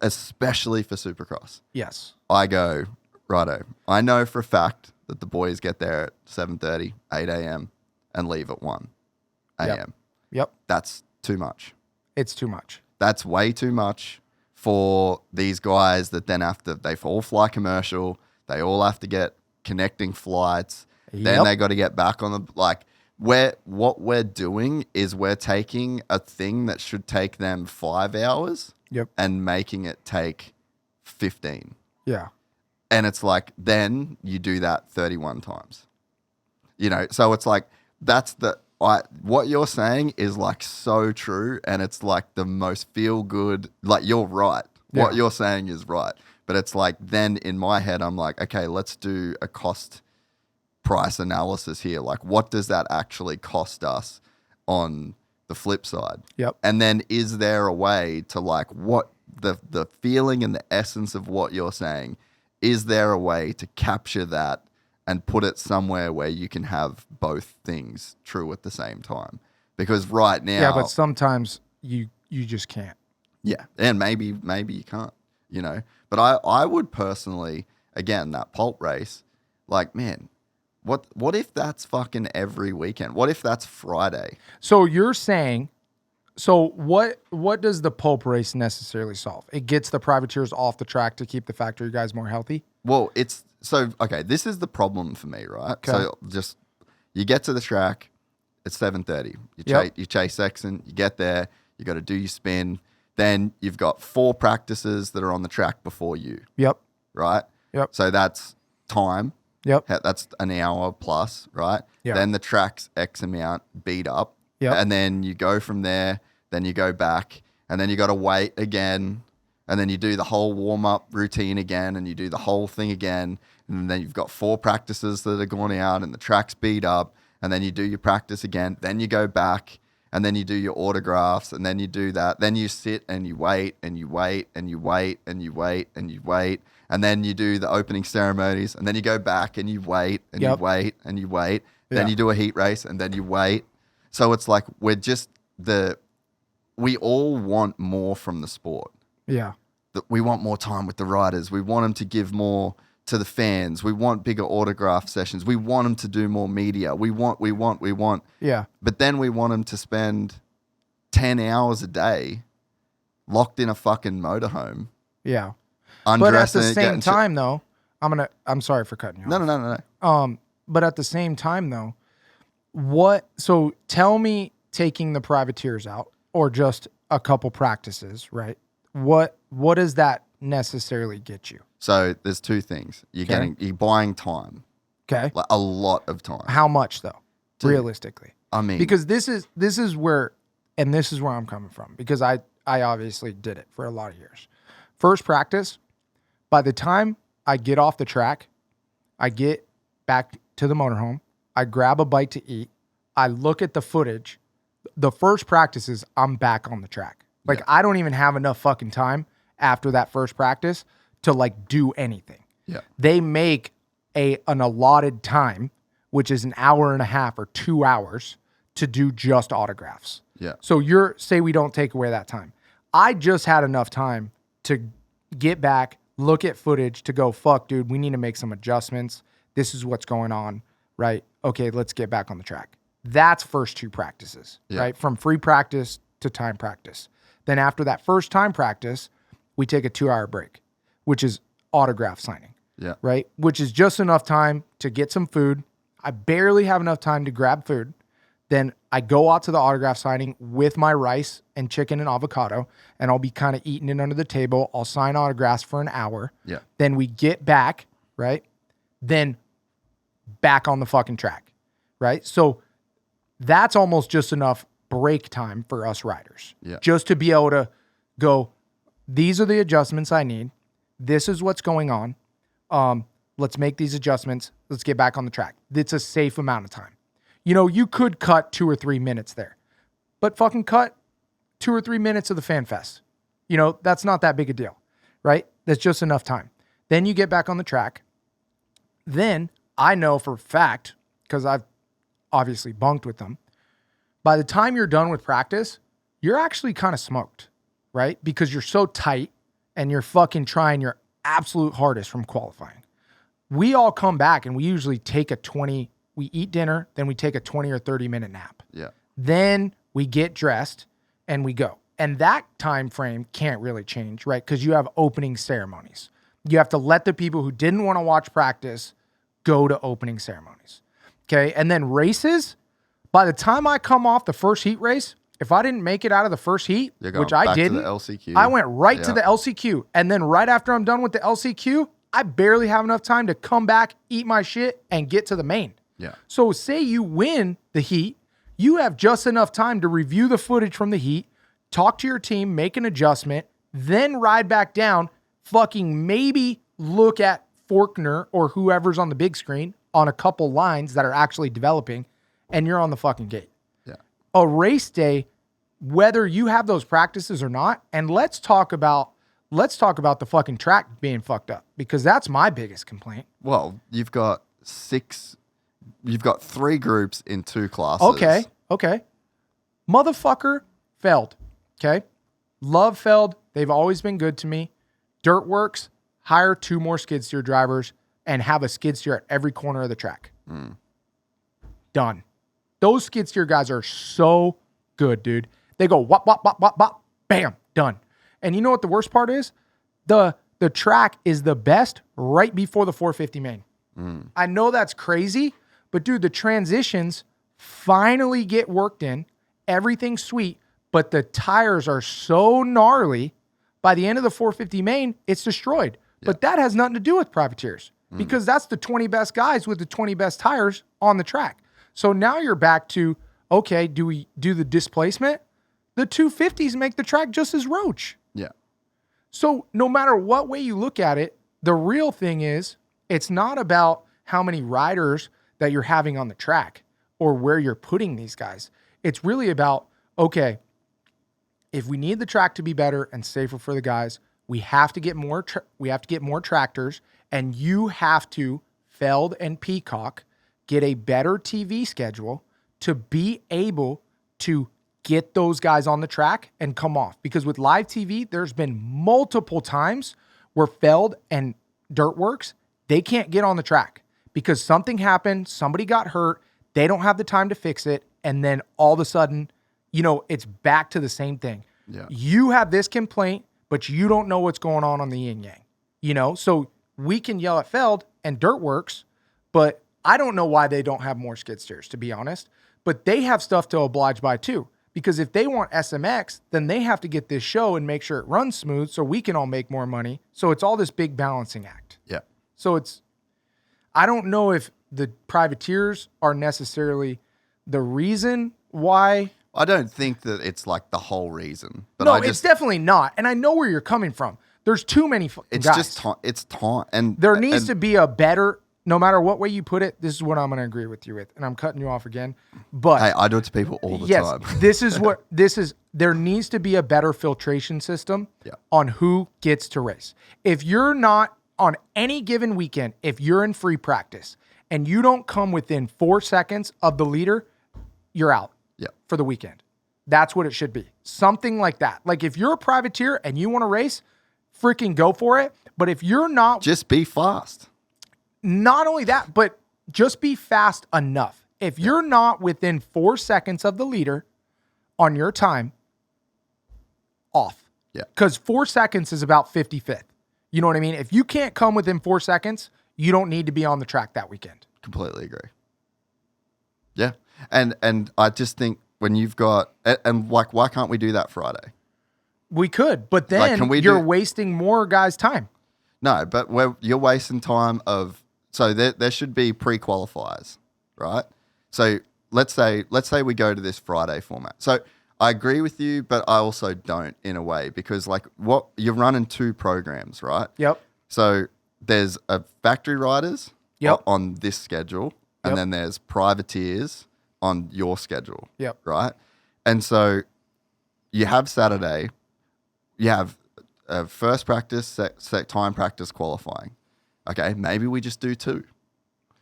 especially for Supercross. Yes. I go, righto. I know for a fact that the boys get there at 7:30, 8 a.m. and leave at 1 a.m. Yep. That's too much. It's too much. That's way too much for these guys that then they all fly commercial. They all have to get connecting flights. Then they got to get back on what we're doing is we're taking a thing that should take them 5 hours and making it take 15. Yeah. And it's like, then you do that 31 times. You know, so it's like, what you're saying is like so true, and it's like the most feel good. Like, you're right. Yeah. What you're saying is right, but it's like, then in my head, I'm like, okay, let's do a cost price analysis here. Like, what does that actually cost us on the flip side? Yep. And then is there a way to, like, what the feeling and the essence of what you're saying? Is there a way to capture that and put it somewhere where you can have both things true at the same time? Because right now... Yeah, but sometimes you just can't. Yeah, and maybe you can't, you know. But I would personally, again, that pulp race, like, man, what if that's fucking every weekend? What if that's Friday? So you're saying... So what does the pulp race necessarily solve? It gets the privateers off the track to keep the factory guys more healthy? Well, okay, this is the problem for me, right? Okay. So just, you get to the track, it's 7:30. You chase Sexton, you get there, you got to do your spin. Then you've got 4 practices that are on the track before you. Yep. Right? Yep. So that's time. Yep. That's an hour plus, right? Yep. Then the track's X amount beat up. Yep. And then you go from there, then you go back, and then you got to wait again, and then you do the whole warm-up routine again, and you do the whole thing again, and then you've got 4 practices that are gone out, and the track's beat up, and then you do your practice again, then you go back, and then you do your autographs, and then you do that, then you sit and you wait, and you wait, and you wait, and you wait, and you wait, and then you do the opening ceremonies, and then you go back, and you wait, and you wait, and you wait, then you do a heat race, and then you wait. So it's like, we all want more from the sport. Yeah. We want more time with the riders. We want them to give more to the fans. We want bigger autograph sessions. We want them to do more media. We want. Yeah. But then we want them to spend 10 hours a day locked in a fucking motorhome. Yeah. But at the same time, though, I'm sorry for cutting you off. No. But at the same time, though, so tell me, taking the privateers out or just a couple practices, right? What does that necessarily get you? So there's 2 things. You're buying time. Okay. Like a lot of time. How much though? Realistically. I mean, because this is where I'm coming from, because I obviously did it for a lot of years. First practice, by the time I get off the track, I get back to the motorhome, I grab a bite to eat, I look at the footage. The first practices, I'm back on the track. Like, I don't even have enough fucking time after that first practice to, like, do anything. Yeah. They make an allotted time, which is an hour and a half or 2 hours, to do just autographs. Yeah. So say we don't take away that time. I just had enough time to get back, look at footage to go, fuck, dude, we need to make some adjustments. This is what's going on, right? Okay, let's get back on the track. That's first 2 practices, right? From free practice to time practice. Then after that first time practice, we take a 2-hour break, which is autograph signing, right? Which is just enough time to get some food. I barely have enough time to grab food. Then I go out to the autograph signing with my rice and chicken and avocado, and I'll be kind of eating it under the table. I'll sign autographs for an hour. Yeah. Then we get back, right? Then back on the fucking track, right? So that's almost just enough break time for us riders. Yeah. Just to be able to go, these are the adjustments I need. This is what's going on. Let's make these adjustments. Let's get back on the track. It's a safe amount of time. You know, you could cut 2 or 3 minutes there, but fucking cut 2 or 3 minutes of the fan fest. You know, that's not that big a deal, right? That's just enough time. Then you get back on the track. Then I know for a fact, because I've obviously bunked with them, by the time you're done with practice, you're actually kind of smoked, right? Because you're so tight and you're fucking trying your absolute hardest from qualifying. We all come back and we usually take we eat dinner, then we take a 20 or 30 minute nap. Yeah. Then we get dressed and we go. And that time frame can't really change, right? Because you have opening ceremonies. You have to let the people who didn't want to watch practice go to opening ceremonies. Okay. And then races, by the time I come off the first heat race, if I didn't make it out of the first heat, which I didn't, to the LCQ. I went right to the LCQ. And then right after I'm done with the LCQ, I barely have enough time to come back, eat my shit, and get to the main. Yeah. So say you win the heat, you have just enough time to review the footage from the heat, talk to your team, make an adjustment, then ride back down, fucking maybe look at Faulkner or whoever's on the big screen on a couple lines that are actually developing, and you're on the fucking gate. Yeah. A race day, whether you have those practices or not, and let's talk about the fucking track being fucked up, because that's my biggest complaint. Well, you've got 3 groups in 2 classes. Okay. Motherfucker Feld. Okay. Love Feld. They've always been good to me. Dirtworks, hire 2 more skid steer drivers and have a skid steer at every corner of the track. Done. Those skid steer guys are so good, dude. They go wop, wop, wop, wop, wop, bam, done. And you know what the worst part is? The track is the best right before the 450 main. I know that's crazy, but dude, the transitions finally get worked in. Everything's sweet, but the tires are so gnarly. By the end of the 450 main, it's destroyed. Yeah. But that has nothing to do with privateers, because that's the 20 best guys with the 20 best tires on the track. So now you're back to, okay, do we do the displacement? The 250s make the track just as roach. Yeah. So no matter what way you look at it, the real thing is, it's not about how many riders that you're having on the track or where you're putting these guys. It's really about, okay, if we need the track to be better and safer for the guys, we have to get more tractors, and you have to, Feld and Peacock, get a better TV schedule to be able to get those guys on the track and come off. Because with live TV, there's been multiple times where Feld and Dirtworks, they can't get on the track because something happened, somebody got hurt, they don't have the time to fix it, and then all of a sudden, you know, it's back to the same thing. Yeah. You have this complaint, but you don't know what's going on the yin yang, you know? So we can yell at Feld and Dirtworks, but I don't know why they don't have more skid steers, to be honest. But they have stuff to oblige by too. Because if they want SMX, then they have to get this show and make sure it runs smooth so we can all make more money. So it's all this big balancing act. Yeah. So I don't know if the privateers are necessarily the reason why. I don't think that it's like the whole reason. But no, it's definitely not. And I know where you're coming from. There's too many guys. Just time. It's time. And there needs to be a better, no matter what way you put it, this is what I'm going to agree with you with. And I'm cutting you off again. But hey, I do it to people all the time. There needs to be a better filtration system Yeah. on who gets to race. If you're not on any given weekend, if you're in free practice and you don't come within 4 seconds of the leader, you're out for the weekend. That's what it should be. Something like that. Like if you're a privateer and you want to race, freaking go for it. But if you're not, Just be fast. not only that, but just be fast enough. If you're not within 4 seconds of the leader on your time, off. Yeah. Because 4 seconds is about 55th. You know what I mean? If you can't come within 4 seconds, you don't need to be on the track that weekend. Completely agree. Yeah. And I just think when you've got, and like, why can't we do that Friday? We could, but then Like, can we you're do- wasting more guys' time. No, but you're wasting time of, so there should be pre-qualifiers, right? So let's say we go to this Friday format. So I agree with you, but I also don't in a way, because like what you're running 2 programs, right? Yep. So there's a factory riders Yep. on this schedule, and Yep. then there's privateers on your schedule. Yep. Right? And so you have Saturday, you have first practice, time practice, qualifying. Okay, maybe we just do 2.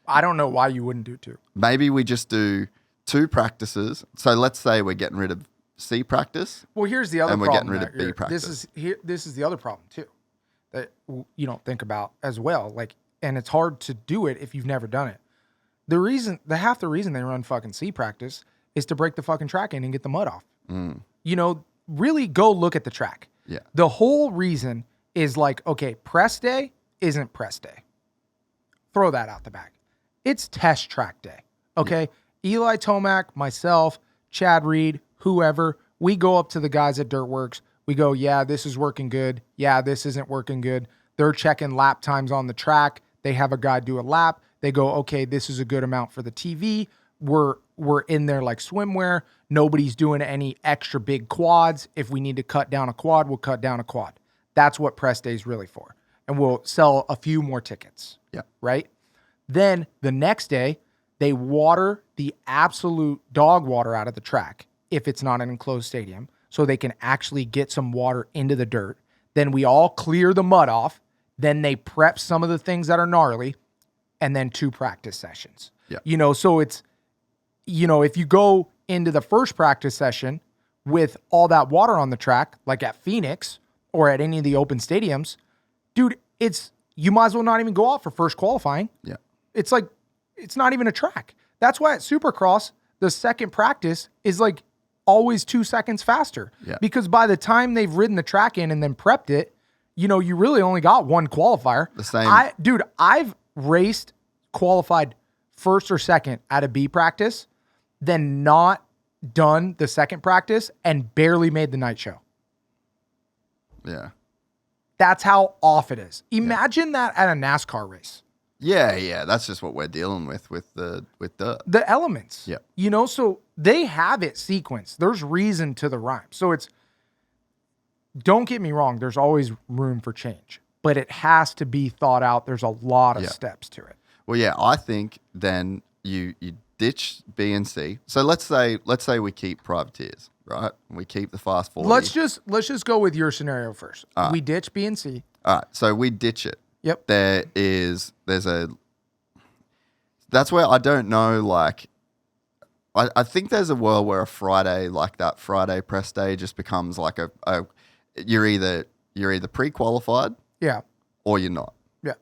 I don't know why you wouldn't do 2. Maybe we just do 2 practices. So let's say we're getting rid of C practice. Well, here's the other And we're problem. getting rid of Matt. B practice. This is the other problem too that you don't think about as well. Like, and it's hard to do it if you've never done it. Half the reason they run fucking C practice is to break the fucking track in and get the mud off. You know, really go look at the track. Yeah. The whole reason is like, okay, press day isn't press day. Throw that out the back. It's test track day. Okay. Yeah. Eli Tomac, myself, Chad Reed, whoever, we go up to the guys at Dirtworks. We go, yeah, this is working good. Yeah, this isn't working good. They're checking lap times on the track. They have a guy do a lap. They go, okay, this is a good amount for the TV. We're in there like swimwear. Nobody's doing any extra big quads. If we need to cut down a quad, we'll cut down a quad. That's what press day is really for. And we'll sell a few more tickets. Yeah. Right? Then the next day, they water the absolute dog water out of the track if it's not an enclosed stadium, so they can actually get some water into the dirt. Then we all clear the mud off. Then they prep some of the things that are gnarly, and then 2 practice sessions. Yeah. You know, so it's, you know, if you go into the first practice session with all that water on the track, like at Phoenix or at any of the open stadiums, dude, you might as well not even go out for first qualifying. Yeah. It's like, it's not even a track. That's why at Supercross, the second practice is like always 2 seconds faster. Yeah. Because by the time they've ridden the track in and then prepped it, you know, you really only got 1 qualifier. The same. I've raced, qualified first or second at a B practice, then not done the second practice and barely made the night show. Yeah. That's how off it is. Imagine that at a NASCAR race. Yeah. That's just what we're dealing with dirt. The elements. Yeah. You know, so they have it sequenced. There's reason to the rhyme. So it's, don't get me wrong, there's always room for change, but it has to be thought out. There's a lot of steps to it. Well, yeah, I think then you ditch B and C. So let's say we keep privateers, right? We keep the fast 40. Let's just go with your scenario first. Right. We ditch B and C. All right, so we ditch it. Yep. That's where I don't know, like, I think there's a world where a Friday, like that Friday press day, just becomes like you're either pre-qualified, Yeah. or you're not. Yeah.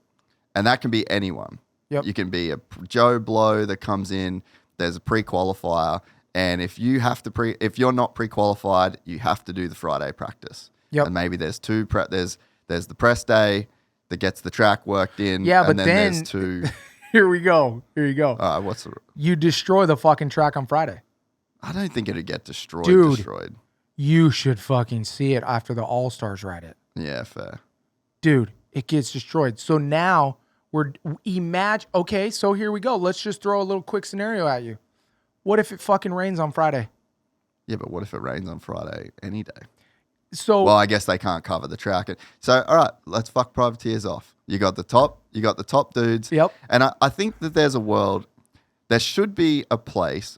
And that can be anyone. Yep. You can be a Joe Blow that comes in, there's a pre-qualifier, and if you're not pre-qualified, you have to do the Friday practice. Yep. And maybe there's there's the press day that gets the track worked in. Yeah, and but then then there's 2. Here we go. You destroy the fucking track on Friday. I don't think it'd get destroyed. Dude. You should fucking see it after the All-Stars ride it. Yeah, fair. Dude, it gets destroyed. So now okay, so here we go. Let's just throw a little quick scenario at you. What if it fucking rains on Friday? Yeah, but what if it rains on Friday any day? So Well, I guess they can't cover the track. So, all right, let's fuck privateers off. You got the top dudes. Yep. And I think that there's a world, there should be a place,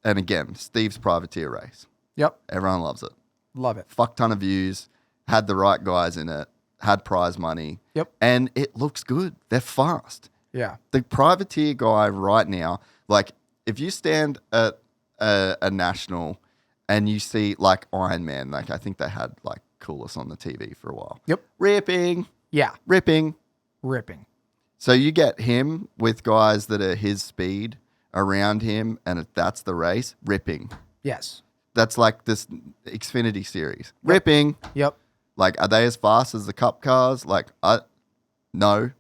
and again, Steve's privateer race. Yep. Everyone loves it. Love it. Fuck ton of views, had the right guys in it, had prize money. Yep. And it looks good. They're fast. Yeah. The privateer guy right now, like if you stand at a national and you see like Iron Man, like I think they had like Coolest on the TV for a while. Yep. Ripping. Yeah. Ripping. Ripping. So you get him with guys that are his speed around him, and if that's the race, ripping. Yes. That's like this Xfinity series. Ripping. Yep. Like, are they as fast as the Cup cars? Like, no.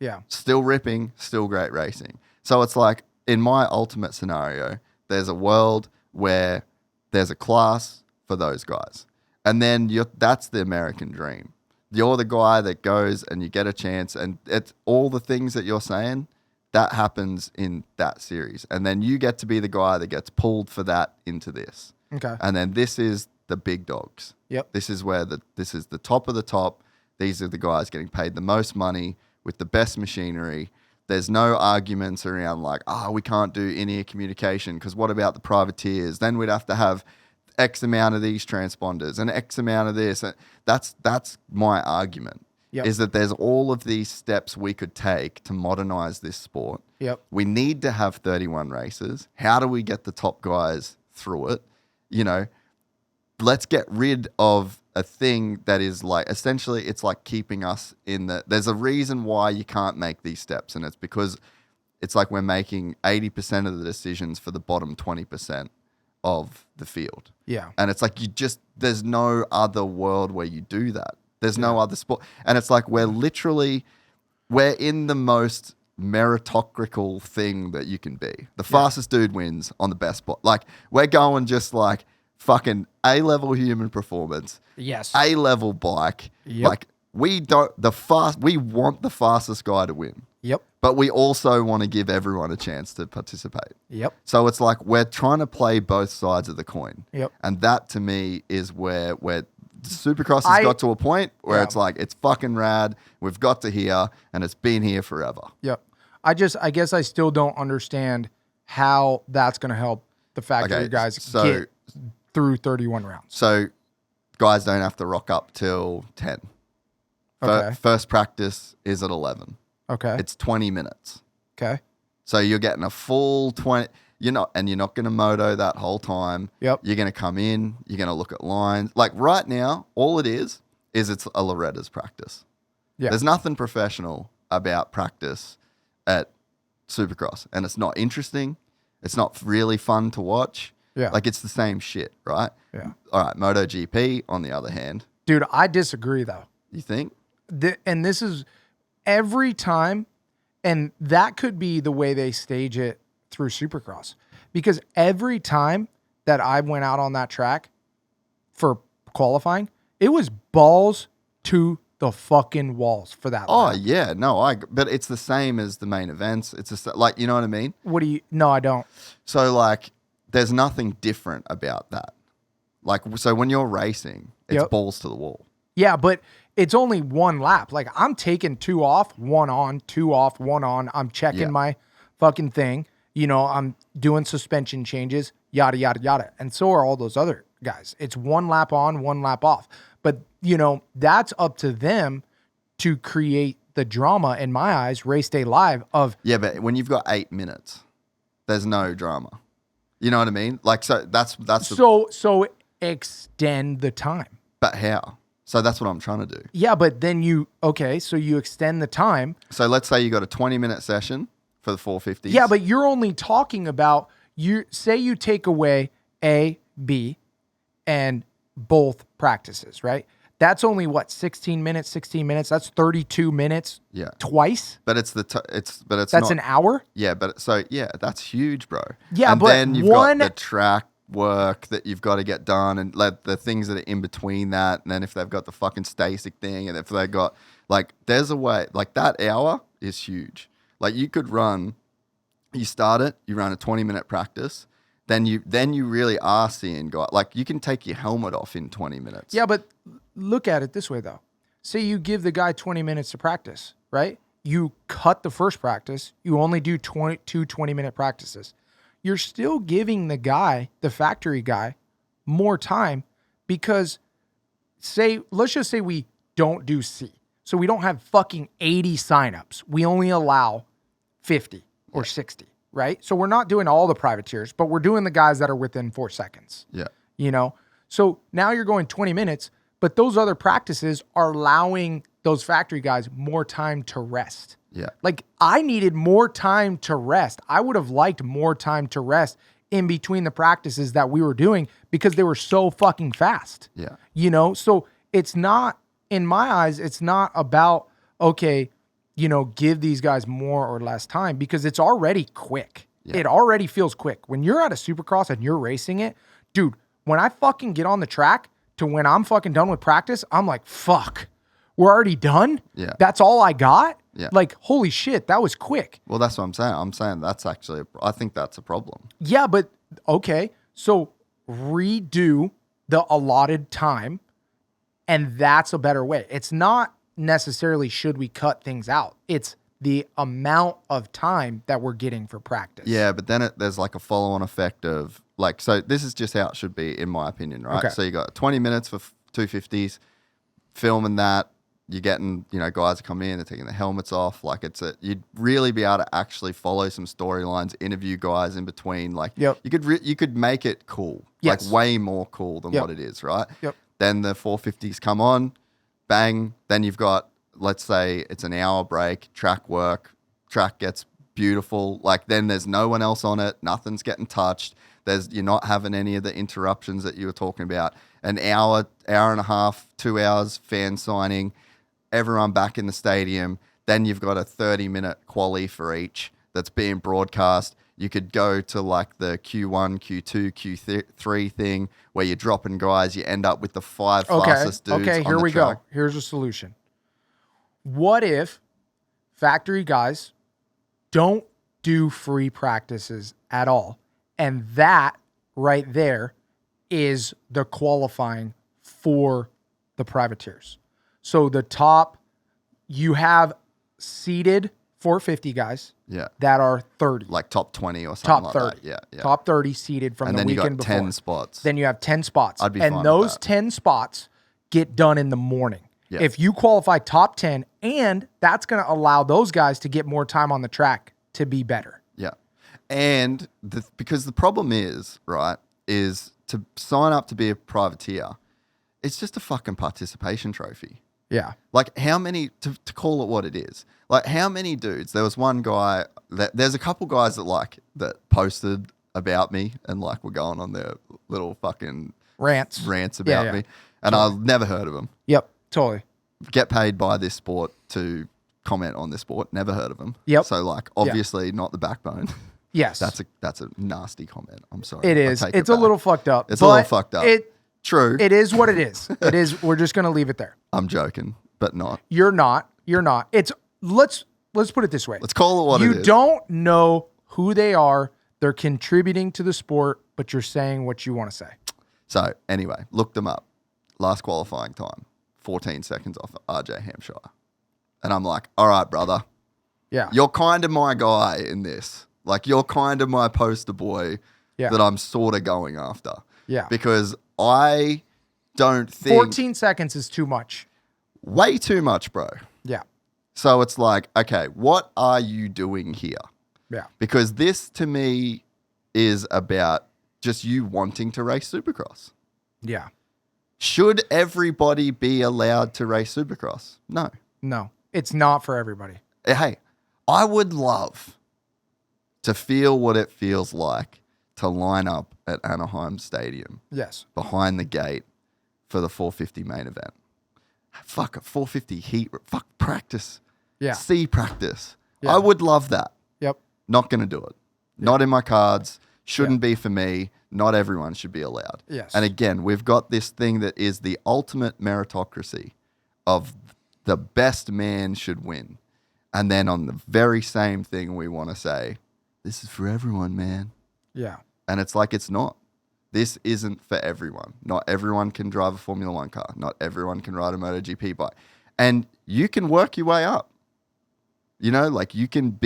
Yeah. Still ripping, still great racing. So it's like, in my ultimate scenario, there's a world where there's a class for those guys. And then that's the American dream. You're the guy that goes and you get a chance, and it's all the things that you're saying, that happens in that series. And then you get to be the guy that gets pulled for that into this. Okay. And then this is the big dogs. Yep. This is where this is the top of the top. These are the guys getting paid the most money with the best machinery. There's no arguments around like, we can't do in-ear communication because what about the privateers? Then we'd have to have X amount of these transponders and X amount of this. That's my argument. Yep. Is that there's all of these steps we could take to modernize this sport. Yep. We need to have 31 races. How do we get the top guys through it? You know, let's get rid of a thing that is like, essentially it's like keeping us in there's a reason why you can't make these steps, and it's because it's like we're making 80% of the decisions for the bottom 20% of the field. Yeah. And it's like there's no other world where you do that. There's no other sport. And it's like we're in the most meritocratic thing that you can be. The fastest dude wins on the best spot. Like, we're going just like fucking A-level human performance. Yes. A-level bike. Yep. Like, we want the fastest guy to win. Yep. But we also want to give everyone a chance to participate. Yep. So it's like we're trying to play both sides of the coin. Yep. And that to me is where Supercross has got to a point where it's like, it's fucking rad. We've got to here, and it's been here forever. Yep. I guess I still don't understand how that's going to help the factory guys get through 31 rounds. So guys don't have to rock up till 10. Okay. First practice is at 11. Okay. It's 20 minutes. Okay. So you're getting a full 20. You're not going to moto that whole time. Yep. You're going to come in. You're going to look at lines. Like right now, all it is it's a Loretta's practice. Yeah. There's nothing professional about practice at Supercross, and it's not interesting. It's not really fun to watch. Yeah. Like, it's the same shit, right? Yeah. All right. MotoGP, on the other hand. Dude, I disagree though. You think? And this is every time, and that could be the way they stage it through Supercross, because every time that I went out on that track for qualifying, it was balls to the fucking walls for that. Oh lap. yeah, no, but it's the same as the main events. It's just like, you know what I mean? No, I don't. So like, there's nothing different about that. Like, so when you're racing, it's balls to the wall. Yeah, but it's only one lap. Like, I'm taking 2 off, 1 on, 2 off, 1 on. I'm checking my fucking thing. You know, I'm doing suspension changes, yada, yada, yada. And so are all those other guys. It's 1 lap on, 1 lap off. But, you know, that's up to them to create the drama, in my eyes, race day live of. Yeah, but when you've got 8 minutes, there's no drama. You know what I mean? Like, so that's So extend the time. But how? So that's what I'm trying to do. Yeah, but then so you extend the time. So let's say you got a 20-minute session for the 450s. Yeah, but you're only talking about, you take away A, B, and both practices, right? That's only 16 minutes. That's 32 minutes. Yeah. Twice. But it's that's not an hour. Yeah, but that's huge, bro. Yeah, and but then you've got the track work that you've got to get done, and let the things that are in between that, and then if they've got the fucking Stasic thing, and if they've got there's a way, that hour is huge. Like, you could run, you start it, you run a 20-minute practice, then you really are seeing guys. Like, you can take your helmet off in 20 minutes. Yeah, but look at it this way though. Say you give the guy 20 minutes to practice, right? You cut the first practice, you only do 2 20-minute practices. You're still giving the guy, the factory guy, more time, because let's just say we don't do C. So we don't have fucking 80 signups. We only allow 50 or 60, right? So we're not doing all the privateers, but we're doing the guys that are within 4 seconds. Yeah. You know? So now you're going 20 minutes, but those other practices are allowing those factory guys more time to rest. Yeah. Like, I needed more time to rest. I would have liked more time to rest in between the practices that we were doing because they were so fucking fast. Yeah. You know, so it's not, in my eyes, it's not about, okay, you know, give these guys more or less time because it's already quick. Yeah. It already feels quick. When you're at a Supercross and you're racing it, dude, when I fucking get on the track to when I'm fucking done with practice, I'm like, fuck, we're already done? Yeah. That's all I got? Yeah. Like, holy shit, that was quick. Well, that's what I'm saying. I'm saying that's actually, I think that's a problem. Yeah, but okay, so redo the allotted time, and that's a better way. It's not necessarily should we cut things out. It's the amount of time that we're getting for practice. Yeah, but then there's like a follow-on effect of like, so this is just how it should be in my opinion, right? Okay. So you got 20 minutes for 250s, filming that. You're getting, you know, guys are coming in, they're taking the helmets off. Like you'd really be able to actually follow some storylines, interview guys in between. Like Yep. you could make it cool, Yes. like way more cool than Yep. what it is, right? Yep. Then the 450s come on, bang. Then you've got, let's say it's an hour break, track gets beautiful. Like then there's no one else on it. Nothing's getting touched. You're not having any of the interruptions that you were talking about. An hour and a half, 2 hours, fan signing, everyone back in the stadium. Then you've got a 30-minute quali for each that's being broadcast. You could go to like the Q1, Q2, Q3 thing where you're dropping guys. You end up with the 5 fastest dudes Okay, on here the we track. go. Here's a solution. What if factory guys don't do free practices at all? And that right there is the qualifying for the privateers. So the top, you have seeded 450 guys Yeah. that are 30. Like top 20 or something Top like 30. that. Yeah. Top 30 seeded from And the then you weekend got before. 10 spots. Then you have 10 spots. I'd be fine and with those that. 10 spots get done in the morning. Yeah. If you qualify top 10, and that's going to allow those guys to get more time on the track to be better. Yeah. And because the problem is, right, is to sign up to be a privateer, it's just a fucking participation trophy. Yeah. Like how many, to call it what it is, like how many dudes, there was one guy, there's a couple guys that posted about me and like were going on their little fucking Rants about me. And I've never heard of them. Yep. Totally. Get paid by this sport to comment on this sport. Never heard of them. Yep. So like obviously not the backbone. Yes. That's a nasty comment. I'm sorry. It I is. take It's it a back. little fucked up. It's a little fucked up. True. It is what it is. It is. We're just going to leave it there. I'm joking, but not. You're not. It's let's put it this way. Let's call it what it is. You don't know who they are. They're contributing to the sport, but you're saying what you want to say. So anyway, look them up. Last qualifying time, 14 seconds off RJ Hampshire. And I'm like, all right, brother. Yeah. You're kind of my guy in this. Like you're kind of my poster boy that I'm sort of going after. Yeah. Because I don't think 14 seconds is too much. way too much, bro. Yeah. So it's like, okay, what are you doing here? Yeah. Because this to me is about just you wanting to race Supercross. Yeah. Should everybody be allowed to race Supercross? No. No, it's not for everybody. Hey, I would love to feel what it feels like to line up at Anaheim Stadium Yes. behind the gate for the 450 main event. Fuck, a 450 heat, fuck practice. Yeah. C practice. Yeah. I would love that. Yep. Not going to do it. Not in my cards. Shouldn't be for me. Not everyone should be allowed. Yes. And again, we've got this thing that is the ultimate meritocracy of the best man should win. And then on the very same thing, we want to say, this is for everyone, man. Yeah. And it's like, it's not. This isn't for everyone. Not everyone can drive a Formula One car. Not everyone can ride a MotoGP bike. And you can work your way up. You know, like you can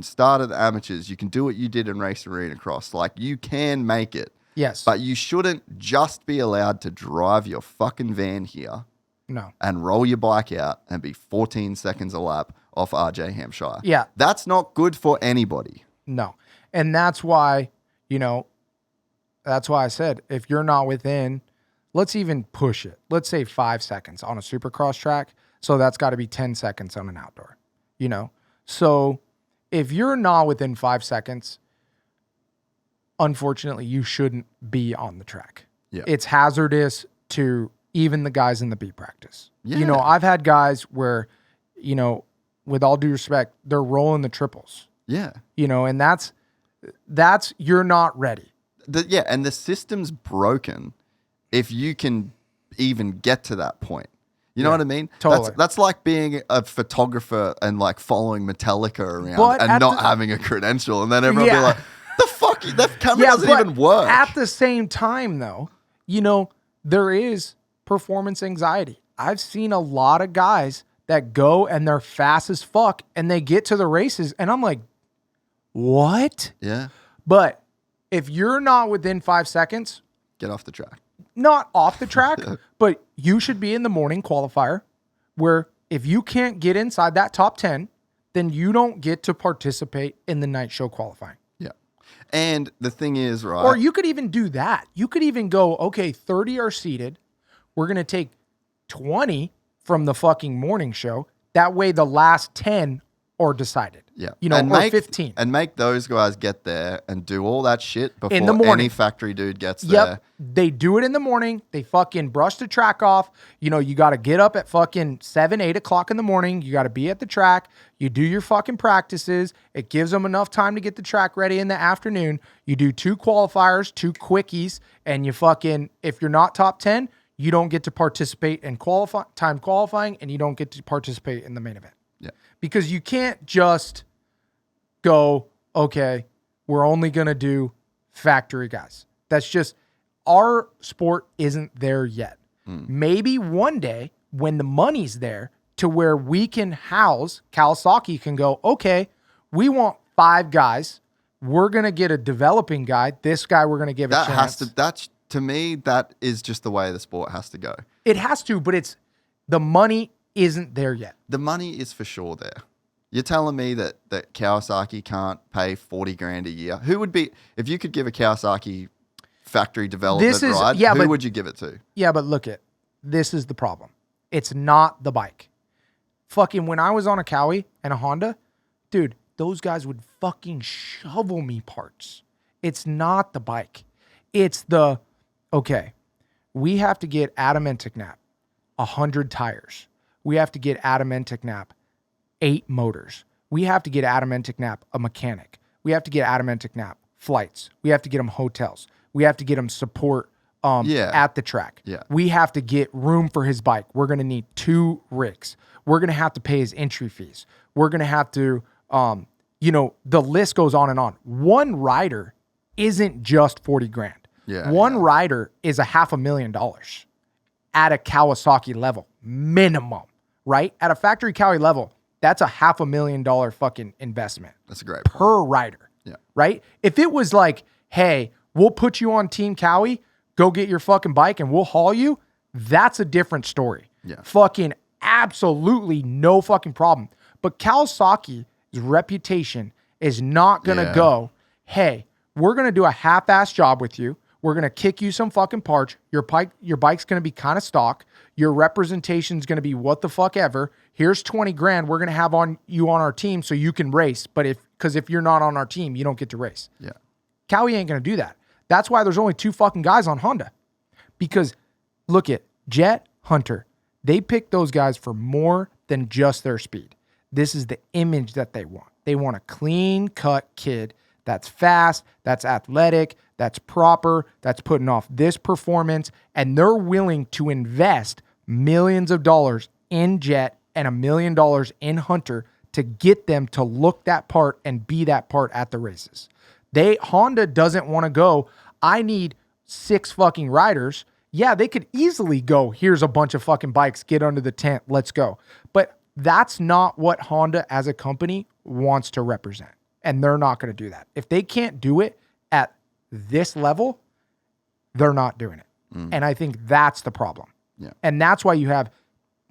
start at the amateurs. You can do what you did in Race Arena Cross. Like you can make it. Yes. But you shouldn't just be allowed to drive your fucking van here No. and roll your bike out and be 14 seconds a lap off RJ Hampshire. Yeah. That's not good for anybody. No. And that's why, that's why I said, if you're not within, let's even push it. Let's say 5 seconds on a Supercross track. So that's got to be 10 seconds on an outdoor, you know? So if you're not within 5 seconds, unfortunately, you shouldn't be on the track. Yeah. It's hazardous to even the guys in the B practice. Yeah. You know, I've had guys where, you know, with all due respect, they're rolling the triples. Yeah. You know, and that's you're not ready. And the system's broken if you can even get to that point. You know what I mean? Totally. That's like being a photographer and like following Metallica around But and not having a credential, and then everyone be like, "The fuck? That camera doesn't even work." At the same time, though, you know, there is performance anxiety. I've seen a lot of guys that go and they're fast as fuck, and they get to the races, and I'm like, what? Yeah. But if you're not within 5 seconds, Get off the track. not off the track, but you should be in the morning qualifier where if you can't get inside that top 10, then you don't get to participate in the night show qualifying. Yeah. And the thing is, right? Or you could even do that. You could even go, okay, 30 are seated. We're going to take 20 from the fucking morning show. That way the last 10 are decided. Yeah. You know, or 15. And make those guys get there and do all that shit before In the morning. any factory dude gets there. They do it in the morning. They fucking brush the track off. You know, you got to get up at fucking 7, 8 o'clock in the morning. You got to be at the track. You do your fucking practices. It gives them enough time to get the track ready in the afternoon. You do 2 qualifiers, 2 quickies, and you fucking, if you're not top 10, you don't get to participate in time qualifying, and you don't get to participate in the main event. Yeah. Because you can't just go, okay, we're only going to do factory guys. That's just, our sport isn't there yet. Maybe one day when the money's there to where we can house, Kawasaki can go, okay, we want 5 guys. We're going to get a developing guy. This guy we're going to give a chance. To me, that is just the way the sport has to go. It has to, but the money isn't there yet. The money is for sure there. You're telling me that Kawasaki can't pay 40 grand a year? Who would be, if you could give a Kawasaki factory development ride, who would you give it to? Yeah, but look this is the problem. It's not the bike. Fucking when I was on a Cowie and a Honda, dude, those guys would fucking shovel me parts. It's not the bike. It's okay, we have to get Adam Enticknap 100 tires. We have to get Adam Enticknap 8 motors. We have to get Adam Enticknap a mechanic. We have to get Adam Enticknap flights. We have to get him hotels. We have to get him support at the track. Yeah. We have to get room for his bike. We're going to need 2 rigs. We're going to have to pay his entry fees. We're going to have to, the list goes on and on. One rider isn't just 40 grand. Yeah. One rider is $500,000 at a Kawasaki level, minimum, right? At a factory Cowie level, that's $500,000 fucking investment. That's a great point. Per rider. Yeah. Right? If it was like, hey, we'll put you on Team Cowie, go get your fucking bike and we'll haul you, that's a different story. Yeah. Fucking absolutely no fucking problem. But Kawasaki's reputation is not going to go, hey, we're going to do a half-ass job with you. We're going to kick you some fucking parts. Your bike's going to be kind of stock. Your representation's going to be what the fuck ever. Here's 20 grand. We're going to have you on our team so you can race. But if you're not on our team, you don't get to race. Yeah. Cowie ain't going to do that. That's why there's only 2 fucking guys on Honda. Because look at Jett, Hunter. They pick those guys for more than just their speed. This is the image that they want. They want a clean-cut kid that's fast, that's athletic, that's proper, that's putting off this performance, and they're willing to invest millions of dollars in Jett and $1 million in Hunter to get them to look that part and be that part at the races. Honda doesn't want to go, I need 6 fucking riders. Yeah, they could easily go, here's a bunch of fucking bikes, get under the tent, let's go. But that's not what Honda as a company wants to represent. And they're not going to do that. If they can't do it at this level, they're not doing it. And I think that's the problem. Yeah. And that's why you have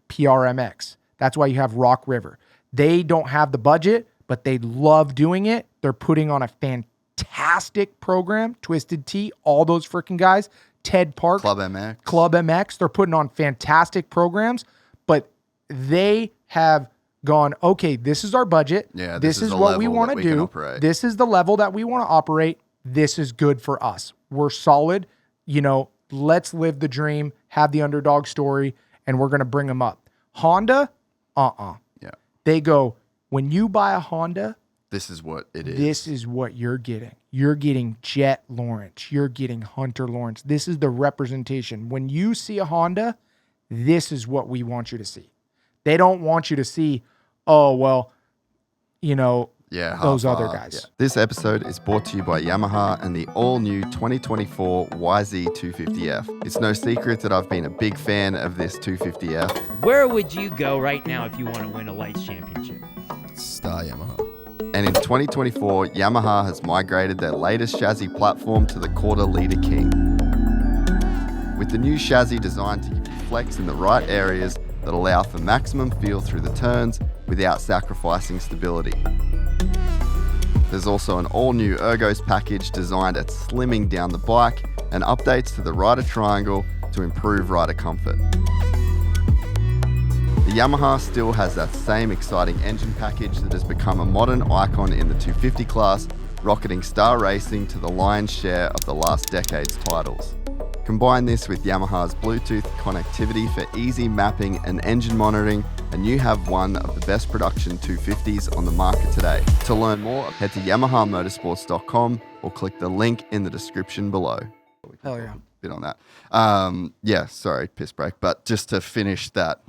PRMX. That's why you have Rock River. They don't have the budget, but they love doing it. They're putting on a fantastic program. Twisted Tea, all those freaking guys. Ted Park. Club MX. Club MX. They're putting on fantastic programs, but they have gone, okay, this is our budget. Yeah, this is what we want to do. This is the level that we want to operate. This is good for us. We're solid. You know, let's live the dream, have the underdog story, and we're going to bring them up. Honda, Yeah. They go, when you buy a Honda, This is what it is. this is what you're getting. You're getting Jett Lawrence. You're getting Hunter Lawrence. This is the representation. When you see a Honda, this is what we want you to see. They don't want you to see, oh, well, you know, those other guys. Yeah. This episode is brought to you by Yamaha and the all-new 2024 YZ250F. It's no secret that I've been a big fan of this 250F. Where would you go right now if you want to win a Lights Championship? Star Yamaha. And in 2024, Yamaha has migrated their latest chassis platform to the quarter-litre King. With the new chassis designed to give you flex in the right areas that allow for maximum feel through the turns without sacrificing stability. There's also an all-new Ergos package designed at slimming down the bike and updates to the rider triangle to improve rider comfort. The Yamaha still has that same exciting engine package that has become a modern icon in the 250 class, rocketing Star Racing to the lion's share of the last decade's titles. Combine this with Yamaha's Bluetooth connectivity for easy mapping and engine monitoring, and you have one of the best production 250s on the market today. To learn more, head to YamahaMotorsports.com or click the link in the description below. Hell yeah. Bit on that. Yeah, sorry, piss break. But just to finish that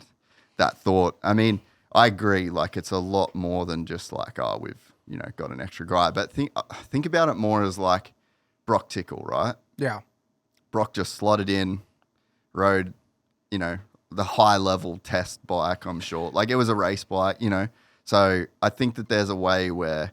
thought, I mean, I agree. Like, it's a lot more than just like, oh, we've got an extra guy. But think about it more as like Brock Tickle, right? Yeah. Brock just slotted in, rode, the high-level test bike, I'm sure. Like, it was a race bike, So I think that there's a way where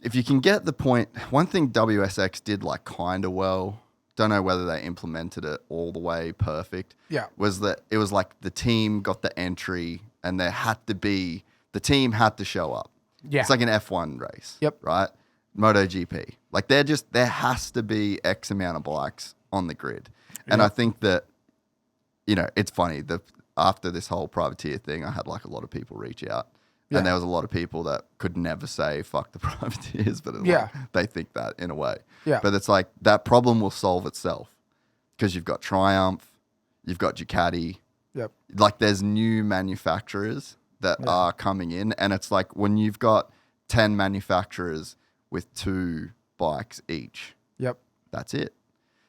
if you can get the point, one thing WSX did like kind of well, don't know whether they implemented it all the way perfect, was that it was like the team got the entry and the team had to show up. Yeah. It's like an F1 race, Yep. right? MotoGP. Like, there has to be X amount of bikes on the grid. And I think that, it's funny, after this whole privateer thing, I had like a lot of people reach out. Yeah. And there was a lot of people that could never say fuck the privateers, but like, they think that in a way. Yeah. But it's like that problem will solve itself because you've got Triumph, you've got Ducati. Yep. Like, there's new manufacturers that are coming in, and it's like when you've got 10 manufacturers with 2 bikes each. Yep. That's it.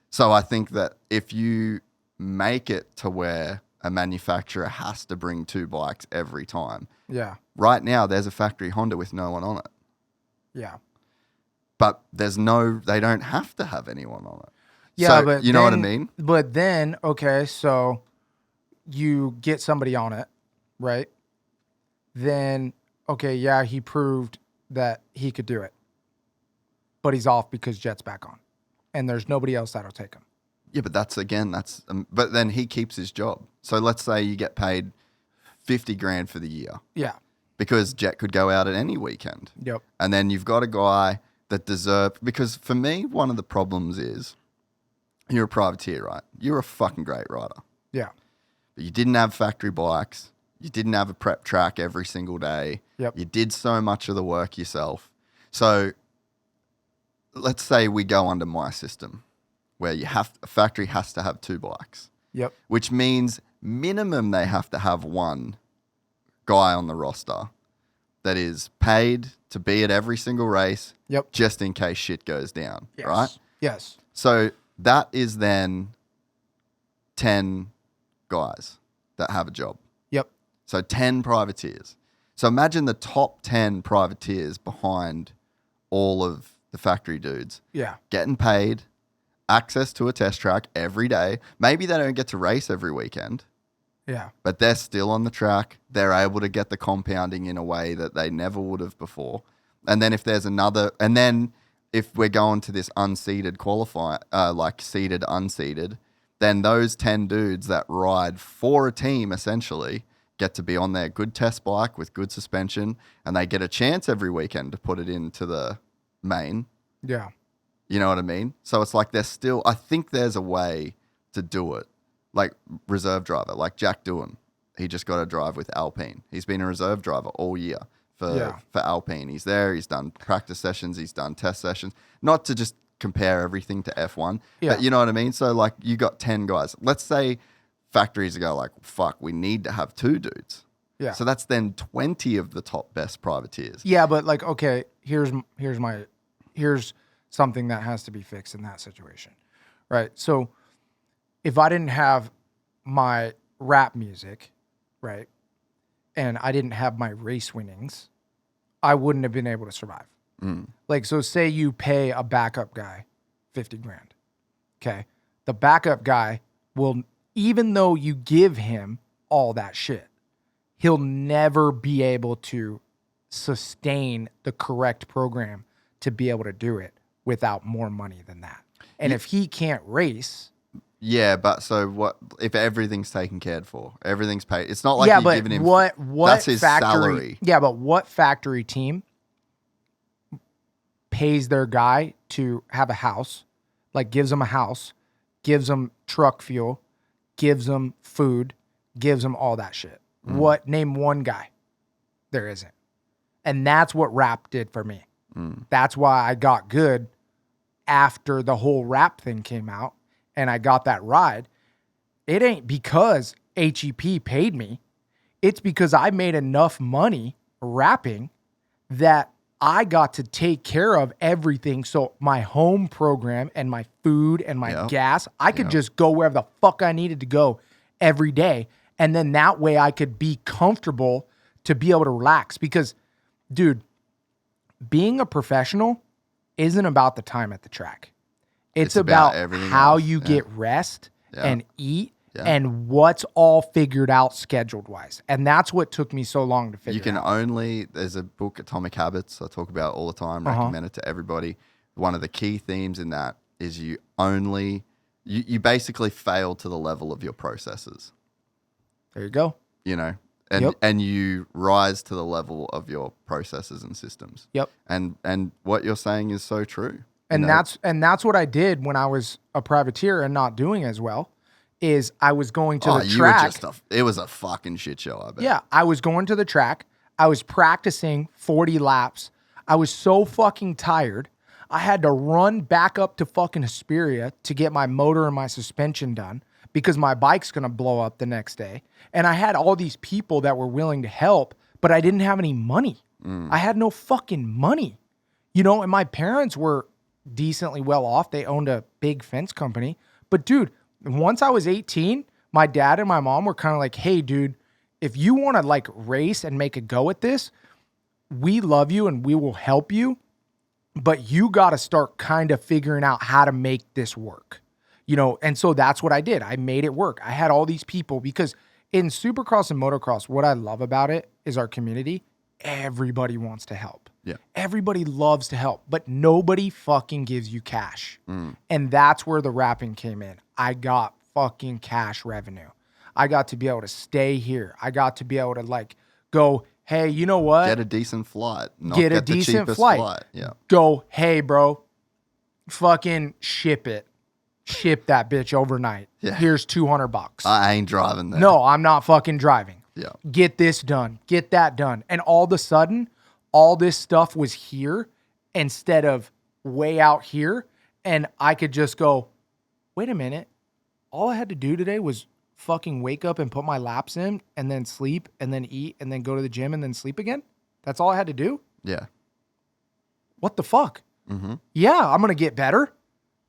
So I think that if you make it to where a manufacturer has to bring 2 bikes every time. Yeah. Right now, there's a factory Honda with no one on it. Yeah. But they don't have to have anyone on it. Yeah, so, but you know what I mean? But then, okay, so you get somebody on it, right? Then, okay, yeah, he proved that he could do it. But he's off because Jett's back on. And there's nobody else that'll take him. Yeah, but but then he keeps his job. So let's say you get paid $50,000 for the year. Yeah. Because Jett could go out at any weekend. Yep. And then you've got a guy that deserves, because for me, one of the problems is you're a privateer, right? You're a fucking great rider. Yeah. But you didn't have factory bikes. You didn't have a prep track every single day. Yep. You did so much of the work yourself. So let's say we go under my system where a factory has to have 2 bikes. Yep. Which means minimum they have to have one guy on the roster that is paid to be at every single race. Yep. Just in case shit goes down. Yes. Right? Yes. So that is then 10 guys that have a job. Yep. So 10 privateers. So imagine the top 10 privateers behind all of the factory dudes. Yeah. Getting paid, access to a test track every day. Maybe they don't get to race every weekend. Yeah. But they're still on the track. They're able to get the compounding in a way that they never would have before. And then if we're going to this unseeded like seeded, unseeded, then those 10 dudes that ride for a team essentially get to be on their good test bike with good suspension, and they get a chance every weekend to put it into the main. Yeah. You know what I mean? So it's like I think there's a way to do it. Like reserve driver, like Jack Doohan. he just got a drive with Alpine. He's been a reserve driver all year for Alpine. He's there. He's done practice sessions. He's done test sessions. Not to just compare everything to F1, but you know what I mean? So, like, you got 10 guys. Let's say factories go like, fuck, we need to have 2 dudes. Yeah. So that's then 20 of the top best privateers. Yeah, but like, okay, here's something that has to be fixed in that situation, right? So if I didn't have my rap music, right, and I didn't have my race winnings, I wouldn't have been able to survive. Like, so say you pay a backup guy 50 grand. Okay. The backup guy will, even though you give him all that shit, he'll never be able to sustain the correct program to be able to do it without more money than that. And if he can't race. Yeah, but so what if everything's taken care for? Everything's paid. It's not like you're giving him what that's his factory, salary. Yeah, but what factory team pays their guy to have a house, like gives them a house, gives them truck fuel, gives them food, gives them all that shit? What? Name one guy. There isn't. And that's what rap did for me. That's why I got good after the whole rap thing came out and I got that ride. It ain't because HEP paid me. It's because I made enough money rapping that I got to take care of everything. So my home program and my food and my gas, I could just go wherever the fuck I needed to go every day. And then that way I could be comfortable to be able to relax. Because, dude, being a professional isn't about the time at the track. It's about how you get rest and eat and what's all figured out scheduled wise. And that's what took me so long to figure out. You can only, there's a book, Atomic Habits, I talk about all the time, recommend it to everybody. One of the key themes in that is you basically fail to the level of your processes. There you go. You know, and you rise to the level of your processes and systems. Yep. And what you're saying is so true. And that's what I did when I was a privateer and not doing as well. Is I was going to the track. It was a fucking shit show, I bet. Yeah, I was going to the track. I was practicing 40 laps. I was so fucking tired. I had to run back up to fucking Hesperia to get my motor and my suspension done because my bike's going to blow up the next day. And I had all these people that were willing to help, but I didn't have any money. I had no fucking money. You know, and my parents were decently well off. They owned a big fence company. But dude, once I was 18, my dad and my mom were kind of like, hey, dude, if you want to like race and make a go at this, we love you and we will help you. But you got to start kind of figuring out how to make this work, you know? And so that's what I did. I made it work. I had all these people because in Supercross and Motocross, what I love about it is our community. Everybody wants to help. Yeah. Everybody loves to help, but nobody fucking gives you cash. And that's where the rapping came in. I got fucking cash revenue. I got to be able to stay here. I got to be able to like go, hey, you know what? Get a decent flight. Get a decent flight. Yeah. Go, hey, bro, fucking ship it. Ship that bitch overnight. Yeah. Here's $200. I ain't driving there. No, I'm not fucking driving. Yeah. Get this done. Get that done. And all of a sudden, all this stuff was here instead of way out here. And I could just go, wait a minute. All I had to do today was fucking wake up and put my laps in and then sleep and then eat and then go to the gym and then sleep again. That's all I had to do? Yeah. What the fuck? Yeah, I'm going to get better.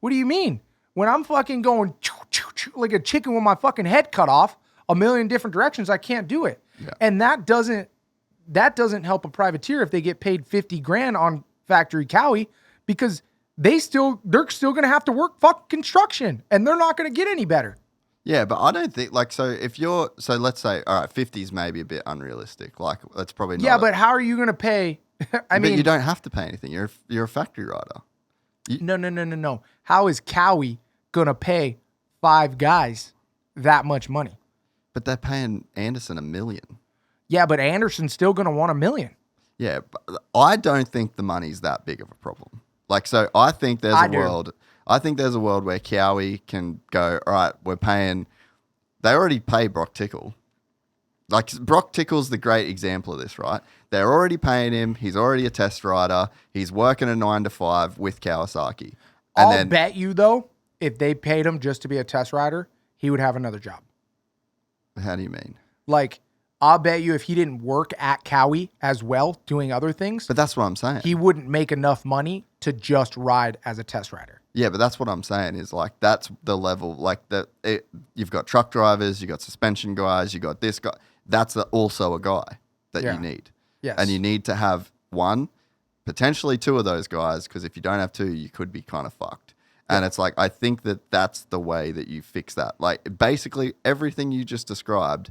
What do you mean? When I'm fucking going like a chicken with my fucking head cut off a million different directions, I can't do it. Yeah. And that doesn't help a privateer if they get paid 50 grand on factory Cowie because they're still going to have to work fucking construction and they're not going to get any better. Yeah, but I don't think so let's say, all right, 50 is maybe a bit unrealistic. Like that's probably not. Yeah, but how are you going to pay? I mean, you don't have to pay anything. You're a factory rider. No. How is Cowie going to pay 5 guys that much money? But they're paying Anderson $1 million. Yeah, but Anderson's still going to want $1 million. Yeah, but I don't think the money's that big of a problem. Like, so I think there's a world where Cowie can go, all right, we're paying, they already pay Brock Tickle. Like Brock Tickle's the great example of this, right? They're already paying him. He's already a test rider. He's working a 9 to 5 with Kawasaki. And I'll bet you though, if they paid him just to be a test rider, he would have another job. How do you mean? Like, I'll bet you if he didn't work at Cowie as well, doing other things, But that's what I'm saying. he wouldn't make enough money to just ride as a test rider. Yeah, but that's what I'm saying is like that's the level. Like you've got truck drivers, you got suspension guys, you got this guy. That's also a guy that you need. Yes. And you need to have one, potentially two of those guys, because if you don't have two, you could be kind of fucked. Yeah. And it's like, I think that that's the way that you fix that. Like, basically, everything you just described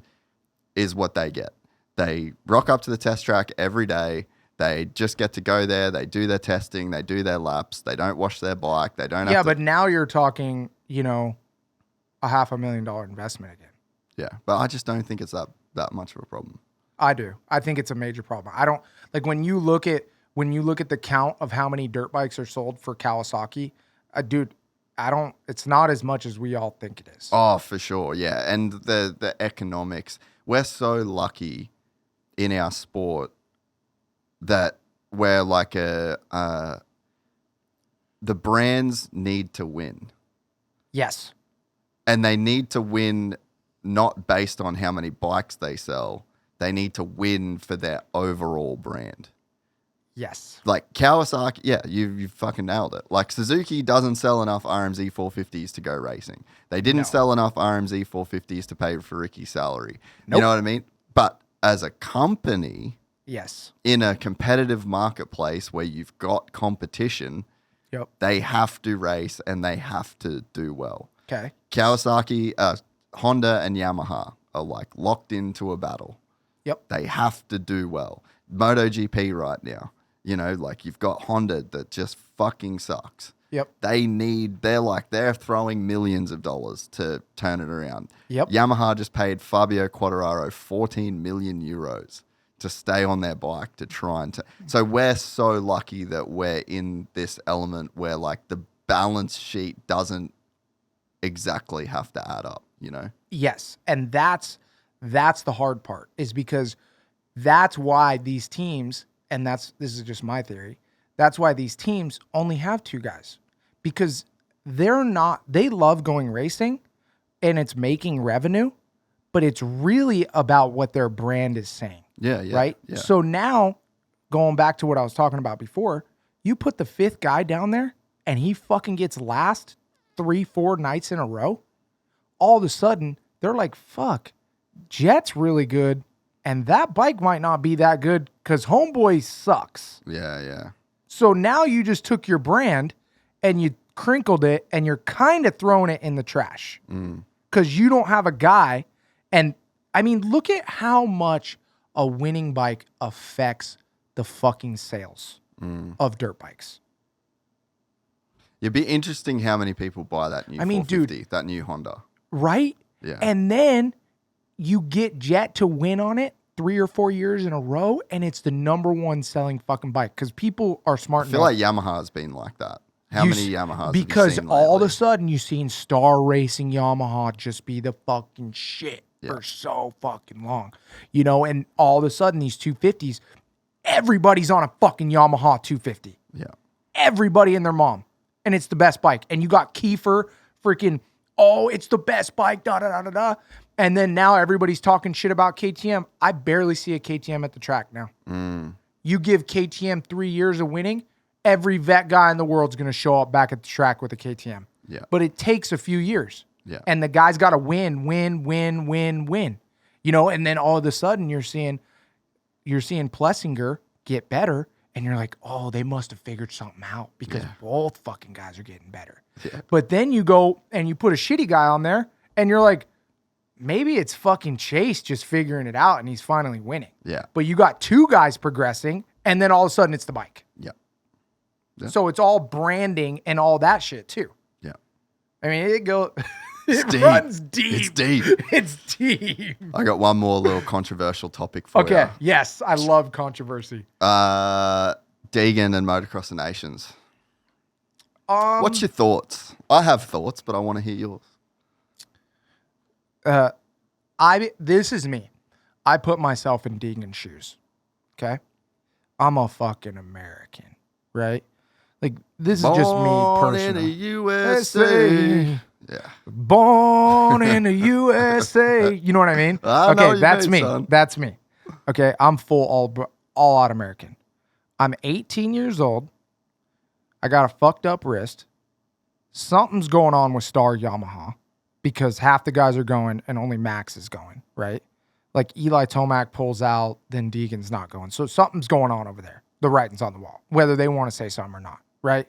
is what they get. They rock up to the test track every day. They just get to go there. They do their testing. They do their laps. They don't wash their bike. They don't have to. But now you're talking, a $500,000 investment again. Yeah, but I just don't think it's that much of a problem. I do. I think it's a major problem. I don't like when you look at the count of how many dirt bikes are sold for Kawasaki, dude, it's not as much as we all think it is. Oh, for sure. Yeah. And the economics, we're so lucky in our sport that we're like the brands need to win. Yes. And they need to win not based on how many bikes they sell. They need to win for their overall brand. Yes. Like Kawasaki, yeah, you fucking nailed it. Like Suzuki doesn't sell enough RMZ 450s to go racing. They didn't sell enough RMZ 450s to pay for Ricky's salary. Nope. You know what I mean? But as a company, yes, in a competitive marketplace where you've got competition, they have to race and they have to do well. Okay. Kawasaki, Honda and Yamaha are like locked into a battle. Yep. They have to do well. MotoGP right now, like you've got Honda that just fucking sucks. Yep. They're throwing millions of dollars to turn it around. Yep. Yamaha just paid Fabio Quartararo 14 million euros to stay on their bike to try and so we're so lucky that we're in this element where like the balance sheet doesn't exactly have to add up, Yes. And that's the hard part, is because that's why these teams, and this is just my theory, that's why these teams only have two guys, because they love going racing and it's making revenue, but it's really about what their brand is saying. Yeah. Right? Yeah. So now, going back to what I was talking about before, you put the fifth guy down there and he fucking gets last 3-4 nights in a row. All of a sudden, they're like, fuck, Jett's really good, and that bike might not be that good because homeboy sucks. Yeah. So now you just took your brand and you crinkled it and you're kind of throwing it in the trash because you don't have a guy. And I mean, look at how much a winning bike affects the fucking sales of dirt bikes. It'd be interesting how many people buy that new 450, that new Honda. Right? Yeah. And then you get Jett to win on it 3 or 4 years in a row, and it's the number one selling fucking bike because people are smart enough. I feel like Yamaha's been like that. How many Yamahas because have you seen all of lately? a sudden you've seen Star Racing Yamaha just be the fucking shit for so fucking long. And all of a sudden these 250s, everybody's on a fucking Yamaha 250. Yeah. Everybody and their mom. And it's the best bike. And you got Kiefer freaking, it's the best bike, da-da-da-da-da. And then now everybody's talking shit about KTM. I barely see a KTM at the track now. You give KTM 3 years of winning, every vet guy in the world's going to show up back at the track with a KTM. Yeah. But it takes a few years. Yeah. And the guy's got to win. And then all of a sudden you're seeing Plessinger get better. And you're like, oh, they must have figured something out because both fucking guys are getting better. Yeah. But then you go and you put a shitty guy on there and you're like, maybe it's fucking Chase just figuring it out and he's finally winning. Yeah. But you got two guys progressing and then all of a sudden it's the bike. Yeah. So it's all branding and all that shit too. Yeah. I mean, it runs deep. It's deep. It's deep. I got one more little controversial topic for you. Okay. Yes. I love controversy. Deegan and Motocross the Nations. What's your thoughts? I have thoughts, but I want to hear yours. This is me. I put myself in Deegan's shoes. Okay? I'm a fucking American, right? Like, this is just me Born in the personally. USA. Yeah. Born in the USA. You know what I mean? I know Okay, you that's mean, me. son. That's me. Okay, I'm full all out American. I'm 18 years old. I got a fucked up wrist. Something's going on with Star Yamaha because half the guys are going and only Max is going, right? Like Eli Tomac pulls out, then Deegan's not going. So something's going on over there. The writing's on the wall, whether they want to say something or not, right?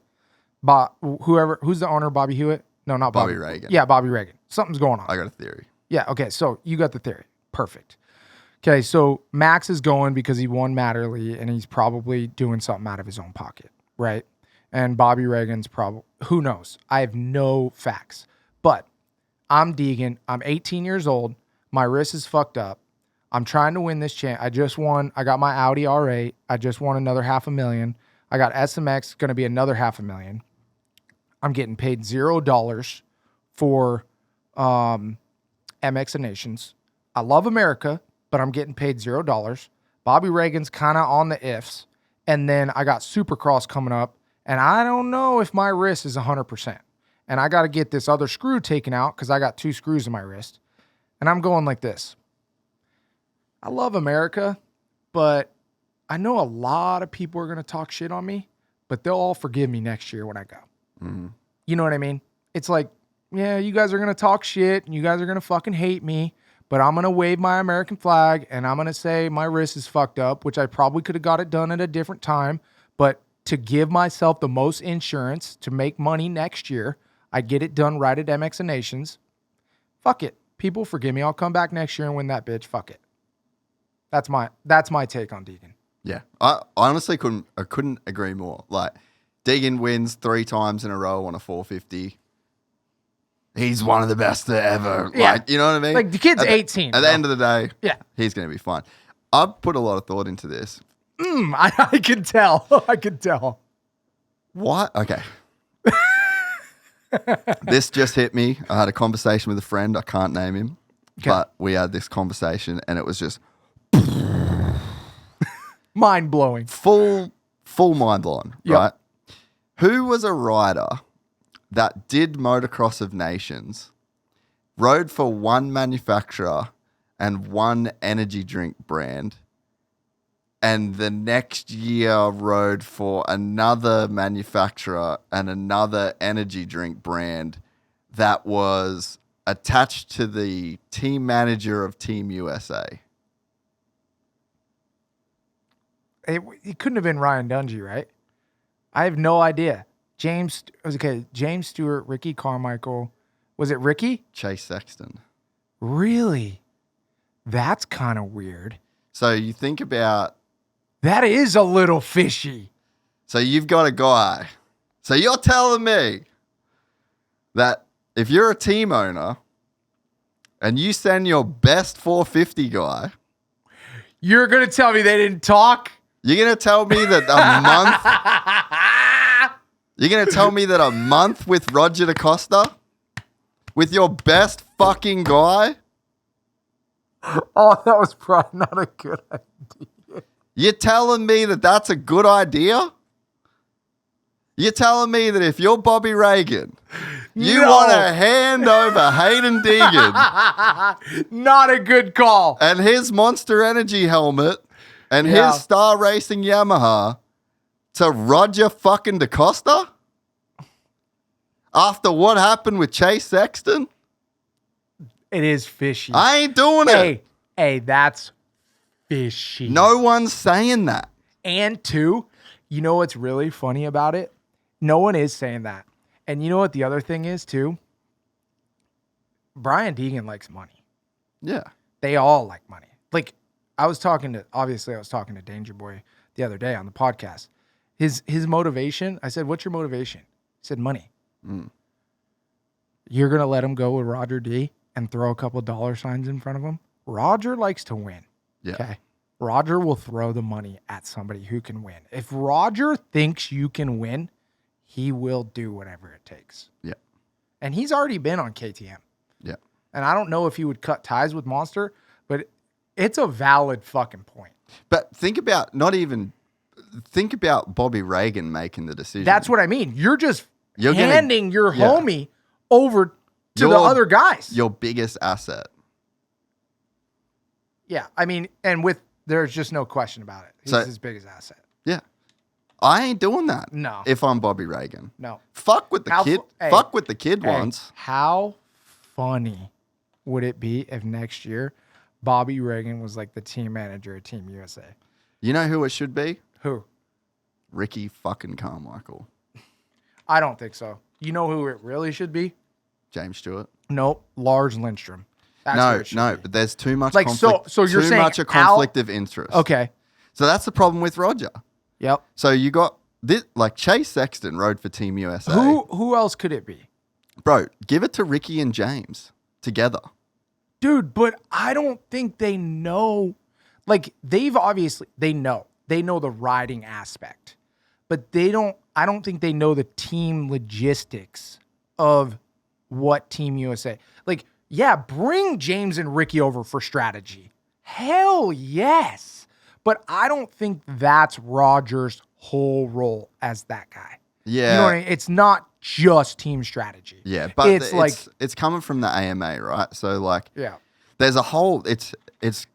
But who's the owner, Bobby Hewitt? No, not Bobby Reagan. Yeah, Bobby Reagan. Something's going on. I got a theory. Yeah, okay, so you got the theory. Perfect. Okay, so Max is going because he won Matterly and he's probably doing something out of his own pocket, right? And Bobby Reagan's probably, who knows? I have no facts. But I'm Deegan. I'm 18 years old. My wrist is fucked up. I'm trying to win this champ. I got my Audi R8. I just won another $500,000. I got SMX, going to be another $500,000. I'm getting paid $0 for MX Nations. I love America, but I'm getting paid $0. Bobby Reagan's kind of on the ifs. And then I got Supercross coming up, and I don't know if my wrist is 100%. And I got to get this other screw taken out because I got 2 screws in my wrist. And I'm going like this. I love America, but I know a lot of people are going to talk shit on me, but they'll all forgive me next year when I go. Mm-hmm. You know what I mean? It's like, yeah, you guys are going to talk shit and you guys are going to fucking hate me, but I'm going to wave my American flag and I'm going to say my wrist is fucked up, which I probably could have got it done at a different time. But to give myself the most insurance to make money next year, I get it done right at MX Nations. Fuck it. People forgive me. I'll come back next year and win that bitch. Fuck it. That's my take on Deegan. Yeah. I honestly couldn't agree more. Like, Deegan wins 3 times in a row on a 450. He's one of the best to ever. Yeah. Like, you know what I mean? Like, the kid's 18. At the end of the day, yeah, he's going to be fine. I've put a lot of thought into this. I can tell. I can tell. What? Okay. This just hit me. I had a conversation with a friend. I can't name him. Okay. But we had this conversation and it was just mind-blowing. Full mind-blowing, yep. Right? Who was a rider that did Motocross of Nations, rode for one manufacturer and one energy drink brand, and the next year rode for another manufacturer and another energy drink brand that was attached to the team manager of Team USA? It couldn't have been Ryan Dungey, right? I have no idea. James Stewart, Ricky Carmichael. Was it Ricky? Chase Sexton. Really? That's kind of weird. So you think about... That is a little fishy. So you've got a guy. So you're telling me that if you're a team owner and you send your best 450 guy... You're going to tell me they didn't talk? You're going to tell me that a month... You're going to tell me that a month with Roger DaCosta, with your best fucking guy? Oh, that was probably not a good idea. You're telling me that that's a good idea? You're telling me that if you're Bobby Reagan, you want to hand over Haiden Deegan. Not a good call. And his Monster Energy helmet and his Star Racing Yamaha to Roger fucking DaCosta? After what happened with Chase Sexton? It is fishy. I ain't doing it. Hey, that's fishy. No one's saying that. And 2, you know what's really funny about it? No one is saying that. And you know what the other thing is, too? Brian Deegan likes money. Yeah. They all like money. Like, I was talking to Danger Boy the other day on the podcast. His motivation, I said, what's your motivation? He said, money. Mm. You're going to let him go with Roger D and throw a couple dollar signs in front of him? Roger likes to win. Yeah. Okay. Roger will throw the money at somebody who can win. If Roger thinks you can win, he will do whatever it takes. Yeah. And he's already been on KTM. Yeah. And I don't know if he would cut ties with Monster, but It's a valid fucking point. But think about Bobby Reagan making the decision. That's what I mean. You're just You're handing your yeah. homie over to the other guys. Your biggest asset. Yeah, I mean, and there's just no question about it. He's his biggest asset. Yeah. I ain't doing that. No. If I'm Bobby Reagan. No. Fuck with the kid. Fuck with the kid once. How funny would it be if next year Bobby Reagan was like the team manager at Team USA? You know who it should be? Who? Ricky fucking Carmichael. I don't think so. You know who it really should be? James Stewart. Nope. Lars Lindstrom. That's No, but there's too much like conflict. so you're too saying much a conflict of interest. Okay. So that's the problem with Roger. Yep. So you got this, like Chase Sexton rode for Team USA. Who else could it be? Bro, give it to Ricky and James together. Dude, but I don't think they know. Like they know the riding aspect, but I don't think they know the team logistics of what Team USA. Like, yeah, bring James and Ricky over for strategy. Hell yes. But I don't think that's Roger's whole role as that guy. Yeah. You know what I mean? It's not just team strategy. Yeah, but it's coming from the AMA, right? So like yeah. There's a whole it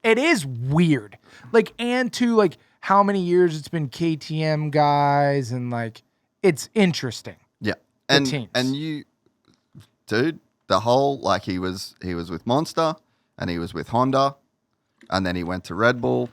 is weird. Like, and to like how many years it's been KTM guys, and like it's interesting. Yeah. Teams. And you, dude, the whole, like he was with Monster and he was with Honda and then he went to Red Bull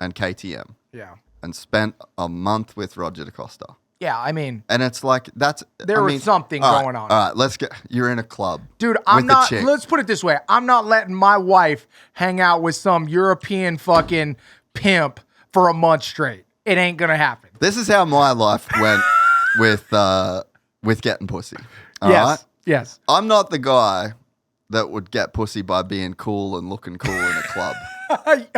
and KTM. Yeah. And spent a month with Roger DaCosta. Yeah, I mean, and it's like there was something going on. All right, you're in a club. Dude, let's put it this way. I'm not letting my wife hang out with some European fucking pimp for a month straight. It ain't going to happen. This is how my life went with getting pussy. All right? Yes. I'm not the guy that would get pussy by being cool and looking cool in a club.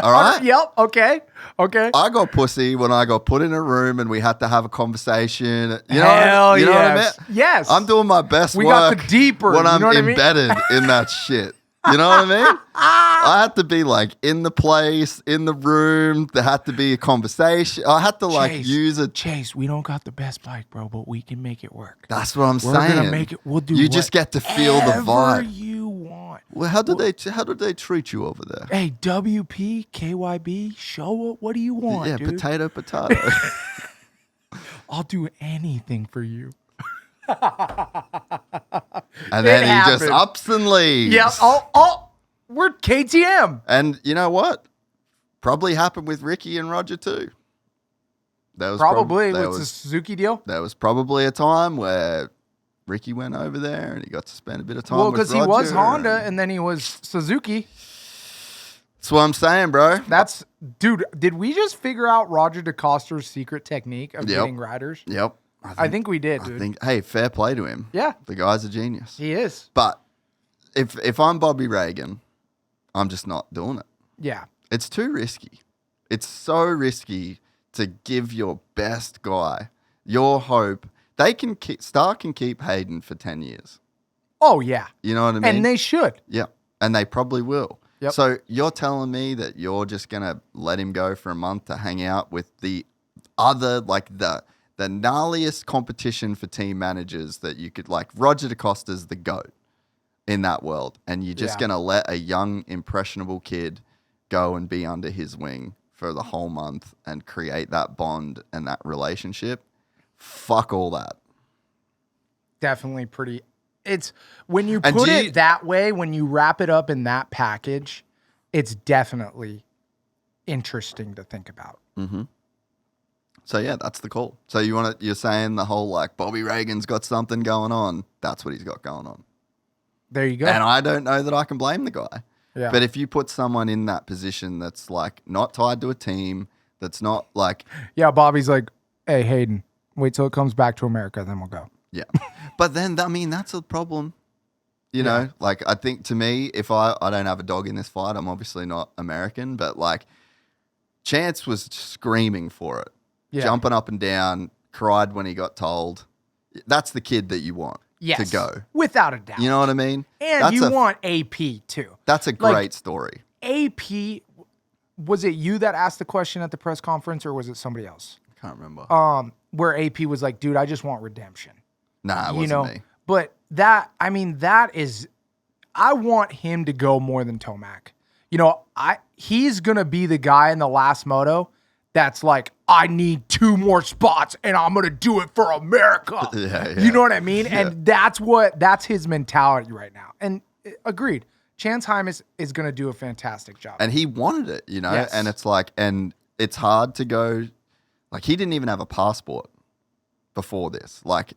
All right? Yep. Okay. I got pussy when I got put in a room and we had to have a conversation. You know Hell what I mean? Yes. I'm doing my best work got the deeper, when I'm you know what I mean? embedded in that shit. You know what I mean? I had to be like in the place, in the room. There had to be a conversation. I had to use a... Chase, we don't got the best bike, bro, but we can make it work. That's what I'm saying. We're going to make it. We'll do You just get to feel the vibe. Whatever you want. Well, how did they treat you over there? Hey, WP, KYB, show up. What do you want, Yeah, dude? potato. I'll do anything for you. And then he just ups and leaves. Yeah. We're KTM. And you know what? Probably happened with Ricky and Roger too. That was probably with the Suzuki deal. There was probably a time where Ricky went over there and he got to spend a bit of time with Roger. Well, because he was Honda and then he was Suzuki. That's what I'm saying, bro. Dude, did we just figure out Roger DaCosta's secret technique of getting riders? Yep. I think we did, dude. Hey, fair play to him. Yeah. The guy's a genius. He is. But if I'm Bobby Reagan, I'm just not doing it. Yeah. It's too risky. It's so risky to give your best guy your hope. They can Star can keep Haiden for 10 years. Oh, yeah. You know what I mean? And they should. Yeah. And they probably will. Yep. So you're telling me that you're just going to let him go for a month to hang out with the other, like the gnarliest competition for team managers that you could, like Roger DaCosta's the GOAT in that world. And you're just going to let a young, impressionable kid go and be under his wing for the whole month and create that bond and that relationship. Fuck all that. Definitely pretty. It's when you put it that way, when you wrap it up in that package, it's definitely interesting to think about. Mm-hmm. So yeah, that's the call. So you're saying the whole like Bobby Reagan's got something going on. That's what he's got going on. There you go. And I don't know that I can blame the guy. Yeah. But if you put someone in that position that's like not tied to a team, that's not like... Yeah, Bobby's like, hey, Haiden, wait till it comes back to America, then we'll go. Yeah. But then, I mean, that's a problem. You know, like I think to me, if I don't have a dog in this fight, I'm obviously not American, but like Chance was screaming for it. Yeah. Jumping up and down, cried when he got told. That's the kid that you want to go. Without a doubt. You know what I mean? And you want AP too. That's a great story. AP, was it you that asked the question at the press conference, or was it somebody else? Can't remember. Where AP was like, dude, I just want redemption. Nah, it wasn't me. But that is, I want him to go more than Tomac. He's going to be the guy in the last moto that's like, I need 2 more spots and I'm going to do it for America. Yeah. You know what I mean? Yeah. And that's his mentality right now. And agreed. Chance Heim is going to do a fantastic job. And he wanted it, Yes. and it's like, and it's hard to go, like, he didn't even have a passport before this. Like,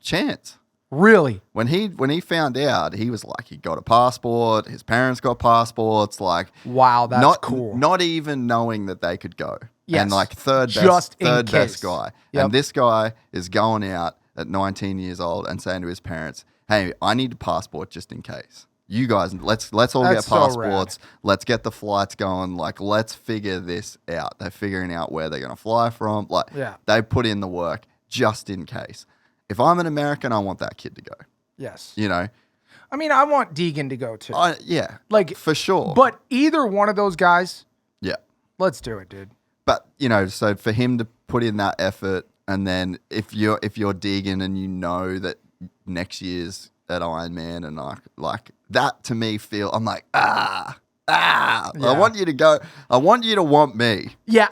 Chance. Really? When he found out, he was like, he got a passport, his parents got passports, like, wow, that's cool. Not even knowing that they could go. Yes. And like third best guy. Yep. And this guy is going out at 19 years old and saying to his parents, hey, I need a passport just in case. You guys, let's all That's get passports. so rad. Let's get the flights going. Like, let's figure this out. They're figuring out where they're going to fly from. Like, they put in the work just in case. If I'm an American, I want that kid to go. Yes. I mean, I want Deegan to go too. Yeah. Like, for sure. But either one of those guys, yeah. let's do it, dude. But, so for him to put in that effort, and then if you're Deegan and you know that next year's at Ironman, and like that to me I'm like, yeah. I want you to go. I want you to want me. Yeah.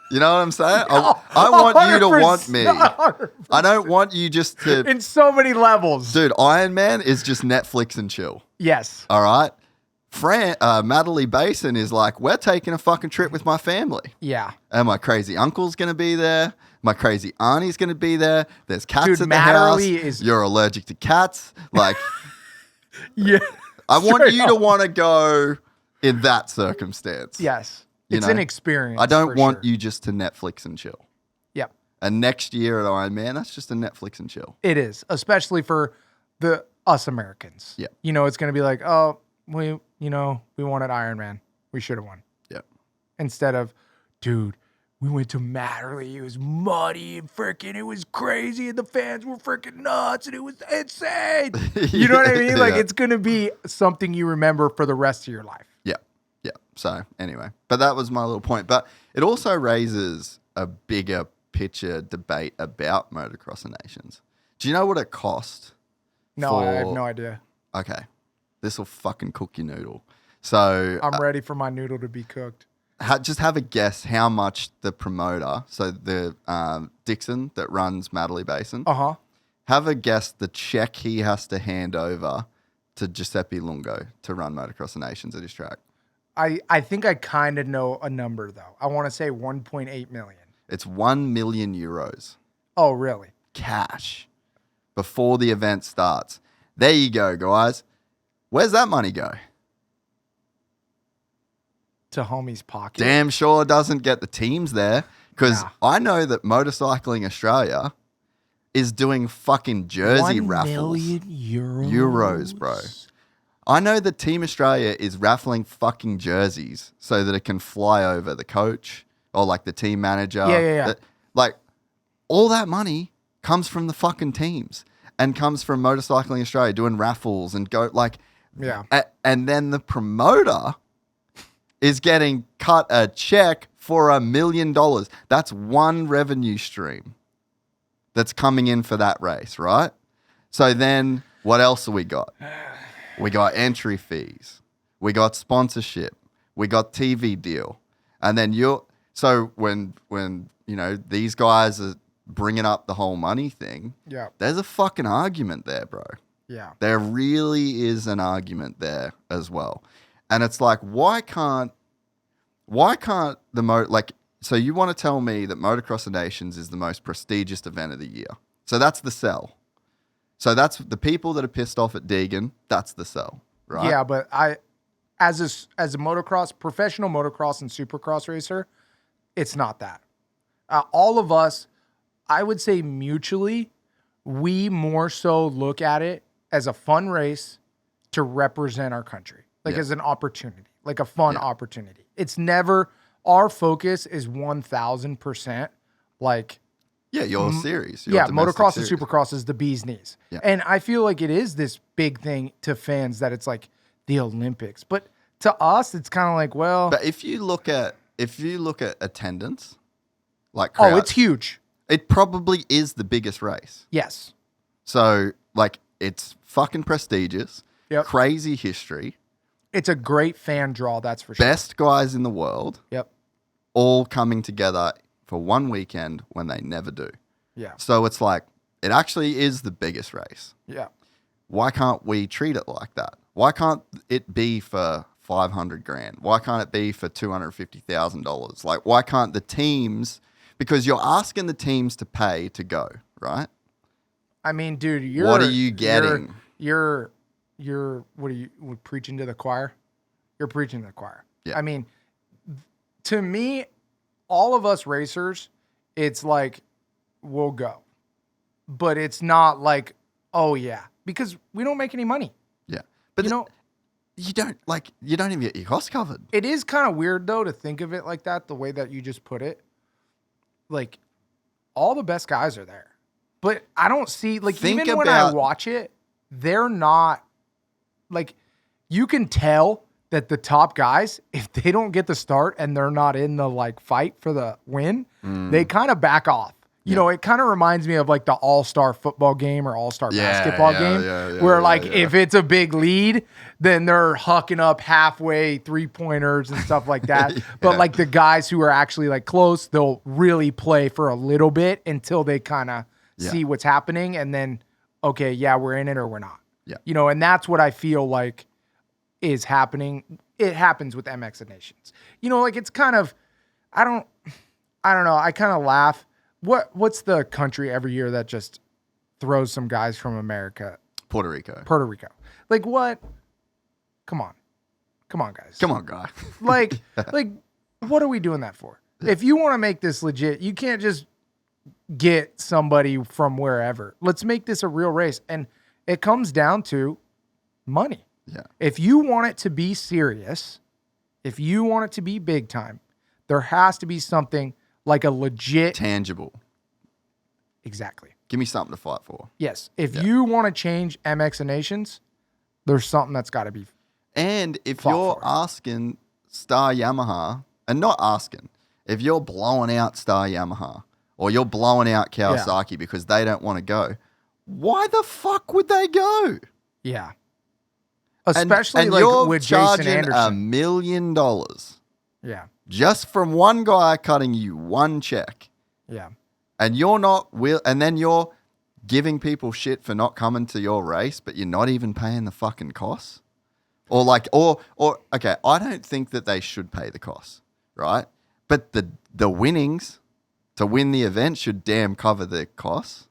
You know what I'm saying? No, I want you to want me. 100%. I don't want you just to. In so many levels. Dude, Iron Man is just Netflix and chill. Yes. All right? Madeley Basin is like, we're taking a fucking trip with my family. Yeah. And my crazy uncle's going to be there. My crazy auntie's going to be there. There's cats Dude, at the house. is... You're allergic to cats. Like, yeah. I want you to want to go in that circumstance. Yes. It's an experience. I don't want you just to Netflix and chill. Yep. And next year at Ironman, that's just a Netflix and chill. It is, especially for us Americans. Yeah. It's going to be like, oh, we wanted Ironman. We should have won. Yep. Instead of, dude, we went to Matterley. It was muddy and freaking, it was crazy, and the fans were freaking nuts, and it was insane. You know what I mean? Like, it's going to be something you remember for the rest of your life. Yeah. So anyway, but that was my little point. But it also raises a bigger picture debate about Motocross of Nations. Do you know what it cost? No, I have no idea. Okay. This will fucking cook your noodle. So I'm ready for my noodle to be cooked. Just have a guess how much the promoter, so the Dixon that runs Madeley Basin, have a guess the check he has to hand over to Giuseppe Lungo to run Motocross of Nations at his track. I think I kind of know a number, though. I want to say 1.8 million. It's 1 million euros. Oh, really? Cash before the event starts. There you go, guys. Where's that money go? To homie's pocket. Damn sure doesn't get the teams there, because Nah. I know that Motorcycling Australia is doing fucking jersey 1 raffles. million euros. Euros, bro. I know that Team Australia is raffling fucking jerseys so that it can fly over the coach or like the team manager. Yeah. Like, all that money comes from the fucking teams and comes from Motorcycling Australia doing raffles and Yeah. And then the promoter is getting cut a check for $1 million. That's one revenue stream that's coming in for that race, right? So then what else have we got? We got entry fees. We got sponsorship. We got TV deal. And then so when these guys are bringing up the whole money thing, Yeah. there's a fucking argument there, bro. Yeah. There really is an argument there as well. And it's like, why can't so you want to tell me that Motocross of Nations is the most prestigious event of the year. So that's the sell. So that's the people that are pissed off at Deegan, that's the sell, right? Yeah, but as a motocross, professional motocross and supercross racer, it's not that. All of us, I would say mutually, we more so look at it as a fun race to represent our country, like as an opportunity, like a fun opportunity. It's never, our focus is 1000% like, yeah, your series. Motocross series. and Supercross is the bee's knees. Yeah. And I feel like it is this big thing to fans that it's like the Olympics. But to us, it's kind of like, well, But if you look at attendance, like oh, crowd, it's huge. it probably is the biggest race. Yes. So like it's fucking prestigious, Yep. crazy history, It's a great fan draw, that's for sure. best guys in the world, Yep. all coming together for one weekend when they never do. Yeah. So it's like it actually is the biggest race. Yeah. Why can't we treat it like that? Why can't it be for 500 grand? Why can't it be for $250,000? Like, why can't the teams? Because you're asking the teams to pay to go, right? I mean, dude, What are you getting? You're what are you preaching to the choir? You're preaching to the choir. Yeah. I mean, to me, all of us racers, it's like we'll go. But it's not like, oh yeah, because we don't make any money. Yeah. But you know, you don't even get your costs covered. it is kind of weird though to think of it like that, the way that you just put it. Like all the best guys are there. But I don't see like Think even when I about- watch it, they're not like you can tell that the top guys, if they don't get the start and they're not in the like fight for the win, they kind of back off. You know, it kind of reminds me of like the all-star football game or all-star basketball game where like if it's a big lead, then they're hucking up halfway three-pointers and stuff like that. But like the guys who are actually like close, they'll really play for a little bit until they kind of see what's happening. And then, okay, yeah, we're in it or we're not. Yeah. You know, and that's what I feel like is happening. It happens with MX Nations. You know, like it's kind of, I don't know. I kind of laugh. What's the country every year that just throws some guys from America? Puerto Rico. Puerto Rico. Like what? Come on, guys. Come on, guy. Like what are we doing that for? If you want to make this legit, you can't just get somebody from wherever. Let's make this a real race. And it comes down to money. Yeah. If you want it to be serious, if you want it to be big time, there has to be something like a legit. Tangible. Exactly. Give me something to fight for. Yes. If you want to change MX Nations, there's something that's got to be. And if Fought you're for it. asking Star Yamaha, and not asking, if you're blowing out Star Yamaha or you're blowing out Kawasaki because they don't want to go, why the fuck would they go? Yeah. Especially and like you're with Jason charging Anderson. $1 million Yeah. just from one guy cutting you one check, Yeah. and you're not and then you're giving people shit for not coming to your race, but you're not even paying the fucking costs. Or okay, I don't think that they should pay the costs, right? But the winnings to win the event should damn cover the costs.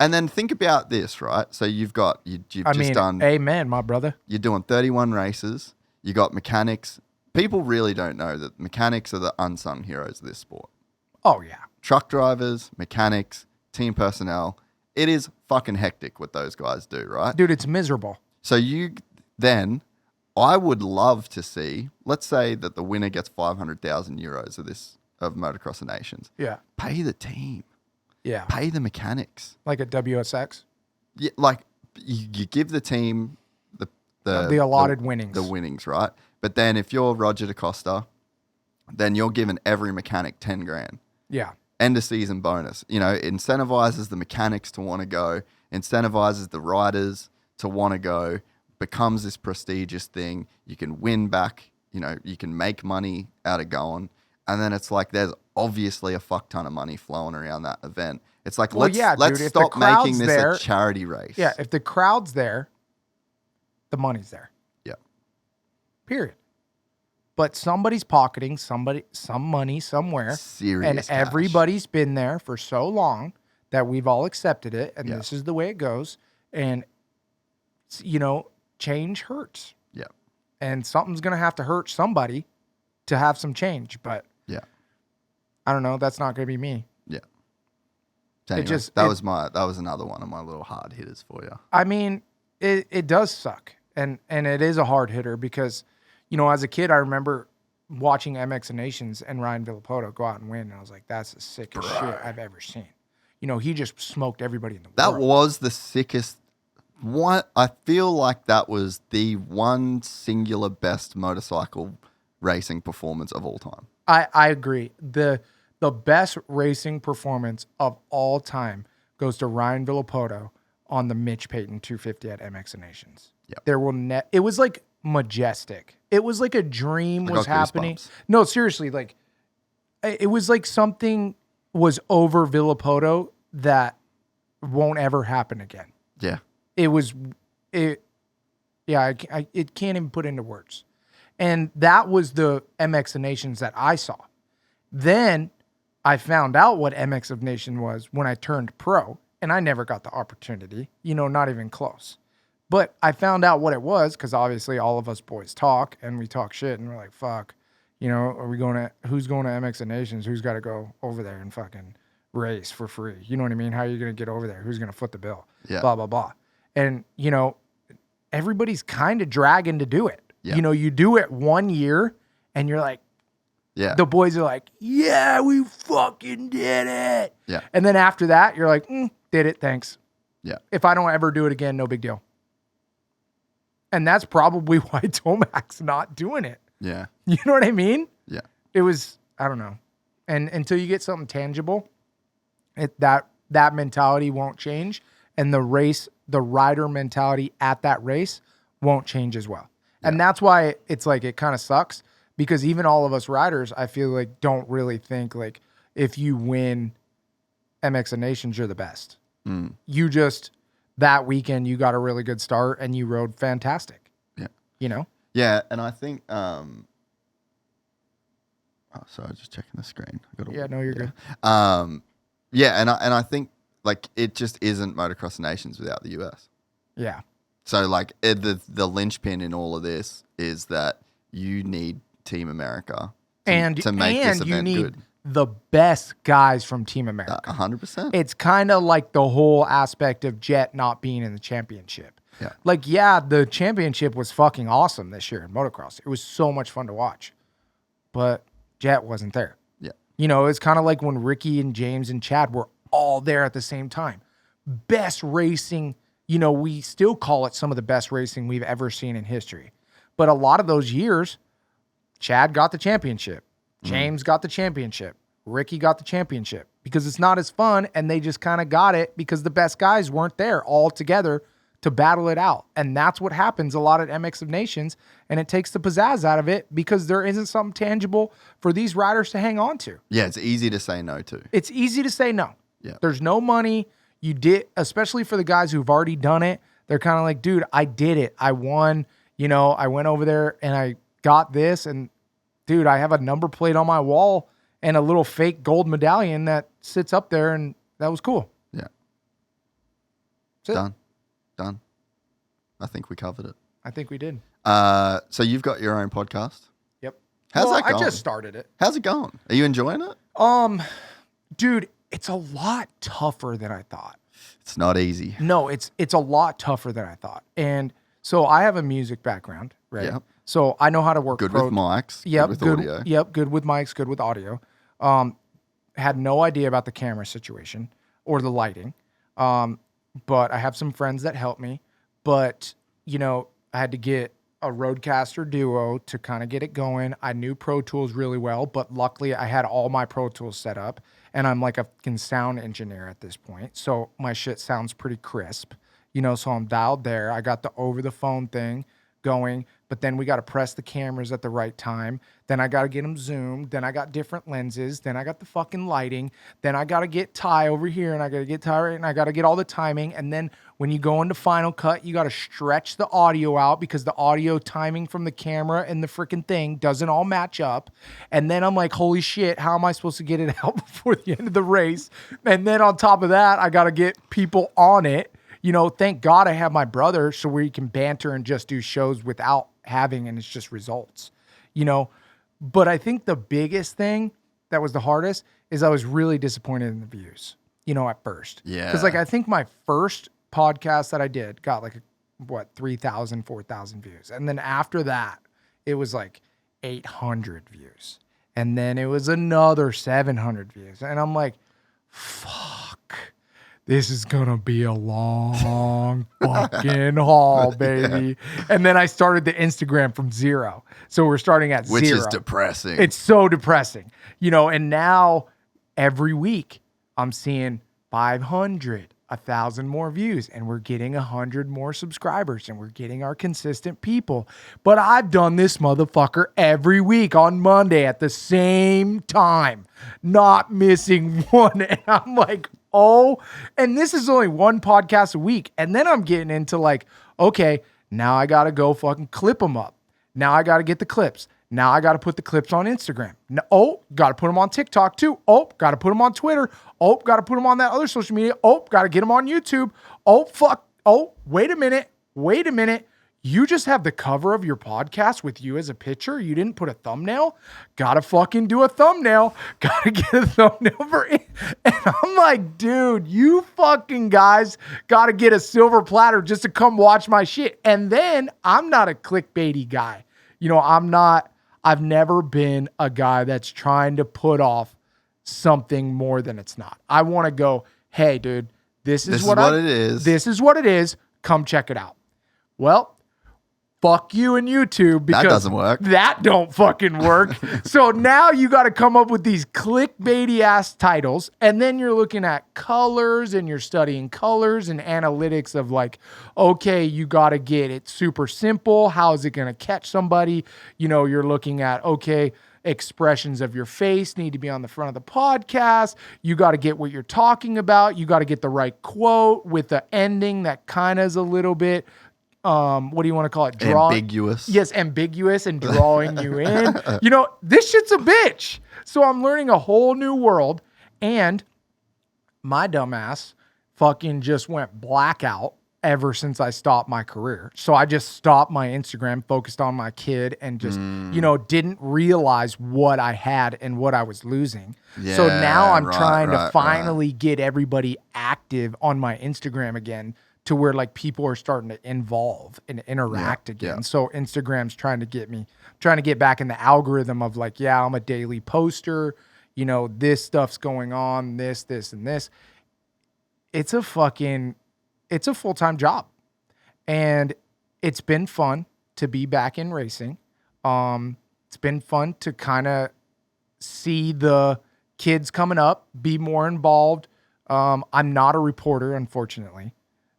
And then think about this, right? So you've done. Amen, my brother. You're doing 31 races. You got mechanics. People really don't know that mechanics are the unsung heroes of this sport. Oh yeah. Truck drivers, mechanics, team personnel. It is fucking hectic what those guys do, right? Dude, it's miserable. So I would love to see, let's say that the winner gets 500,000 euros of Motocross of Nations. Yeah. Pay the team. Yeah. Pay the mechanics. Like a WSX. Yeah, like you give the team the allotted winnings. The winnings, right? But then if you're Roger DaCosta, then you're giving every mechanic 10 grand. Yeah. End of season bonus. You know, incentivizes the mechanics to want to go, incentivizes the riders to want to go, becomes this prestigious thing. You can win back, you know, you can make money out of going. And then it's like there's obviously a fuck ton of money flowing around that event. It's like, let's dude, stop making this a charity race. Yeah, if the crowd's there, the money's there. Yeah. Period. But somebody's pocketing some money somewhere. Serious and cash. everybody's been there for so long that we've all accepted it. And this is the way it goes. And, you know, change hurts. Yeah. And something's going to have to hurt somebody to have some change. But yeah, I don't know. That's not going to be me. Yeah. So anyway, that was another one of my little hard hitters for you. I mean, it does suck. And it is a hard hitter because, you know, as a kid, I remember watching MX Nations and Ryan Villapoto go out and win. And I was like, that's the sickest shit I've ever seen. You know, he just smoked everybody in the world. That was the sickest I feel like that was the one singular best motorcycle racing performance of all time. I agree. The best racing performance of all time goes to Ryan Villapoto on the Mitch Payton 250 at MX Nations. Yep. There will it was like majestic. It was like a dream was happening. Goosebumps. No, seriously, like it was like something was over Villapoto that won't ever happen again. Yeah. It can't even put into words. And that was the MX of Nations that I saw. Then I found out what MX of Nation was when I turned pro, and I never got the opportunity, not even close. But I found out what it was because obviously all of us boys talk and we talk shit and we're like, fuck, who's going to MX of Nations? Who's got to go over there and fucking race for free? You know what I mean? How are you going to get over there? Who's going to foot the bill? Yeah. Blah, blah, blah. And, everybody's kind of dragging to do it. Yeah. You do it 1 year and you're like, Yeah. the boys are like, yeah, we fucking did it. Yeah. And then after that, you're like, did it, thanks. Yeah. If I don't ever do it again, no big deal. And that's probably why Tomac's not doing it. Yeah. You know what I mean? Yeah. It was, I don't know. And until you get something tangible, that mentality won't change. And the rider mentality at that race won't change as well. Yeah. And that's why it's like, it kind of sucks because even all of us riders, I feel like don't really think like if you win MX of Nations, you're the best. You just, that weekend, you got a really good start and you rode fantastic. Yeah. Yeah. And I think, sorry, just checking the screen. No, you're good. Yeah. And I think like it just isn't Motocross Nations without the US. Yeah. So like the linchpin in all of this is that you need Team America to make this event good. The best guys from Team America. 100%. It's kind of like the whole aspect of Jett not being in the championship. Yeah. Like, yeah, the championship was fucking awesome this year in motocross. It was so much fun to watch. But Jett wasn't there. Yeah. It's kind of like when Ricky and James and Chad were all there at the same time. Best racing, we still call it some of the best racing we've ever seen in history. But a lot of those years, Chad got the championship. James got the championship. Ricky got the championship because it's not as fun and they just kind of got it because the best guys weren't there all together to battle it out. And that's what happens a lot at MX of Nations, and it takes the pizzazz out of it because there isn't something tangible for these riders to hang on to. Yeah, it's easy to say no to. It's easy to say no. Yeah. There's no money. You did, especially for the guys who've already done it. They're kind of like, dude, I did it. I won. I went over there and I got this, and dude, I have a number plate on my wall and a little fake gold medallion that sits up there, and that was cool. Yeah. That's Done. I think we covered it. I think we did. So you've got your own podcast. Yep. How's that going? I just started it. How's it going? Are you enjoying it? Dude, it's a lot tougher than I thought. It's not easy. No, it's a lot tougher than I thought. And so I have a music background, right? Yep. So I know how to work. Good with mics. Yep. Good with audio. Yep. Good with mics. Good with audio. Had no idea about the camera situation or the lighting. But I have some friends that help me. But, I had to get a Rodecaster Duo to kind of get it going. I knew Pro Tools really well, but luckily I had all my Pro Tools set up. And I'm like a fucking sound engineer at this point. So my shit sounds pretty crisp. So I'm dialed there. I got the over-the-phone thing going. But then we got to press the cameras at the right time. Then I got to get them zoomed. Then I got different lenses. Then I got the fucking lighting. Then I got to get Ty over here, and I got to get Ty right, and I got to get all the timing. And then when you go into Final Cut, you got to stretch the audio out because the audio timing from the camera and the freaking thing doesn't all match up. And then I'm like, holy shit, how am I supposed to get it out before the end of the race? And then on top of that, I got to get people on it. Thank God I have my brother so we can banter and just do shows without having, and it's just results, But I think the biggest thing that was the hardest is I was really disappointed in the views, at first. Yeah. Because I think my first podcast that I did got 3,000, 4,000 views. And then after that, it was 800 views. And then it was another 700 views. And I'm like, fuck. this is going to be a long fucking haul, baby. Yeah. And then I started the Instagram from 0. So we're starting at 0. Which is depressing. It's so depressing. And now every week I'm seeing 500, 1,000 more views, and we're getting 100 more subscribers, and we're getting our consistent people. But I've done this motherfucker every week on Monday at the same time, not missing one. And I'm like, oh, and this is only one podcast a week. And then I'm getting into like, okay, now I got to go fucking clip them up. Now I got to get the clips. Now I got to put the clips on Instagram. Got to put them on TikTok too. Got to put them on Twitter. Got to put them on that other social media. Got to get them on YouTube. Fuck. Wait a minute. You just have the cover of your podcast with you as a picture. You didn't put a thumbnail. Got to fucking do a thumbnail. Got to get a thumbnail for it. And I'm like, dude, you fucking guys got to get a silver platter just to come watch my shit. And then I'm not a clickbaity guy. I've never been a guy that's trying to put off something more than it's not. I want to go, hey, dude, this is what it is. This is what it is. Come check it out. Well, fuck you and YouTube, because that doesn't work. That don't fucking work. So now you got to come up with these clickbaity ass titles, and then you're looking at colors and you're studying colors and analytics of like, okay, you got to get it super simple. How is it going to catch somebody? You're looking at, okay, expressions of your face need to be on the front of the podcast. You got to get what you're talking about. You got to get the right quote with the ending that kind of is a little bit, what do you want to call it? Ambiguous. Yes, ambiguous and drawing you in. This shit's a bitch. So I'm learning a whole new world, and my dumbass fucking just went blackout ever since I stopped my career. So I just stopped my Instagram, focused on my kid, and just, didn't realize what I had and what I was losing. Yeah, so now I'm trying to finally get everybody active on my Instagram again, to where like people are starting to involve and interact again. Yeah. So Instagram's trying to get back in the algorithm of like, yeah, I'm a daily poster, this stuff's going on, this, and this. It's a full-time job. And it's been fun to be back in racing. It's been fun to kind of see the kids coming up, be more involved. I'm not a reporter, unfortunately.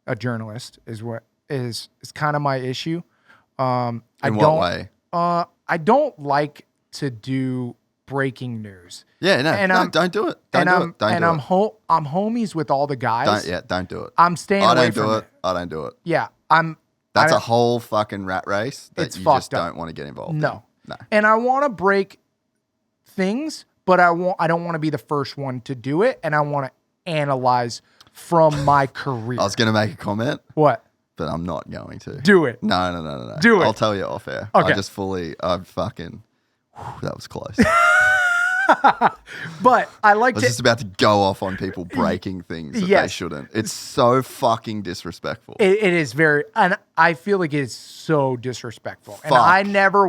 A journalist is kind of my issue. In what way? I don't like to do breaking news. Yeah, don't do it. I'm homies with all the guys. Don't do it. I'm staying away from it. I don't do it. Yeah, That's a whole fucking rat race that you just don't want to get involved in. No. And I want to break things, but I don't want to be the first one to do it, and I want to analyze from my career. I was going to make a comment. What? But I'm not going to. Do it. No. Do it. I'll tell you off air. Okay. That was close. But I like I was just about to go off on people breaking things that they shouldn't. It's so fucking disrespectful. It is very, and I feel like it is so disrespectful. Fuck. And I never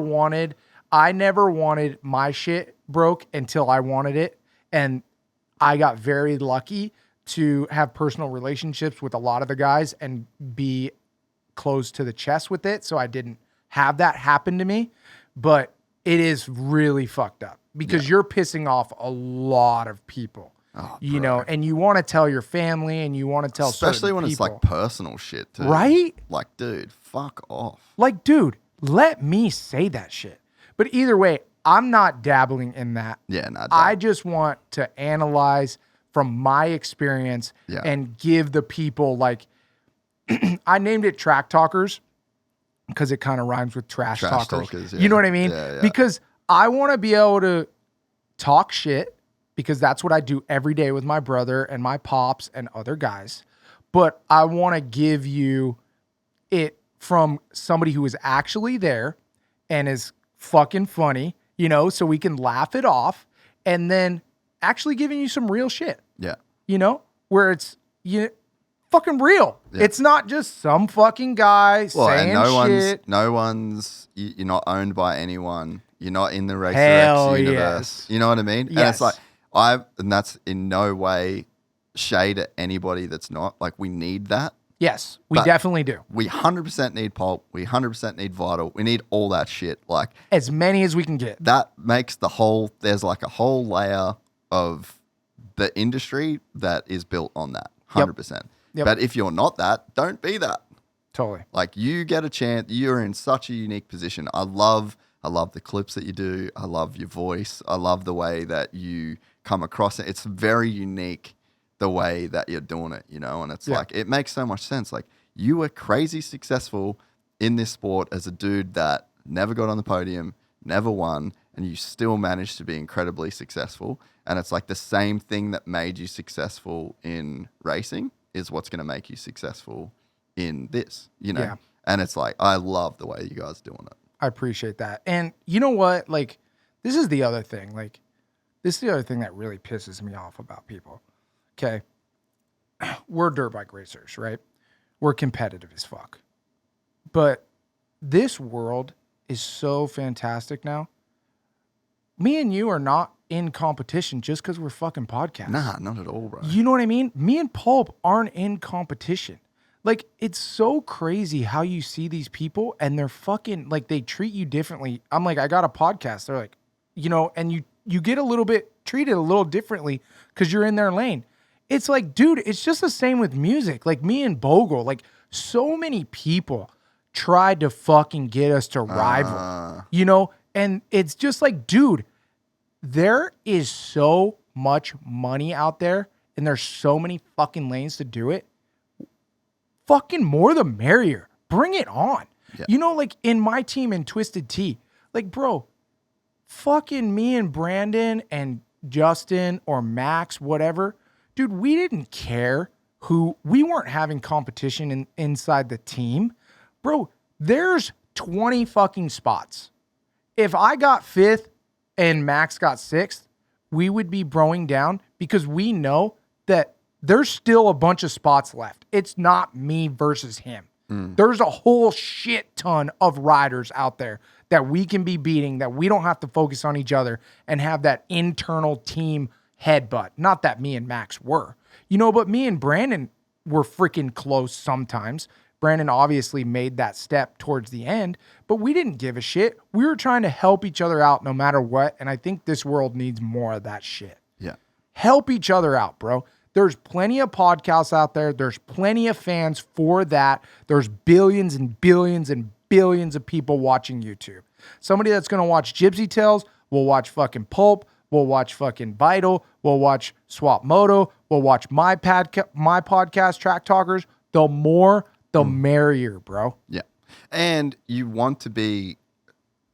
wanted my shit broke until I wanted it. And I got very lucky to have personal relationships with a lot of the guys and be close to the chest with it. So I didn't have that happen to me, but it is really fucked up because you're pissing off a lot of people, and you want to tell your family and you want to tell especially when people. It's like personal shit too. Right? Like, dude, fuck off. Like, dude, let me say that shit. But either way, I'm not dabbling in that. Yeah, no. I just want to analyze from my experience and give the people like, I named it Track Talkers because it kind of rhymes with trash talkers. You know what I mean? Yeah. Because I want to be able to talk shit because that's what I do every day with my brother and my pops and other guys. But I want to give you it from somebody who is actually there and is fucking funny, so we can laugh it off, and then actually giving you some real shit. Yeah. Where it's fucking real. Yeah. It's not just some fucking guy saying shit. You're not owned by anyone. You're not in the Racer Hell X universe. Yes. You know what I mean? Yes. And it's like, and that's in no way shade at anybody that's not. Like, we need that. Yes, we But definitely do. We 100% need pulp. We 100% need vital. We need all that shit. Like, As many as we can get. that makes there's like a whole layer of the industry that is built on that. 100%. Yep. But if you're not that, don't be that. Totally. Like, you get a chance. You're in such a unique position. I love the clips that you do. I love your voice. I love the way that you come across it. It's very unique the way that you're doing it, you know? And it's like, it makes so much sense. Like, you were crazy successful in this sport as a dude that never got on the podium, never won, and you still managed to be incredibly successful. And it's like the same thing that made you successful in racing is what's going to make you successful in this, you know? Yeah. And it's like, I love the way you guys are doing it. I appreciate that. And you know what? Like, this is the other thing. Like, this is the other thing that really pisses me off about people. Okay. We're dirt bike racers, right? We're competitive as fuck. But this world is so fantastic now. Me and you are not in competition just because we're fucking podcasts. Nah, not at all, bro. You know what I mean? Me and Pulp aren't in competition. Like, it's so crazy how you see these people and they're fucking, like, they treat you differently. I'm like, I got a podcast. They're like, you know, and you get a little bit treated a little differently because you're in their lane. It's like, dude, it's just the same with music. Like, me and Bogle, like, so many people tried to fucking get us to rival, you know? And it's just like, dude, there is so much money out there and there's so many fucking lanes to do it. Fucking more the merrier. Bring it on. Yeah. You know, like, in my team in Twisted Tea, like, bro, fucking me and Brandon and Justin or Max, whatever, dude, we didn't care we weren't having competition inside the team. Bro, there's 20 fucking spots. If I got 5th and Max got 6th, we would be broing down because we know that there's still a bunch of spots left. It's not me versus him. There's a whole shit ton of riders out there that we can be beating, that we don't have to focus on each other and have that internal team headbutt. Not that me and Max were, you know, but me and Brandon were freaking close sometimes. Brandon obviously made that step towards the end, but we didn't give a shit. We were trying to help each other out no matter what, and I think this world needs more of that shit. Yeah. Help each other out, bro. There's plenty of podcasts out there. There's plenty of fans for that. There's billions and billions and billions of people watching YouTube. Somebody that's going to watch Gypsy Tales will watch fucking Pulp, will watch fucking Vital, will watch Swap Moto, will watch my podcast, Track Talkers. The more, the merrier, bro. Yeah. And you want to be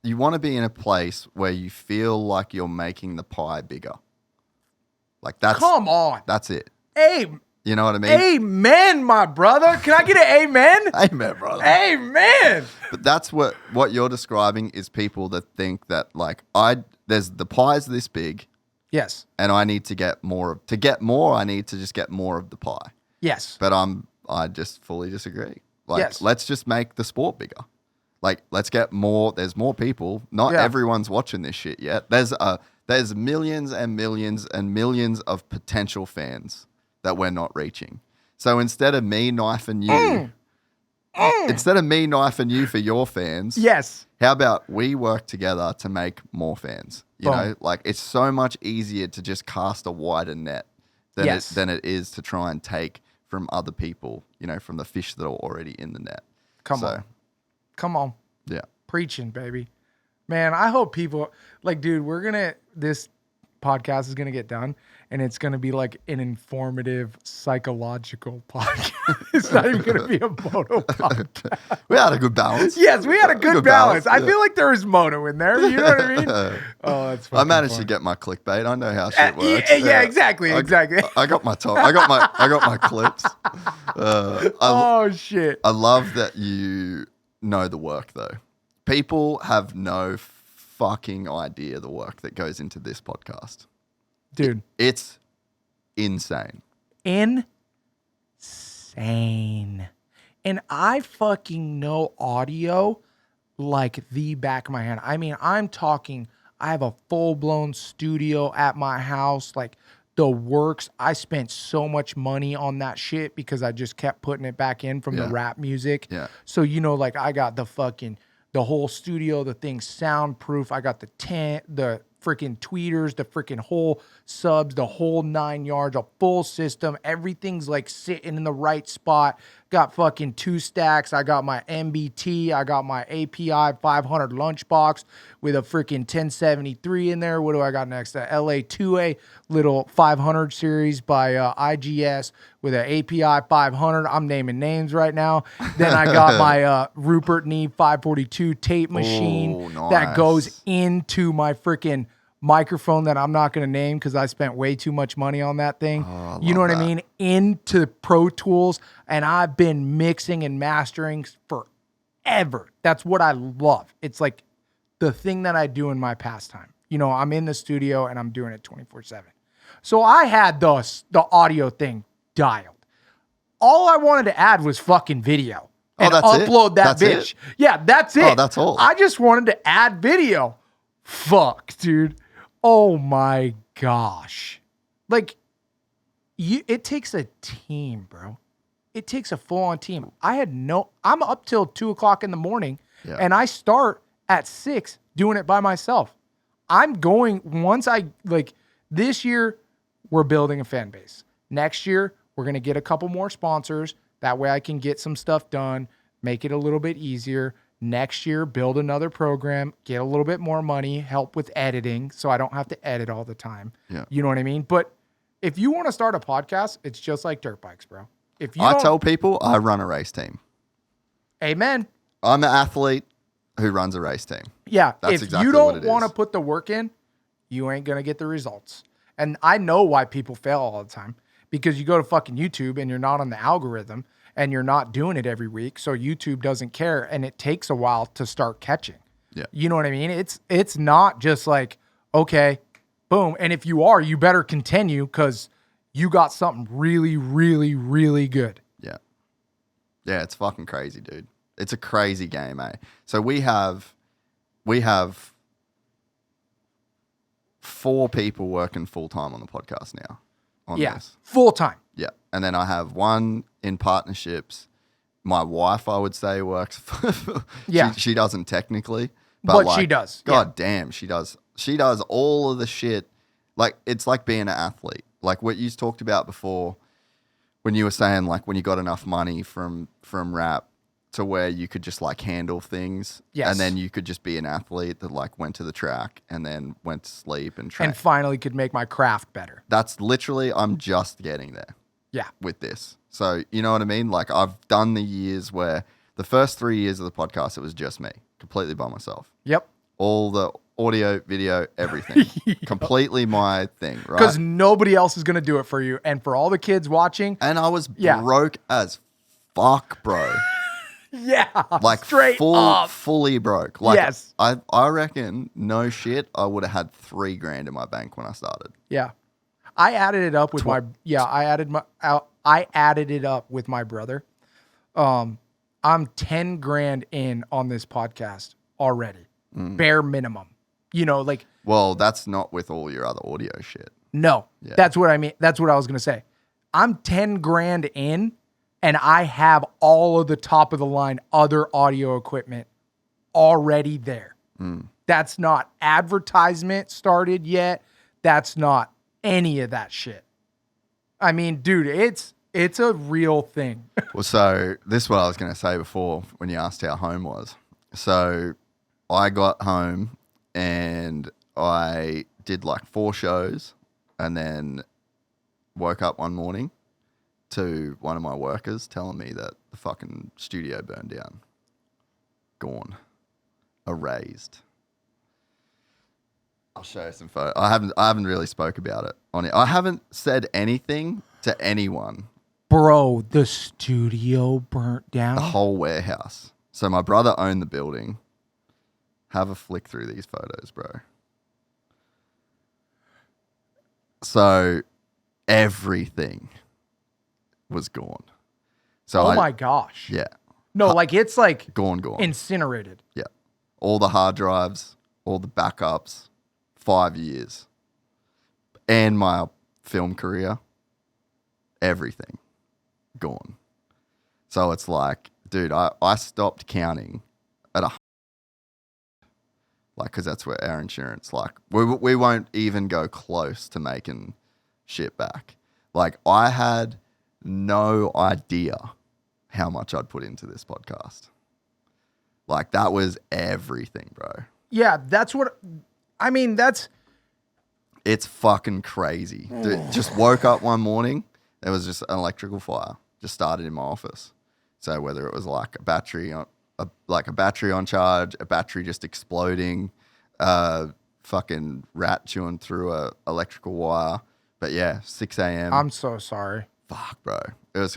in a place where you feel like you're making the pie bigger. Like, Come on. That's it. Hey, you know what I mean? Amen, my brother. Can I get an amen? Amen, brother. Amen. But that's what you're describing is people that think that, like, there's the pie's this big. Yes. And I need to get more. To get more, I need to just get more of the pie. Yes. But I just fully disagree. Like, yes. Let's just make the sport bigger. Like, let's get more. There's more people. Not everyone's watching this shit yet. There's millions and millions and millions of potential fans that we're not reaching. So instead of me knifing you, for your fans, yes, how about we work together to make more fans? You know, like, it's so much easier to just cast a wider net than it is to try and take from other people, you know, from the fish that are already in the net. Come on. Yeah. Preaching, baby. Man, I hope people, like, dude, this podcast is going to get done and it's going to be like an informative psychological podcast. It's not even going to be a moto podcast. We had a good balance. Yes, we had a good balance. I feel like there was moto in there. You know what I mean? Oh, that's funny. I managed to get my clickbait. I know how shit works. Yeah, exactly. I got my top. I got my clips. Shit. I love that you know the work, though. People have no fucking idea the work that goes into this podcast. Dude. It's insane. Insane. And I fucking know audio like the back of my hand. I mean, I'm talking, I have a full-blown studio at my house. Like, the works. I spent so much money on that shit because I just kept putting it back in from the rap music. Yeah. So, you know, like I got the whole studio, the thing soundproof. I got the tent, the freaking tweeters, the freaking whole subs, the whole 9 yards, a full system. Everything's like sitting in the right spot. Got fucking 2 stacks. I got my MBT. I got my API 500 lunchbox with a freaking 1073 in there. What do I got next? The LA2A little 500 series by IGS with an API 500. I'm naming names right now. Then I got my Rupert Knee 542 tape machine that goes into my freaking microphone that I'm not going to name because I spent way too much money on that thing. You know what I mean? Into Pro Tools, and I've been mixing and mastering forever. That's what I love. It's like the thing that I do in my pastime. You know, I'm in the studio and I'm doing it 24/7. So I had the audio thing dialed. All I wanted to add was fucking video and upload that bitch. Yeah, that's it. Oh, that's all. I just wanted to add video. Fuck, dude. Oh my gosh. Like, it takes a team, bro. It takes a full-on team. I'm up till 2:00 in the morning, and I start at 6 doing it by myself. This year, we're building a fan base. Next year, we're going to get a couple more sponsors. That way I can get some stuff done, make it a little bit easier. Next year, build another program, get a little bit more money, help with editing so I don't have to edit all the time. Yeah. You know what I mean? But if you want to start a podcast, it's just like dirt bikes, bro. I tell people I run a race team. Amen. I'm an athlete who runs a race team. Yeah. That's if exactly you what don't it want to is. put the work in, you ain't going to get the results. And I know why people fail all the time because you go to fucking YouTube and you're not on the algorithm. And you're not doing it every week, so YouTube doesn't care, and it takes a while to start catching. Yeah. You know what I mean? It's not just like, okay, boom. And if you are, you better continue because you got something really, really, really good. Yeah. Yeah, it's fucking crazy, dude. It's a crazy game, eh? So we have 4 people working full-time on the podcast now. This. Full time. Yeah. And then I have 1 in partnerships. My wife, I would say, works. Yeah. She doesn't technically. But she does. God damn, she does. She does all of the shit. Like, it's like being an athlete. Like what you talked about before when you were saying, like, when you got enough money from rap to where you could just, like, handle things. Yes. And then you could just be an athlete that, like, went to the track and then went to sleep and trained. And finally could make my craft better. That's literally, I'm just getting there. Yeah. With this. So, you know what I mean? Like, I've done the years where the first 3 years of the podcast, it was just me, completely by myself. Yep. All the audio, video, everything. Completely my thing, right? Because nobody else is going to do it for you. And for all the kids watching. And I was broke as fuck, bro. Yeah. Like, straight up. fully broke. Like, yes. I reckon, no shit, I would have had $3,000 in my bank when I started. Yeah. I added it up with I added it up with my brother. I'm $10,000 in on this podcast already. Bare minimum. You know, like, well, that's not with all your other audio shit. No. Yeah. That's what I mean. That's what I was going to say. I'm $10,000 in and I have all of the top of the line other audio equipment already there. That's not advertisement started yet. That's not any of that shit. I mean, dude, it's a real thing. Well, so this is what I was going to say before when you asked how home was. So I got home and I did like 4 shows and then woke up one morning to one of my workers telling me that the fucking studio burned down. Gone. Erased. I'll show you some photos. I haven't really spoke about it on it. I haven't said anything to anyone. Bro, the studio burnt down. The whole warehouse. So my brother owned the building. Have a flick through these photos, bro. So everything was gone. So oh my gosh. Yeah. No, like it's like gone. Incinerated. Yeah. All the hard drives, all the backups, 5 years. And my film career, everything gone. So it's like, dude, I stopped counting at because that's where our insurance, we won't even go close to making shit back. Like, I had no idea how much I'd put into this podcast. Like, that was everything, bro. Yeah, that's what I mean. It's fucking crazy. Dude, just woke up one morning, there was just an electrical fire just started in my office. So whether it was like a battery on charge, a battery just exploding, fucking rat chewing through a electrical wire. But yeah, 6 a.m. I'm so sorry. Fuck, bro. It was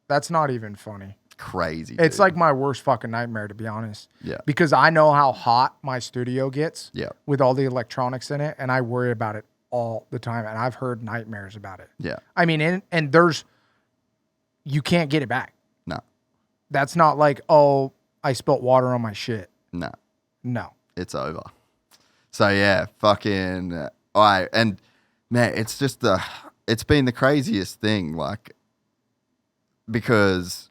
that's not even funny. Crazy. It's dude. like my worst fucking nightmare, to be honest. Yeah. Because I know how hot my studio gets. Yeah. With all the electronics in it, and I worry about it all the time, and I've heard nightmares about it. Yeah. I mean, and you can't get it back. No. That's not like, oh, I spilt water on my shit. No. No. It's over. So yeah, fucking and man, it's just it's been the craziest thing, like, because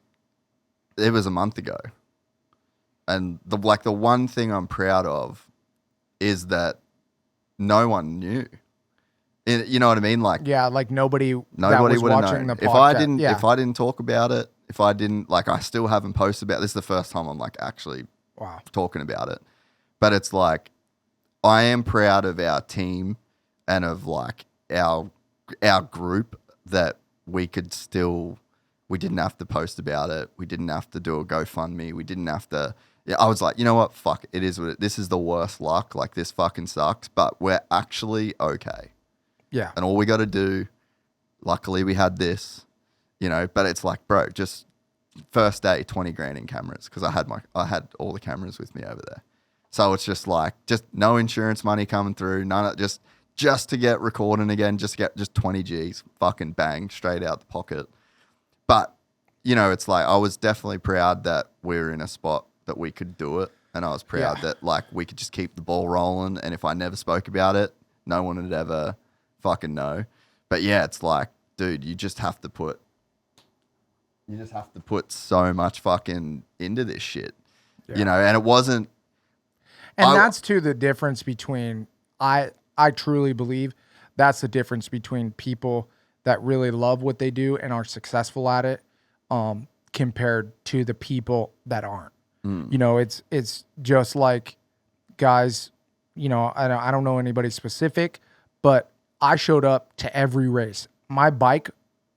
it was a month ago. And the one thing I'm proud of is that no one knew. You know what I mean? Like, yeah, like nobody would that was have watching known. the podcast. If I didn't talk about it, if I didn't, like, I still haven't posted about it. This is the first time I'm like actually talking about it. But it's like, I am proud of our team and of like our group that we didn't have to post about it. We didn't have to do a GoFundMe. We didn't have to. Yeah, I was like, you know what? Fuck, it is what it. This is the worst luck. Like, this fucking sucks, but we're actually okay. Yeah. And all we got to do, luckily we had this, but it's like, bro, just first day, 20 grand in cameras. Cause I had all the cameras with me over there. So it's just like, just no insurance money coming through. None of just to get recording again, just 20 G's, fucking bang, straight out the pocket. But, it's like, I was definitely proud that we were in a spot that we could do it. And I was proud that, like, we could just keep the ball rolling. And if I never spoke about it, no one would ever fucking know. But yeah, it's like, dude, you just have to put so much fucking into this shit, and it wasn't. And that's too the difference between, I truly believe that's the difference between people that really love what they do and are successful at it, compared to the people that aren't. It's just like, guys, I don't know anybody specific, but I showed up to every race. My bike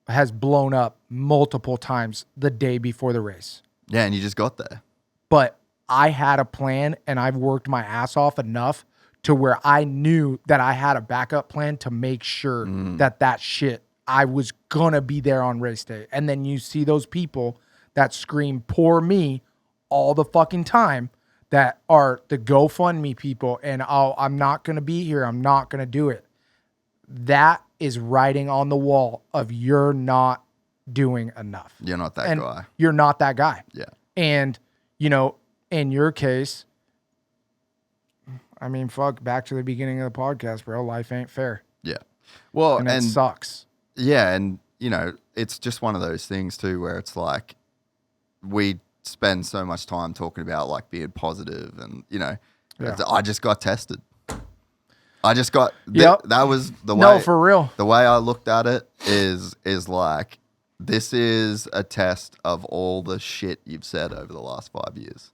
has blown up multiple times the day before the race. Yeah, and you just got there. But I had a plan, and I've worked my ass off enough to where I knew that I had a backup plan to make sure that shit, I was going to be there on race day. And then you see those people that scream, poor me, all the fucking time, that are the GoFundMe people, and, oh, I'm not going to be here, I'm not going to do it. That is writing on the wall of you're not doing enough. You're not that guy. You're not that guy. Yeah. And, in your case, I mean, fuck, back to the beginning of the podcast, bro. Life ain't fair. Yeah. Well, and it sucks. Yeah. And, it's just one of those things too, where it's like, we spend so much time talking about like being positive and, I just got tested. That was the way. No, for real. The way I looked at it is like, this is a test of all the shit you've said over the last 5 years.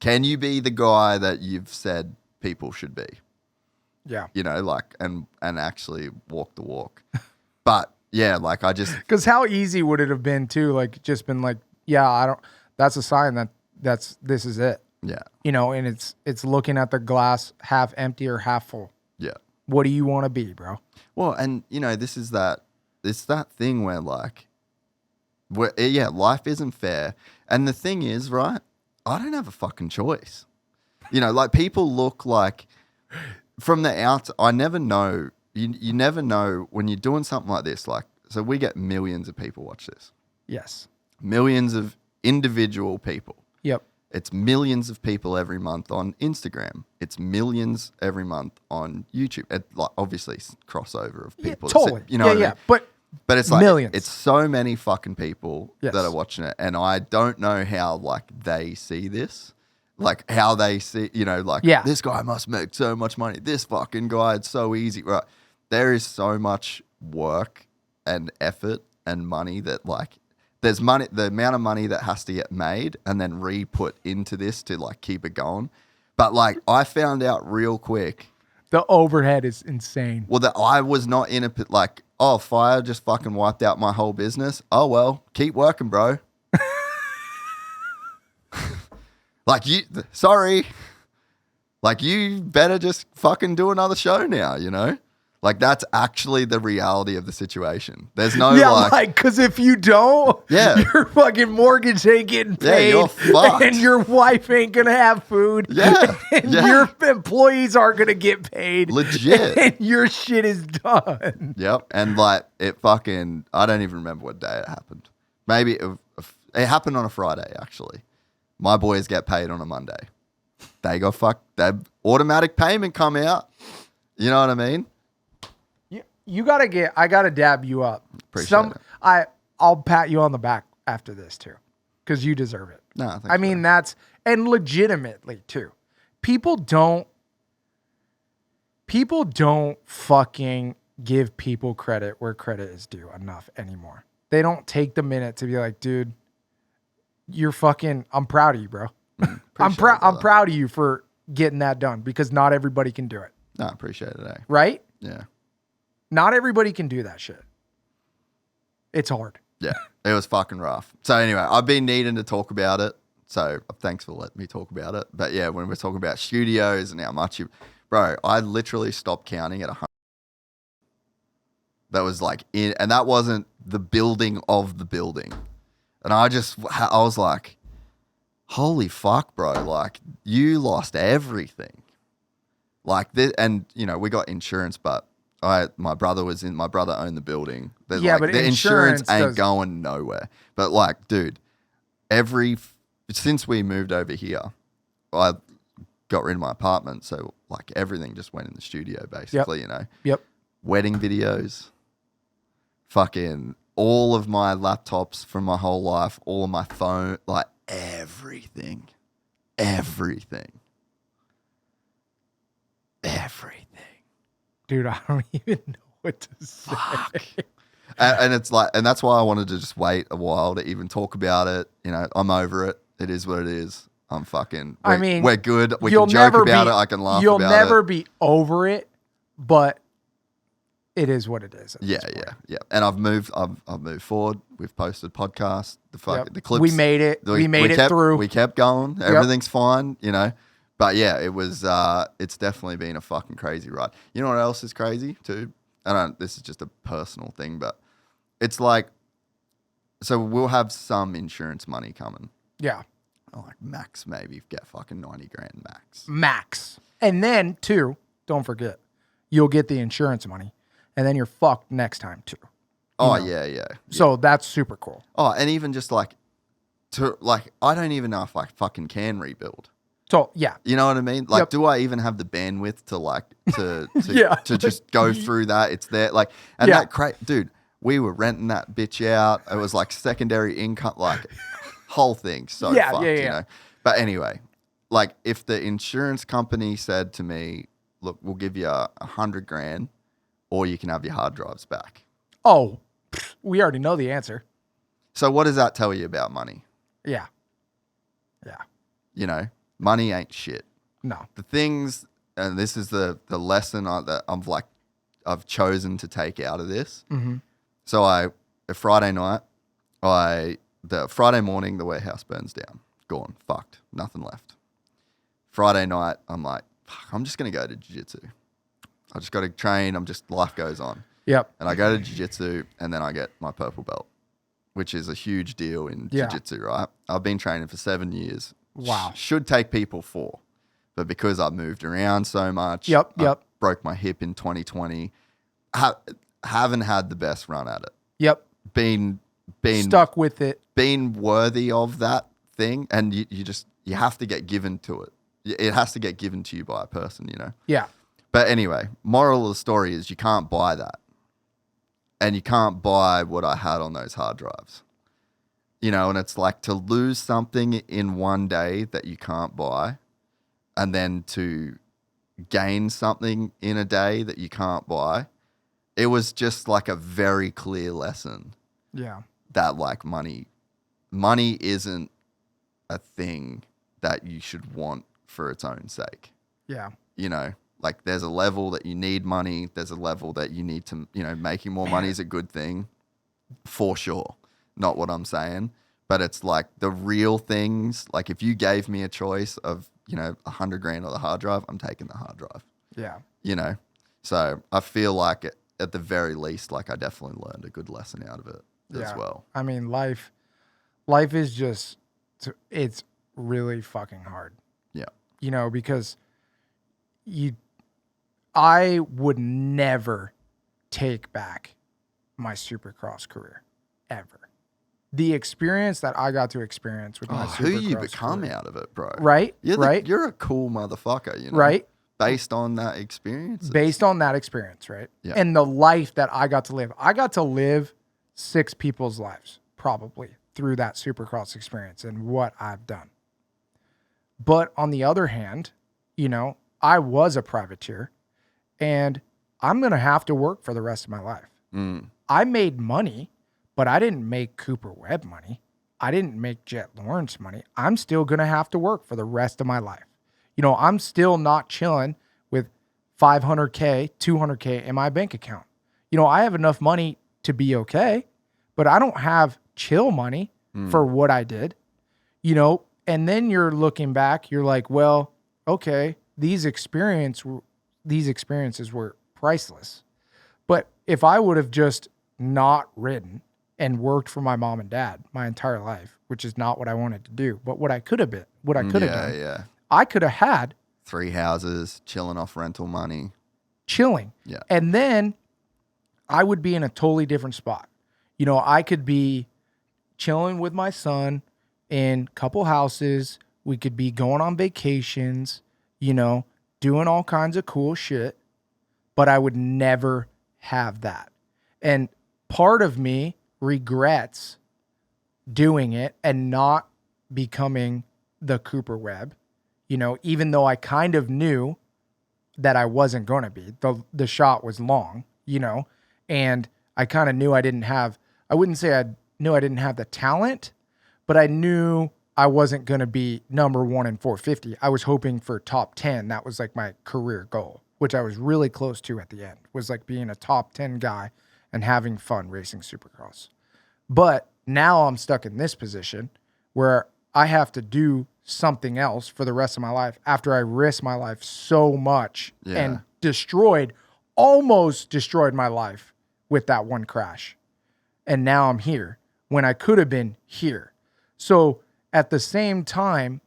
Can you be the guy that you've said people should be? Yeah. And actually walk the walk. But yeah, like, I just, because how easy would it have been too? Like, just been like, yeah, that's a sign that this is it. Yeah. And it's looking at the glass half empty or half full. Yeah. What do you want to be, bro? Well, and this is that thing where like, life isn't fair. And the thing is, right, I don't have a fucking choice. Like, people look like, from the outside, I never know. You never know when you're doing something like this. Like, so we get millions of people watch this. Yes. Millions of individual people. Yep. It's millions of people every month on Instagram. It's millions every month on YouTube. It, like, obviously, crossover of people. Yeah, totally. You know what I mean? But it's like millions. It's so many fucking people Yes. that are watching it, and I don't know how like they see this, like how they see, you know, like this guy must make so much money. This fucking guy, it's so easy, right? There is so much work and effort and money that like there's money, the amount of money that has to get made and then re-put into this to like keep it going. But like I found out real quick. The overhead is insane. Well, that I was not in a like, oh, fire just fucking wiped out my whole business. Oh well, keep working, bro. Like sorry. Like you better just fucking do another show now, you know? Like that's actually the reality of the situation. There's no like, because if you don't, your fucking mortgage ain't getting paid. Yeah, you're fucked. And your wife ain't gonna have food. Yeah. And your employees aren't gonna get paid. Legit. And your shit is done. Yep. And like it fucking, I don't even remember what day it happened. Maybe it happened on a Friday, actually. My boys get paid on a Monday. They go that automatic payment come out. You know what I mean? You gotta I gotta dab you up. Appreciate it. I'll pat you on the back after this too, because you deserve it. No, thanks, I mean that's, and legitimately too. People don't fucking give people credit where credit is due enough anymore. They don't take the minute to be like, dude, you're fucking. I'm proud of you, bro. I'm proud of you for getting that done, because not everybody can do it. No, I appreciate it. Right? Yeah. Not everybody can do that shit. It's hard. Yeah, it was fucking rough. So anyway, I've been needing to talk about it. So thanks for letting me talk about it. But yeah, when we're talking about studios and how much bro, I literally stopped counting at 100. That was like and that wasn't the building of the building. And I was like, holy fuck, bro. Like you lost everything. Like this, and you know, we got insurance, but my brother owned the building. Yeah, but the insurance ain't going nowhere. But like, dude, since we moved over here, I got rid of my apartment, so like everything just went in the studio basically, you know. Yep. Wedding videos, fucking all of my laptops from my whole life, all of my phone, like everything. Dude, I don't even know what to say. Fuck. And it's like, and that's why I wanted to just wait a while to even talk about it. You know, I'm over it. It is what it is. I'm fucking. We're good. We can joke about it. I can laugh about it. You'll never be over it, but it is what it is. Yeah. And I've moved forward. We've posted podcasts. The clips. We made it. We made it through. We kept going. Everything's fine. You know. But yeah, it was. It's definitely been a fucking crazy ride. You know what else is crazy too? This is just a personal thing, but it's like, so we'll have some insurance money coming. Yeah. Like max, maybe get fucking 90 grand max. Max. And then too, don't forget, you'll get the insurance money, and then you're fucked next time too. Oh yeah. So that's super cool. Oh, and even just like, I don't even know if I fucking can rebuild. So yeah, you know what I mean. Like, do I even have the bandwidth to to just go through that? It's there, like, and that dude. We were renting that bitch out. It was like secondary income, like whole thing. So fucked, you know. But anyway, like if the insurance company said to me, "Look, we'll give you 100 grand, or you can have your hard drives back." Oh, we already know the answer. So what does that tell you about money? Yeah. You know. Money ain't shit. No. The things, and this is the lesson that I've chosen to take out of this. Mm-hmm. So a Friday night, the Friday morning, the warehouse burns down. Gone. Fucked. Nothing left. Friday night, I'm like, fuck, I'm just going to go to jiu-jitsu. I just got to train. Life goes on. Yep. And I go to jiu-jitsu, and then I get my purple belt, which is a huge deal in jiu-jitsu, right? I've been training for 7 years. Wow. Should take people 4. But because I moved around so much, I broke my hip in 2020, haven't had the best run at it. Yep. Been stuck with it. Been worthy of that thing. And you just, you have to get given to it. It has to get given to you by a person, you know? Yeah. But anyway, moral of the story is you can't buy that. And you can't buy what I had on those hard drives. You know, and it's like to lose something in one day that you can't buy, and then to gain something in a day that you can't buy. It was just like a very clear lesson. Yeah. That like money isn't a thing that you should want for its own sake. Yeah. You know, like there's a level that you need money. There's a level that you need to, you know, making more money is a good thing for sure. Not what I'm saying, but it's like the real things. Like if you gave me a choice of, you know, $100,000 or the hard drive, I'm taking the hard drive. Yeah. You know, so I feel like at the very least, like I definitely learned a good lesson out of it as well. I mean, life is just, it's really fucking hard. Yeah. You know, because I would never take back my Supercross career, ever. The experience that I got to experience with my Supercross who you become career, out of it, bro. right? You're you're a cool motherfucker, you know? Right? Based on that experience. Based on that experience, right? Yeah. And the life that I got to live. I got to live 6 people's lives, probably, through that Supercross experience and what I've done. But on the other hand, you know, I was a privateer, and I'm going to have to work for the rest of my life. I made money, but I didn't make Cooper Webb money. I didn't make Jett Lawrence money. I'm still going to have to work for the rest of my life. You know, I'm still not chilling with $500K, $200K in my bank account. You know, I have enough money to be okay, but I don't have chill money for what I did. You know, and then you're looking back, you're like, well, okay, these experiences were priceless. But if I would have just not ridden and worked for my mom and dad my entire life, which is not what I wanted to do, but what I could have done, Yeah. I could have had 3 houses, chilling off rental money. chilling. Yeah. And then I would be in a totally different spot. You know, I could be chilling with my son in a couple houses. We could be going on vacations, you know, doing all kinds of cool shit, but I would never have that. And part of me regrets doing it and not becoming the Cooper Webb, you know, even though I kind of knew that I wasn't going to be. The shot was long, you know, and I kind of knew I wouldn't say I knew I didn't have the talent, but I knew I wasn't going to be number 1 in 450. I was hoping for top 10. That was like my career goal, which I was really close to at the end, was like being a top 10 guy and having fun racing Supercross. But now I'm stuck in this position where I have to do something else for the rest of my life after I risked my life so much and almost destroyed my life with that one crash. And now I'm here when I could have been here. So at the same time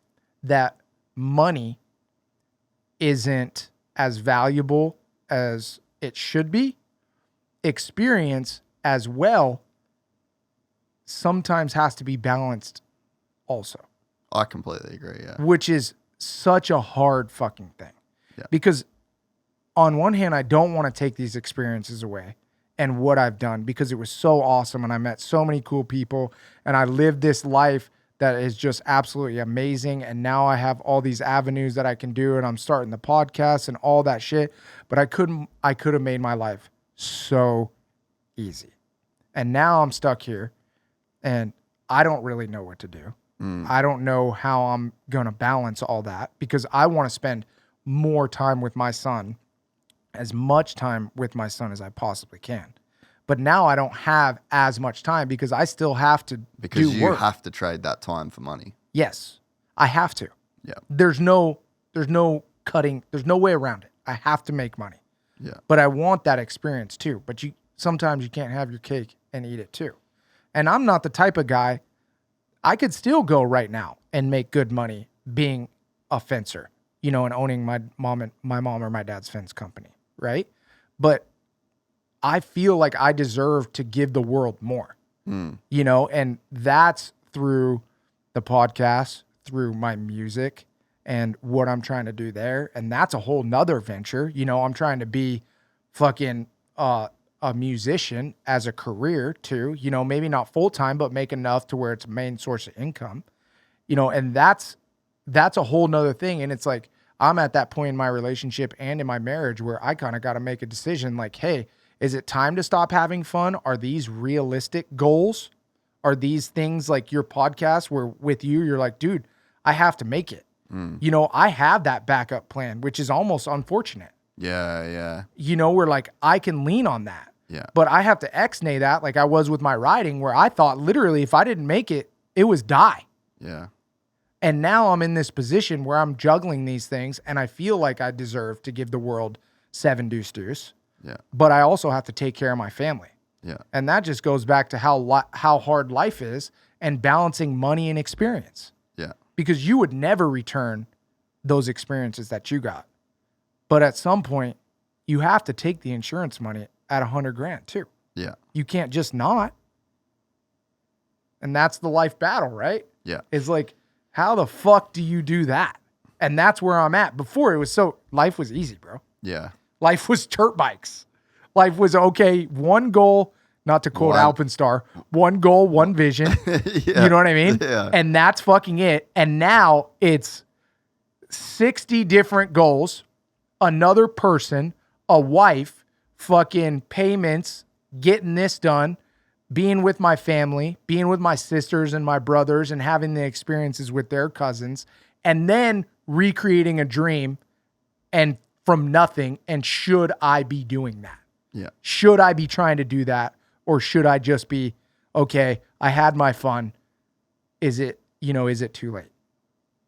that money isn't as valuable as it should be, experience as well sometimes has to be balanced also. I completely agree, yeah. Which is such a hard fucking thing. Yeah. Because on one hand, I don't want to take these experiences away and what I've done because it was so awesome and I met so many cool people and I lived this life that is just absolutely amazing. And now I have all these avenues that I can do and I'm starting the podcast and all that shit. But I could have made my life so easy. And now I'm stuck here and I don't really know what to do. I don't know how I'm going to balance all that because I want to spend more time with my son, as much time with my son as I possibly can. But now I don't have as much time because I still have to do work. Have to trade that time for money. Yes, I have to. Yeah. There's no cutting. There's no way around it. I have to make money. Yeah. But I want that experience too. But sometimes you can't have your cake and eat it too. And I'm not the type of guy. I could still go right now and make good money being a fencer, you know, and owning my mom or my dad's fence company, right? But I feel like I deserve to give the world more, you know, and that's through the podcast, through my music and what I'm trying to do there. And that's a whole nother venture. You know, I'm trying to be fucking a musician as a career too, you know, maybe not full time, but make enough to where it's a main source of income, you know, and that's a whole nother thing. And it's like, I'm at that point in my relationship and in my marriage where I kind of got to make a decision like, hey, is it time to stop having fun? Are these realistic goals? Are these things like your podcast where with you, you're like, dude, I have to make it. You know, I have that backup plan, which is almost unfortunate. Yeah. You know, where like I can lean on that. Yeah. But I have to ex-nay that like I was with my riding where I thought literally if I didn't make it, it was die. Yeah. And now I'm in this position where I'm juggling these things and I feel like I deserve to give the world 7 Deuce Deuce. Yeah. But I also have to take care of my family. Yeah. And that just goes back to how hard life is and balancing money and experience. Yeah. Because you would never return those experiences that you got. But at some point, you have to take the insurance money at $100,000 too. Yeah. You can't just not. And that's the life battle, right? Yeah. It's like, how the fuck do you do that? And that's where I'm at. Before it was life was easy, bro. Yeah. Life was dirt bikes. Life was okay. One goal, not to quote Alpenstar, one goal, one vision. Yeah. You know what I mean? Yeah. And that's fucking it. And now it's 60 different goals, another person, a wife, fucking payments, getting this done, being with my family, being with my sisters and my brothers and having the experiences with their cousins, and then recreating a dream and from nothing. And should I be doing that? Yeah. Should I be trying to do that? Or should I just be, okay, I had my fun. Is it too late?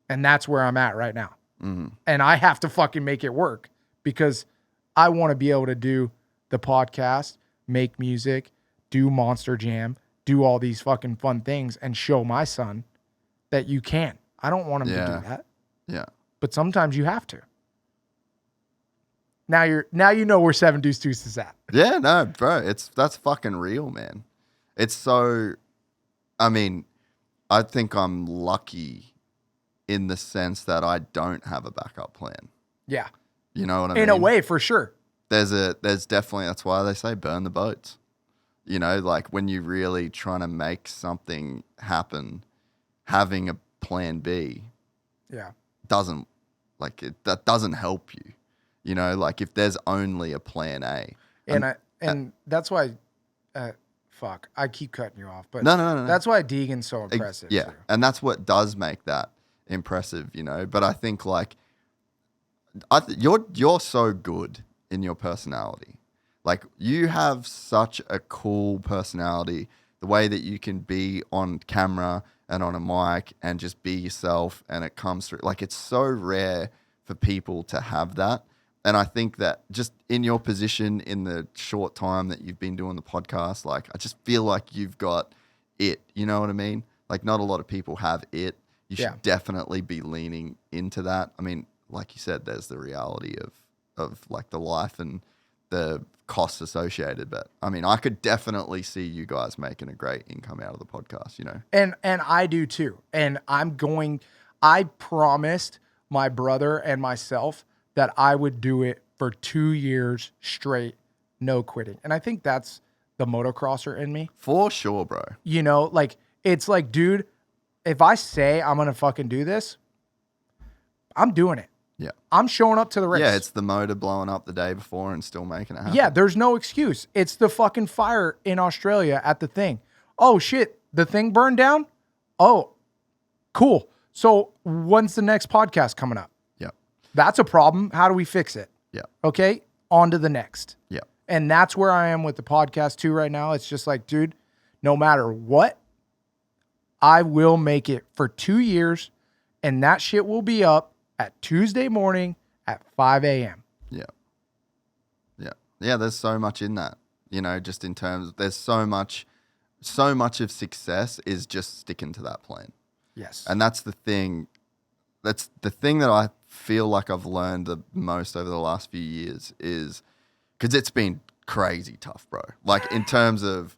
And that's where I'm at right now. Mm-hmm. And I have to fucking make it work because I want to be able to do the podcast, make music, do Monster Jam, do all these fucking fun things and show my son that you can. I don't want him to do that. Yeah. But sometimes you have to. Now you know where 7 Deuce Deuce is at. Yeah, no, bro. That's fucking real, man. It's so, I mean, I think I'm lucky in the sense that I don't have a backup plan. Yeah. You know what I mean? In a way, for sure. There's definitely, that's why they say burn the boats. You know, like when you're really trying to make something happen, having a plan B doesn't help you. You know, like if there's only a plan A. And that's why, fuck, I keep cutting you off. But no. That's why Deegan's so impressive. Yeah, too. and that's what does make that impressive, you know. But I think like, you're so good in your personality. Like you have such a cool personality. The way that you can be on camera and on a mic and just be yourself, and it comes through. Like it's so rare for people to have that. And I think that just in your position in the short time that you've been doing the podcast, like I just feel like you've got it. You know what I mean? Like not a lot of people have it. You should definitely be leaning into that. I mean, like you said, there's the reality of like the life and the costs associated. But I mean, I could definitely see you guys making a great income out of the podcast, you know? And I do too. And I promised my brother and myself that I would do it for 2 years straight, no quitting. And I think that's the motocrosser in me. For sure, bro. You know, like, it's like, dude, if I say I'm going to fucking do this, I'm doing it. Yeah. I'm showing up to the race. Yeah, it's the motor blowing up the day before and still making it happen. Yeah, there's no excuse. It's the fucking fire in Australia at the thing. Oh, shit, the thing burned down? Oh, cool. So when's the next podcast coming up? Yeah. That's a problem. How do we fix it? Yeah. Okay, on to the next. Yeah. And that's where I am with the podcast too right now. It's just like, dude, no matter what, I will make it for 2 years, and that shit will be up at Tuesday morning at 5 a.m. Yeah. Yeah. Yeah, there's so much in that, you know, just in terms, there's so much of success is just sticking to that plan. Yes. And that's the thing that I feel like I've learned the most over the last few years is because it's been crazy tough, bro. Like in terms of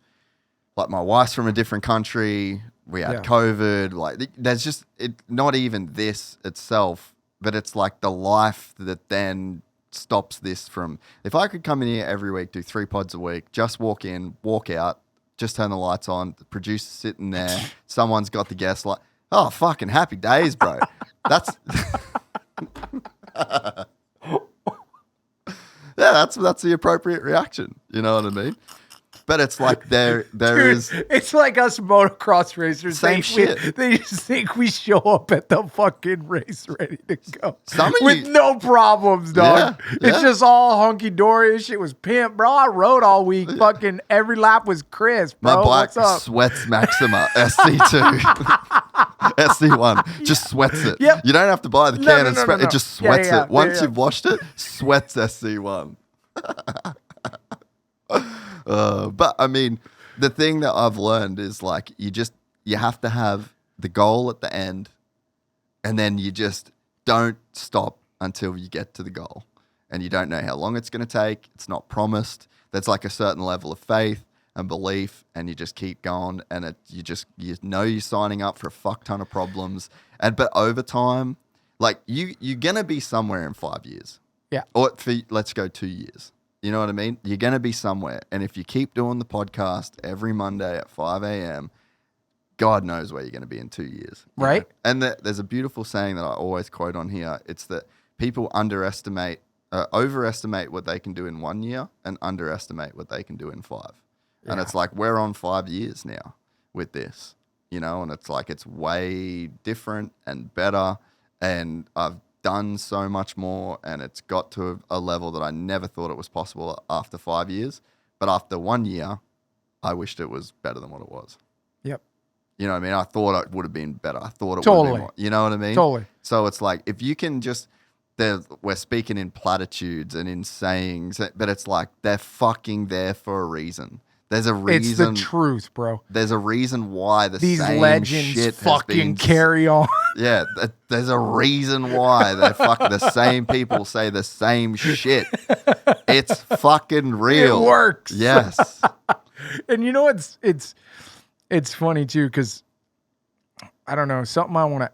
like my wife's from a different country, we had Yeah. COVID. Like, there's just not even this itself, but it's like the life that then stops this from. If I could come in here every week, do 3 pods a week, just walk in, walk out, just turn the lights on, the producer's sitting there, someone's got the guest light. Oh, fucking happy days, bro. That's that's the appropriate reaction. You know what I mean? But it's like there Dude, is it's like us motocross racers. Same shit. They just think we show up at the fucking race ready to go. Some of with you- no problems, dog. Yeah, It's yeah. just all hunky-dory. This shit was pimp, bro. I rode all week. Fucking every lap was crisp, bro. my bike What's up? sweats Maxima SC2. SC1 just sweats it. Yep. You don't have to buy the No, can no, and no, sweat. no, no. It just Yeah, sweats yeah, it. Once yeah. you've washed it, sweats SC1. But I mean, the thing that I've learned is like you have to have the goal at the end, and then you just don't stop until you get to the goal. And you don't know how long it's going to take. It's not promised. There's like a certain level of faith and belief, and you just keep going. And you know you're signing up for a fuck ton of problems. But over time, like you're gonna be somewhere in 5 years. Yeah. Or let's go 2 years. You know what I mean? You're going to be somewhere. And if you keep doing the podcast every Monday at 5 a.m., God knows where you're going to be in 2 years. you Right. know? And there's a beautiful saying that I always quote on here. It's that people overestimate what they can do in 1 year and underestimate what they can do in 5. And Yeah. it's like we're on 5 years now with this, you know, and it's like it's way different and better. And I've done so much more, and it's got to a level that I never thought it was possible after 5 years. But after 1 year, I wished it was better than what it was. Yep. You know what I mean? I thought it would have been better. I thought it would have Totally. been more. You know what I mean? Totally. So it's like, if you can just, we're speaking in platitudes and in sayings, but it's like they're fucking there for a reason. There's a reason. It's the truth, bro. There's a reason why These same legends shit fucking has been, carry on. Yeah, there's a reason why the same people say the same shit. It's fucking real. It works. Yes. And you know it's funny too, because I don't know, something I want to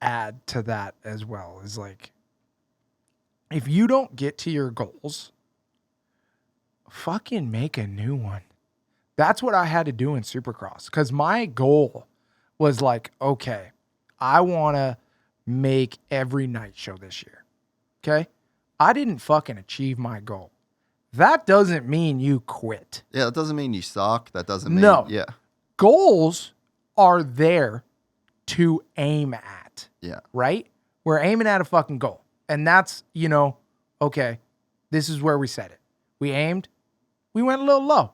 add to that as well is like, if you don't get to your goals, fucking make a new one. That's what I had to do in Supercross, because my goal was like, okay, I want to make every night show this year. Okay. I didn't fucking achieve my goal. That doesn't mean you quit. Yeah, that doesn't mean you suck. That doesn't mean, No. yeah. Goals are there to aim at, Yeah. right? We're aiming at a fucking goal. And that's, okay, this is where we set it. We aimed, we went a little low.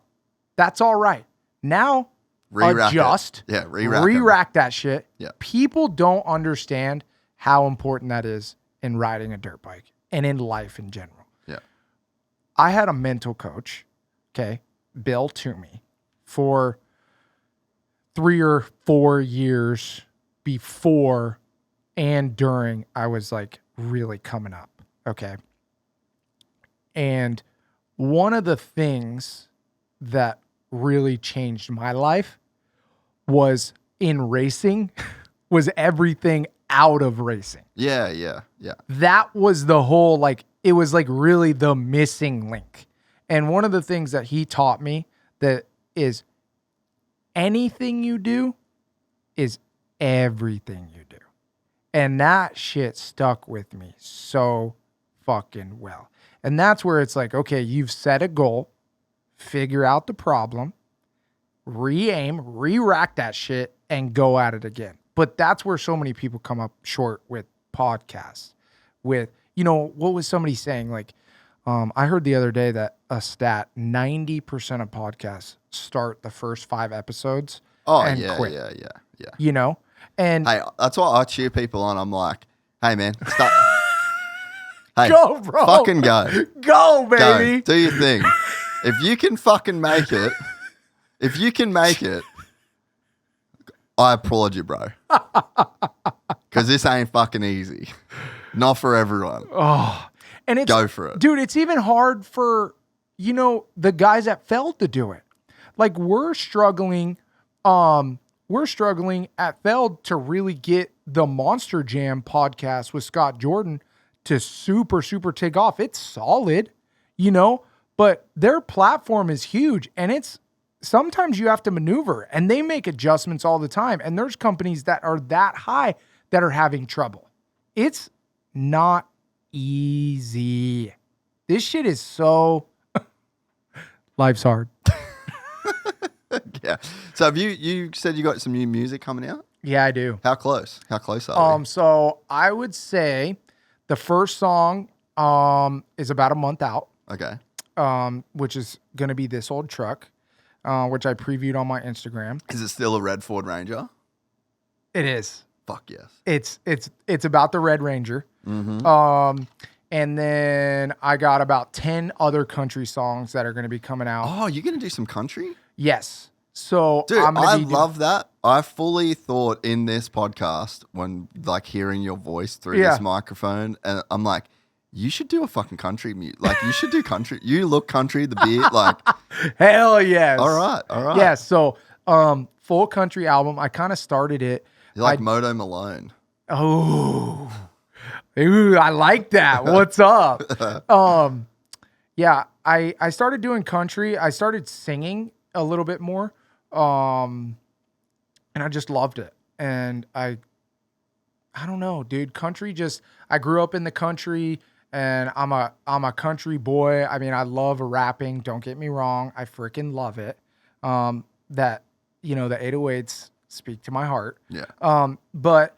That's all right. Now, Re-rack it. adjust. Yeah, re-rack it. re-rack that shit. Yeah. People don't understand how important that is in riding a dirt bike and in life in general. Yeah. I had a mental coach, okay, Bill Toomey, for 3 or 4 years before and during I was like really coming up, okay? And one of the things that really changed my life was in racing, was everything out of racing. Yeah, yeah, yeah. That was the whole, like, it was like really the missing link. And one of the things that he taught me that is anything you do is everything you do. And that shit stuck with me so fucking well. And that's where it's like, okay, you've set a goal, figure out the problem, re-aim, re-rack that shit, and go at it again. But that's where so many people come up short with podcasts. With, what was somebody saying? Like, I heard the other day that a stat, 90% of podcasts start the first 5 episodes and yeah, quit. yeah. And Hey, that's why I cheer people on. I'm like, hey, man, start. Hey, go, bro. fucking go. Go, baby. Go. Do your thing. If you can fucking make it, I applaud you, bro. Because this ain't fucking easy. Not for everyone. Oh, and it's, Go for it. dude, it's even hard for, the guys that failed to do it. Like, we're struggling we're struggling at Feld to really get the Monster Jam podcast with Scott Jordan to super take off. It's solid, you know, but their platform is huge, and it's sometimes you have to maneuver, and they make adjustments all the time. And there's companies that are that high that are having trouble. It's not easy. This shit is so life's hard. Yeah. So have you said you got some new music coming out? Yeah, I do. How close? How close are we? So I would say the first song is about a month out. Okay. Which is gonna be This Old Truck, which I previewed on my Instagram. Is it still a red Ford Ranger? It is. Fuck yes. It's about the Red Ranger. Mm-hmm. And then I got about 10 other country songs that are going to be coming out. Oh, you're going to do some country? Yes. So dude, I'm I love that. I fully thought in this podcast when like hearing your voice through this microphone, and I'm like, you should do a fucking country mute. Like you should do country. You look country, the beard, like hell yes. All right. Yeah. So full country album. I kind of started it. You're like Moto Malone. Oh, ooh, I like that. What's up? Yeah, I started doing country. I started singing a little bit more. And I just loved it. And I don't know, dude, country just, I grew up in the country, and I'm a country boy. I mean, I love rapping. Don't get me wrong. I freaking love it. That, you know, the 808s speak to my heart. Yeah. But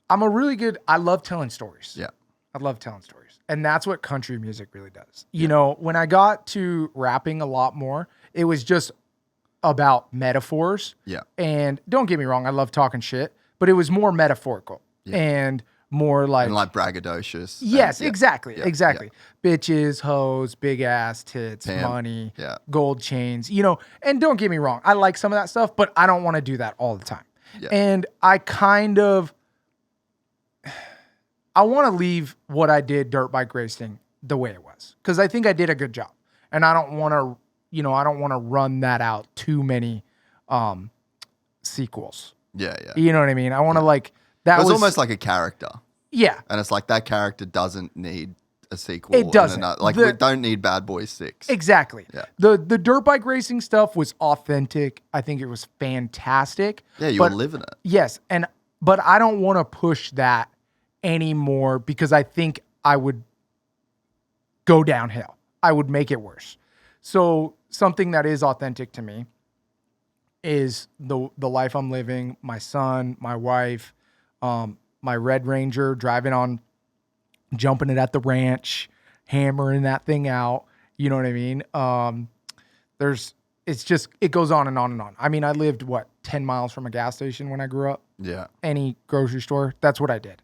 I love telling stories. Yeah. I love telling stories. And that's what country music really does. You know, when I got to rapping a lot more, it was just about metaphors. Yeah. And don't get me wrong, I love talking shit, but it was more metaphorical and more like braggadocious. Yes, exactly. Yeah. Exactly. Yeah. Bitches, hoes, big ass tits, money, gold chains, you know, and don't get me wrong, I like some of that stuff, but I don't want to do that all the time. Yeah. And I want to leave what I did dirt bike racing the way it was, because I think I did a good job, and I don't want to run that out too many sequels. Yeah. You know what I mean? I want to that was almost like a character. Yeah. And it's like that character doesn't need a sequel. It doesn't. We don't need Bad Boys 6. Exactly. Yeah. The dirt bike racing stuff was authentic. I think it was fantastic. Yeah, you were living it. Yes, but I don't want to push that anymore, because I think I would go downhill. I would make it worse. So something that is authentic to me is the life I'm living, my son, my wife, my Red Ranger, jumping it at the ranch, hammering that thing out. You know what I mean? It goes on and on and on. I mean, I lived 10 miles from a gas station when I grew up. Yeah. Any grocery store. That's what I did.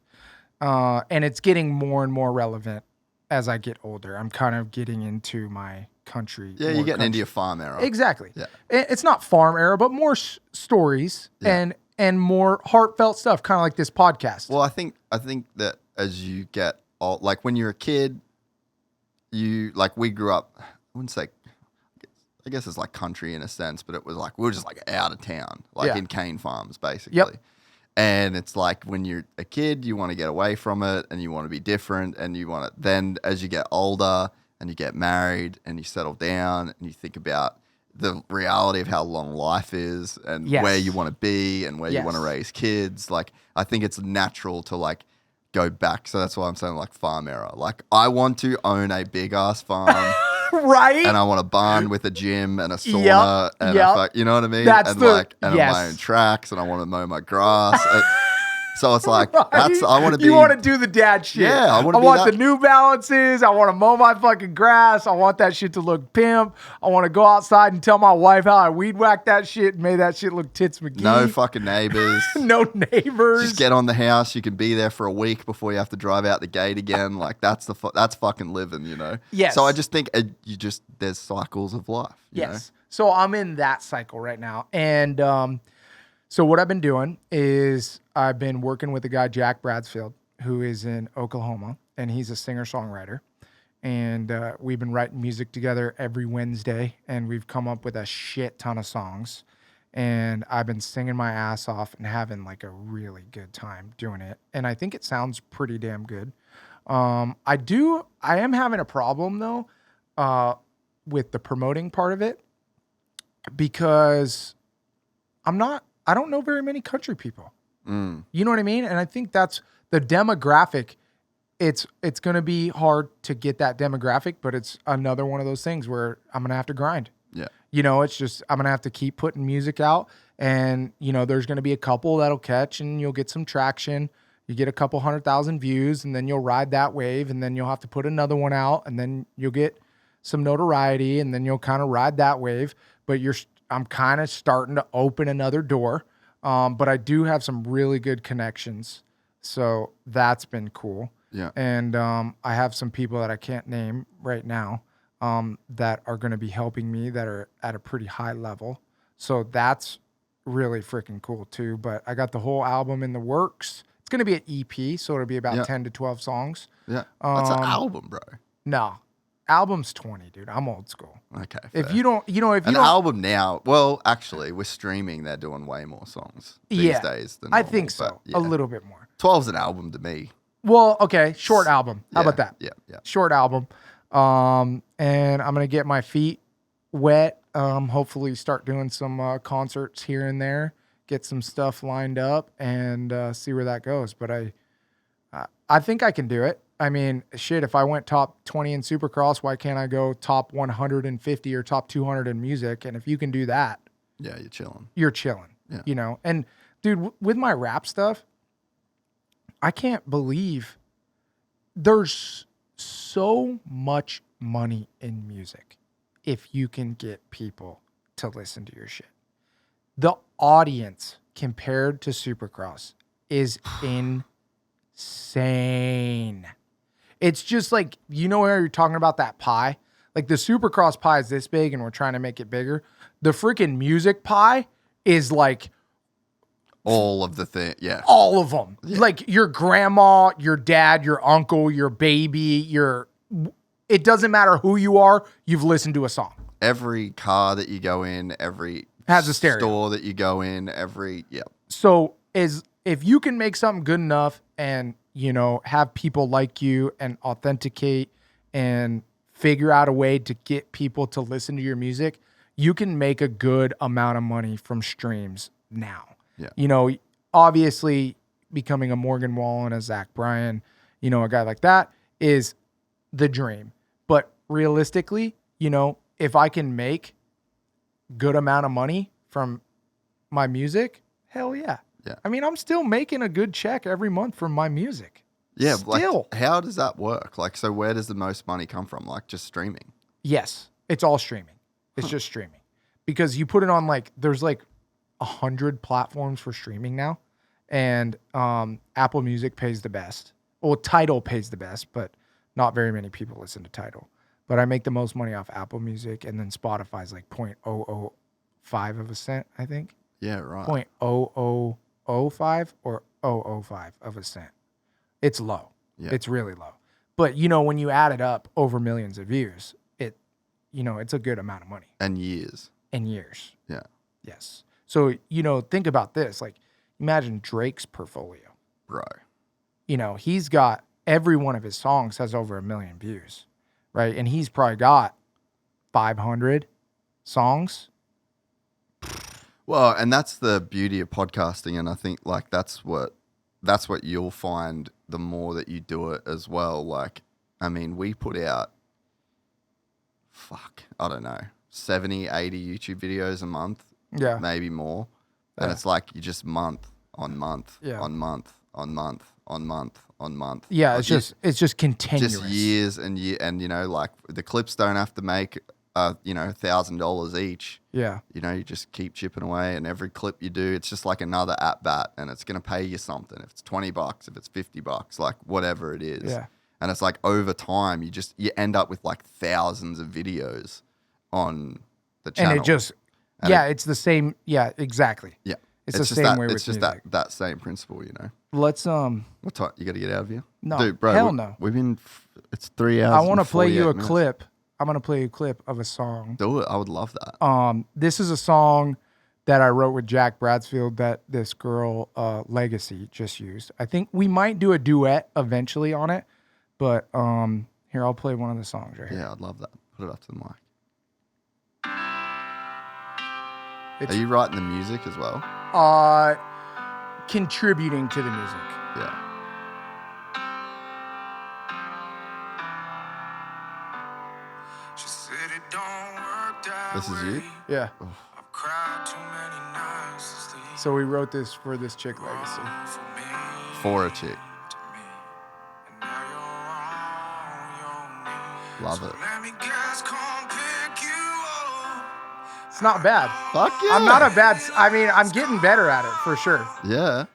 And it's getting more and more relevant as I get older. I'm kind of getting into my country. Yeah, you're getting into your farm era. Exactly. Yeah. It's not farm era, but more stories and more heartfelt stuff, kind of like this podcast. Well, I think that as you get old, like when you're a kid, we grew up, I wouldn't say, I guess it's like country in a sense, but it was like, we were just like out of town, in cane farms, basically. Yep. And it's like when you're a kid, you want to get away from it and you want to be different, and you want to, then as you get older and you get married and you settle down and you think about the reality of how long life is and where you want to be and where you want to raise kids. Like, I think it's natural to go back. So that's why I'm saying farm era. Like, I want to own a big ass farm. Right. And I want a barn with a gym and a sauna and you know what I mean? That's and my own tracks, and I want to mow my grass. So it's like, I want to be. You want to do the dad shit. Yeah, I want the New Balances. I want to mow my fucking grass. I want that shit to look pimp. I want to go outside and tell my wife how I weed whack that shit and made that shit look tits McGee. No fucking neighbors. No neighbors. Just get on the house. You can be there for a week before you have to drive out the gate again. Like, that's fucking living, you know? Yes. So I just think there's cycles of life. You know? So I'm in that cycle right now. And, so what I've been doing is I've been working with a guy, Jack Bradsfield, who is in Oklahoma, and he's a singer-songwriter. And we've been writing music together every Wednesday, and we've come up with a shit ton of songs. and I've been singing my ass off and having like a really good time doing it. And I think it sounds pretty damn good. I am having a problem though, with the promoting part of it, because I don't know very many country people. You know what I mean? And I think that's the demographic. It's going to be hard to get that demographic, but it's another one of those things where I'm going to have to grind. Yeah. You know, it's just, I'm going to have to keep putting music out, and, you know, there's going to be a couple that'll catch and you'll get some traction. You get a couple 100,000 views, and then you'll ride that wave, and then you'll have to put another one out, and then you'll get some notoriety, and then you'll kind of ride that wave. But I'm kind of starting to open another door. But I do have some really good connections. So that's been cool. Yeah. And I have some people that I can't name right now that are going to be helping me that are at a pretty high level. So that's really freaking cool too. But I got the whole album in the works. It's going to be an EP, so it'll be about 10 to 12 songs. Yeah. That's an album, bro. No. Album's 20, dude. I'm old school. Okay. If fair. you don't, you know, if you An don't, album now, well, actually, with streaming, they're doing way more songs these days than I normal, think so. but, A little bit more. 12's an album to me. Well, okay, short album. How Yeah, about that? Yeah. Short album. And I'm gonna get my feet wet. Hopefully start doing some concerts here and there. Get some stuff lined up and see where that goes. But I think I can do it. I mean, shit, if I went top 20 in Supercross, why can't I go top 150 or top 200 in music? And if you can do that, Yeah, you're chilling. you're chilling. Yeah. You know? And dude, with my rap stuff, I can't believe there's so much money in music if you can get people to listen to your shit. The audience compared to Supercross is insane. It's just like, you know, where you're talking about that pie? Like the Supercross pie is this big and we're trying to make it bigger. The freaking music pie is like All of the thing, yeah. all of them. Yeah. Like your grandma, your dad, your uncle, your baby, it doesn't matter who you are, you've listened to a song. Every car that you go in, every has a stereo. Store that you go in, So if you can make something good enough and, you know, have people like you and authenticate and figure out a way to get people to listen to your music, you can make a good amount of money from streams now. Yeah. You know, obviously becoming a Morgan Wallen, a Zach Bryan, you know, a guy like that is the dream. But realistically, you know, if I can make good amount of money from my music, hell yeah. Yeah. I mean, I'm still making a good check every month from my music. Yeah, Still. like, how does that work? Like, so where does the most money come from? Like, just streaming? Yes, it's all streaming. It's just streaming. Because you put it on, like, there's like 100 platforms for streaming now. And Apple Music pays the best. Well, Tidal pays the best, but not very many people listen to Tidal. But I make the most money off Apple Music, and then Spotify's like 0.005 of a cent, I think. Yeah, right. 0.0005 or 0.005 of a cent. It's low. Yeah. It's really low. But, you know, when you add it up over millions of views, you know, it's a good amount of money. And years. And years. Yeah. Yes. So, you know, think about this. Like, imagine Drake's portfolio. Bro. You know, he's got, every one of his songs has over 1 million views, right? And he's probably got 500 songs. Well, and that's the beauty of podcasting, and I think like that's what you'll find the more that you do it as well. Like, I mean, we put out, I don't know, 70, 80 YouTube videos a month, maybe more, and it's like you just month on month, on month on month on month on month. Yeah, like it's just continuous. just years and you know, like the clips don't have to make you know, $1,000 each. Yeah. You know, you just keep chipping away, and every clip you do, it's just like another at bat, and it's going to pay you something. If it's $20, if it's $50, like whatever it is. Yeah. And it's like over time, you end up with like thousands of videos on the channel. And it just, it's the same. Yeah, exactly. Yeah. It's the same way with It's just music. that same principle, you know. Let's, What time? You got to get out of here? No. Dude, bro. Hell no. We've been, it's 3 hours. I want to and play you 48 a minutes. clip. I'm going to play you a clip of a song. Do it. I would love that. This is a song that I wrote with Jack Bradsfield that this girl, Legacy, just used. I think we might do a duet eventually on it, but here, I'll play one of the songs right here. Yeah, I'd love that. Put it up to the mic. Are you writing the music as well? Contributing to the music. Yeah. This is you? Yeah. Oof. So we wrote this for this chick, Legacy. For a chick. Love it. It's not bad. Fuck yeah. I'm not a bad. I mean, I'm getting better at it for sure. Yeah.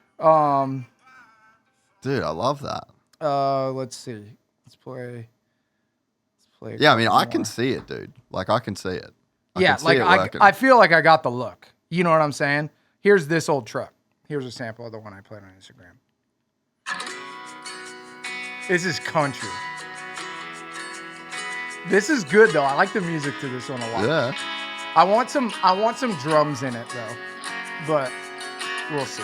Dude, I love that. Let's see. Let's play. Yeah, I mean, I can see it, dude. Like, I can see it. Yeah, like I feel like I got the look. You know what I'm saying? Here's this old truck. Here's a sample of the one I played on Instagram. This is country. This is good though. I like the music to this one a lot. Yeah. I want some drums in it though, but we'll see.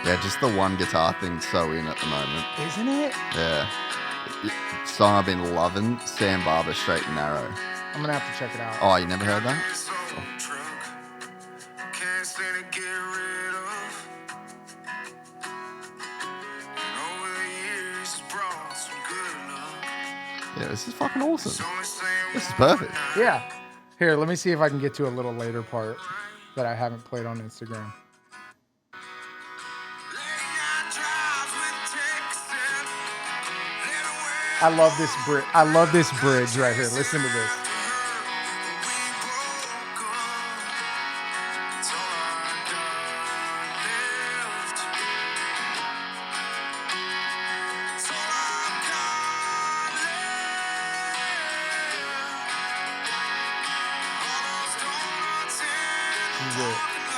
Yeah, just the one guitar thing's so in at the moment. Isn't it? Yeah. Song I've been loving, Sam Barber, Straight and Narrow. I'm gonna have to check it out. Oh, you never heard that? Yeah, this is fucking awesome. This is perfect. Yeah. Here, let me see if I can get to a little later part that I haven't played on Instagram. I love this bridge. I love this bridge right here. Listen to this.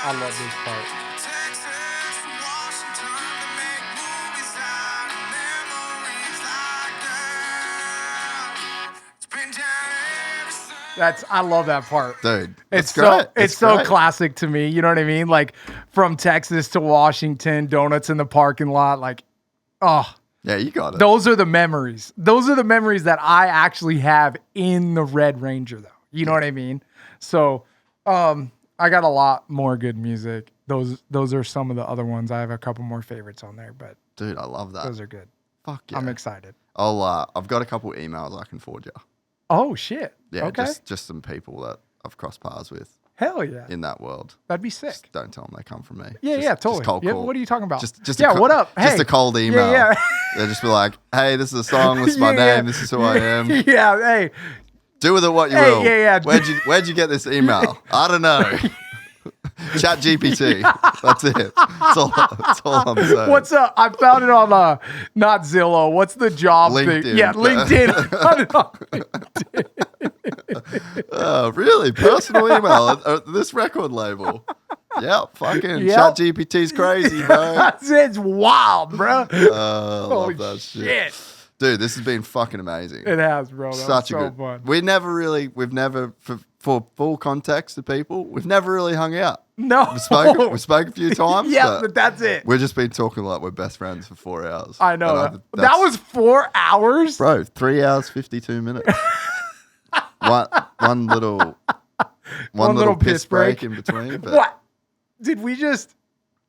I love this part. I love that part. Dude, it's great. It's so classic to me. You know what I mean? Like from Texas to Washington, donuts in the parking lot. Like, oh. Yeah, you got it. Those are the memories. Those are the memories that I actually have in the Red Ranger, though. You know what I mean? So, I got a lot more good music. Those are some of the other ones. I have a couple more favorites on there, but dude, I love that. Those are good. Fuck yeah. I'm excited. I've got a couple emails I can forward you. Oh shit. Yeah, okay. just some people that I've crossed paths with. Hell yeah. In that world. That'd be sick. Just don't tell them they come from me. Yeah, totally. Just cold yeah, call. what are you talking about? Just what up? Hey. Just a cold email. Yeah. They'll just be like, hey, this is a song, this is my name, this is who I am. Yeah, hey. Do with it what you will. Yeah. Where'd you get this email? I don't know. Chat GPT. That's it. That's all I'm saying. What's up? I found it on not Zillow. What's the job LinkedIn. thing? Yeah, LinkedIn. Oh, really? Personal email? This record label? Yeah, fucking Chat GPT's crazy, bro. It's wild, bro. I love that shit. Dude, this has been fucking amazing. It has, bro. Such a good fun. We've never, for full context to people, we've never really hung out. No. We spoke a few times. Yeah, but that's it. We've just been talking like we're best friends for 4 hours. I know. That was 4 hours? Bro, 3 hours, 52 minutes. one little piss break in between. But what? Did we just...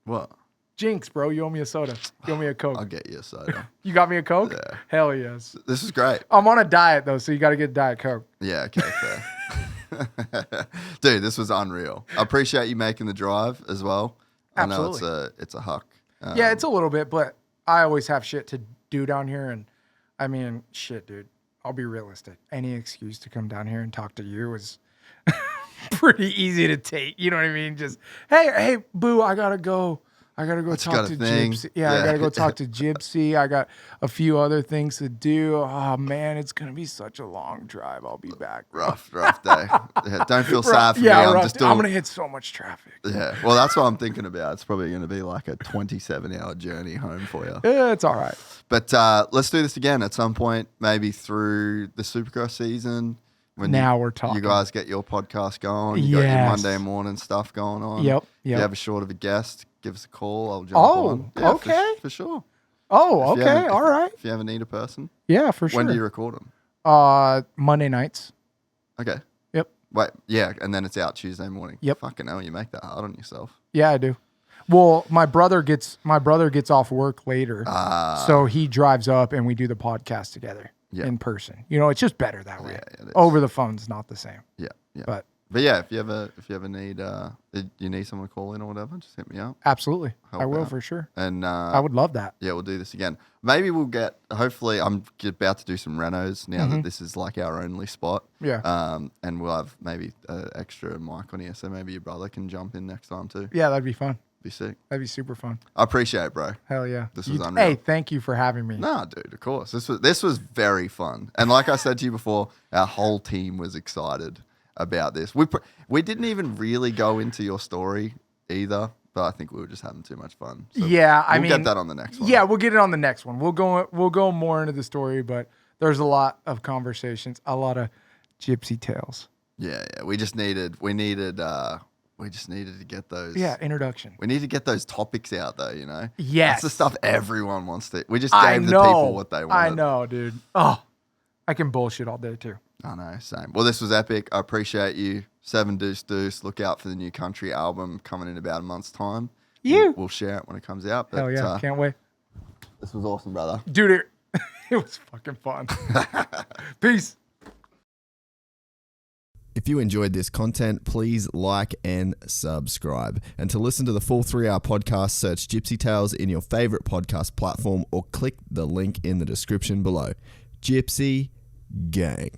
What? Jinx, bro. You owe me a soda. You owe me a Coke. I'll get you a soda. You got me a Coke? Yeah. Hell yes. This is great. I'm on a diet, though, so you got to get a Diet Coke. Yeah, okay, fair. Dude, this was unreal. I appreciate you making the drive as well. Absolutely. I know it's a huck. Yeah, it's a little bit, but I always have shit to do down here. And I mean, shit, dude. I'll be realistic. Any excuse to come down here and talk to you is pretty easy to take. You know what I mean? Just, hey, boo, I got to go. I got to go talk to GYPSY. Yeah, I got to go talk to GYPSY. I got a few other things to do. Oh, man, it's going to be such a long drive. I'll be back. Rough day. Yeah, don't feel sad for me. I'm going to hit so much traffic. Yeah, well, that's what I'm thinking about. It's probably going to be like a 27-hour journey home for you. Yeah, it's all right. But let's do this again at some point, maybe through the Supercross season. When Now we're talking. You guys get your podcast going. You got your Yes. Monday morning stuff going on. Yep. If you have a short of a guest, give us a call. I'll jump Oh, on. Yeah, okay. For sure. Oh, If you okay. ever- All right. If you ever need a person. Yeah, for sure. When do you record them? Monday nights. Okay. Yep. Wait, yeah, and then it's out Tuesday morning. Yep. Fucking hell, you make that hard on yourself. Yeah, I do. Well, my brother gets off work later, so he drives up and we do the podcast together in person. You know, it's just better that way. Yeah, it is. Over the phone's not the same. Yeah, yeah. But yeah, if you ever need you need someone to call in or whatever, just hit me up. absolutely, Help I will out. for sure. And I would love that. yeah, we'll do this again. Maybe we'll get. Hopefully, I'm about to do some renos now that this is like our only spot. Yeah. And we'll have maybe an extra mic on here, so maybe your brother can jump in next time too. Yeah, that'd be fun. Be sick. That'd be super fun. I appreciate it, bro. Hell yeah. This was unreal. Hey, thank you for having me. Nah, dude, of course. This was very fun. And like I said to you before, our whole team was excited about this. We didn't even really go into your story either, but I think we were just having too much fun. So Yeah, we'll get that on the next one. Yeah, we'll get it on the next one. We'll go more into the story, but there's a lot of conversations, a lot of gypsy tales. Yeah. We just needed to get those. Yeah, introduction. We need to get those topics out though, you know? Yes. That's the stuff everyone wants to. We just I gave know. the people what they wanted. I know, dude. Oh, I can bullshit all day too. I know, same. Well, this was epic. I appreciate you. 7 Deuce Deuce. Look out for the new country album coming in about a month's time. We'll share it when it comes out. But, Hell yeah, can't wait. This was awesome, brother. Dude, it was fucking fun. Peace. If you enjoyed this content, please like and subscribe. And to listen to the full 3-hour podcast, search Gypsy Tales in your favorite podcast platform or click the link in the description below. Gypsy Gang.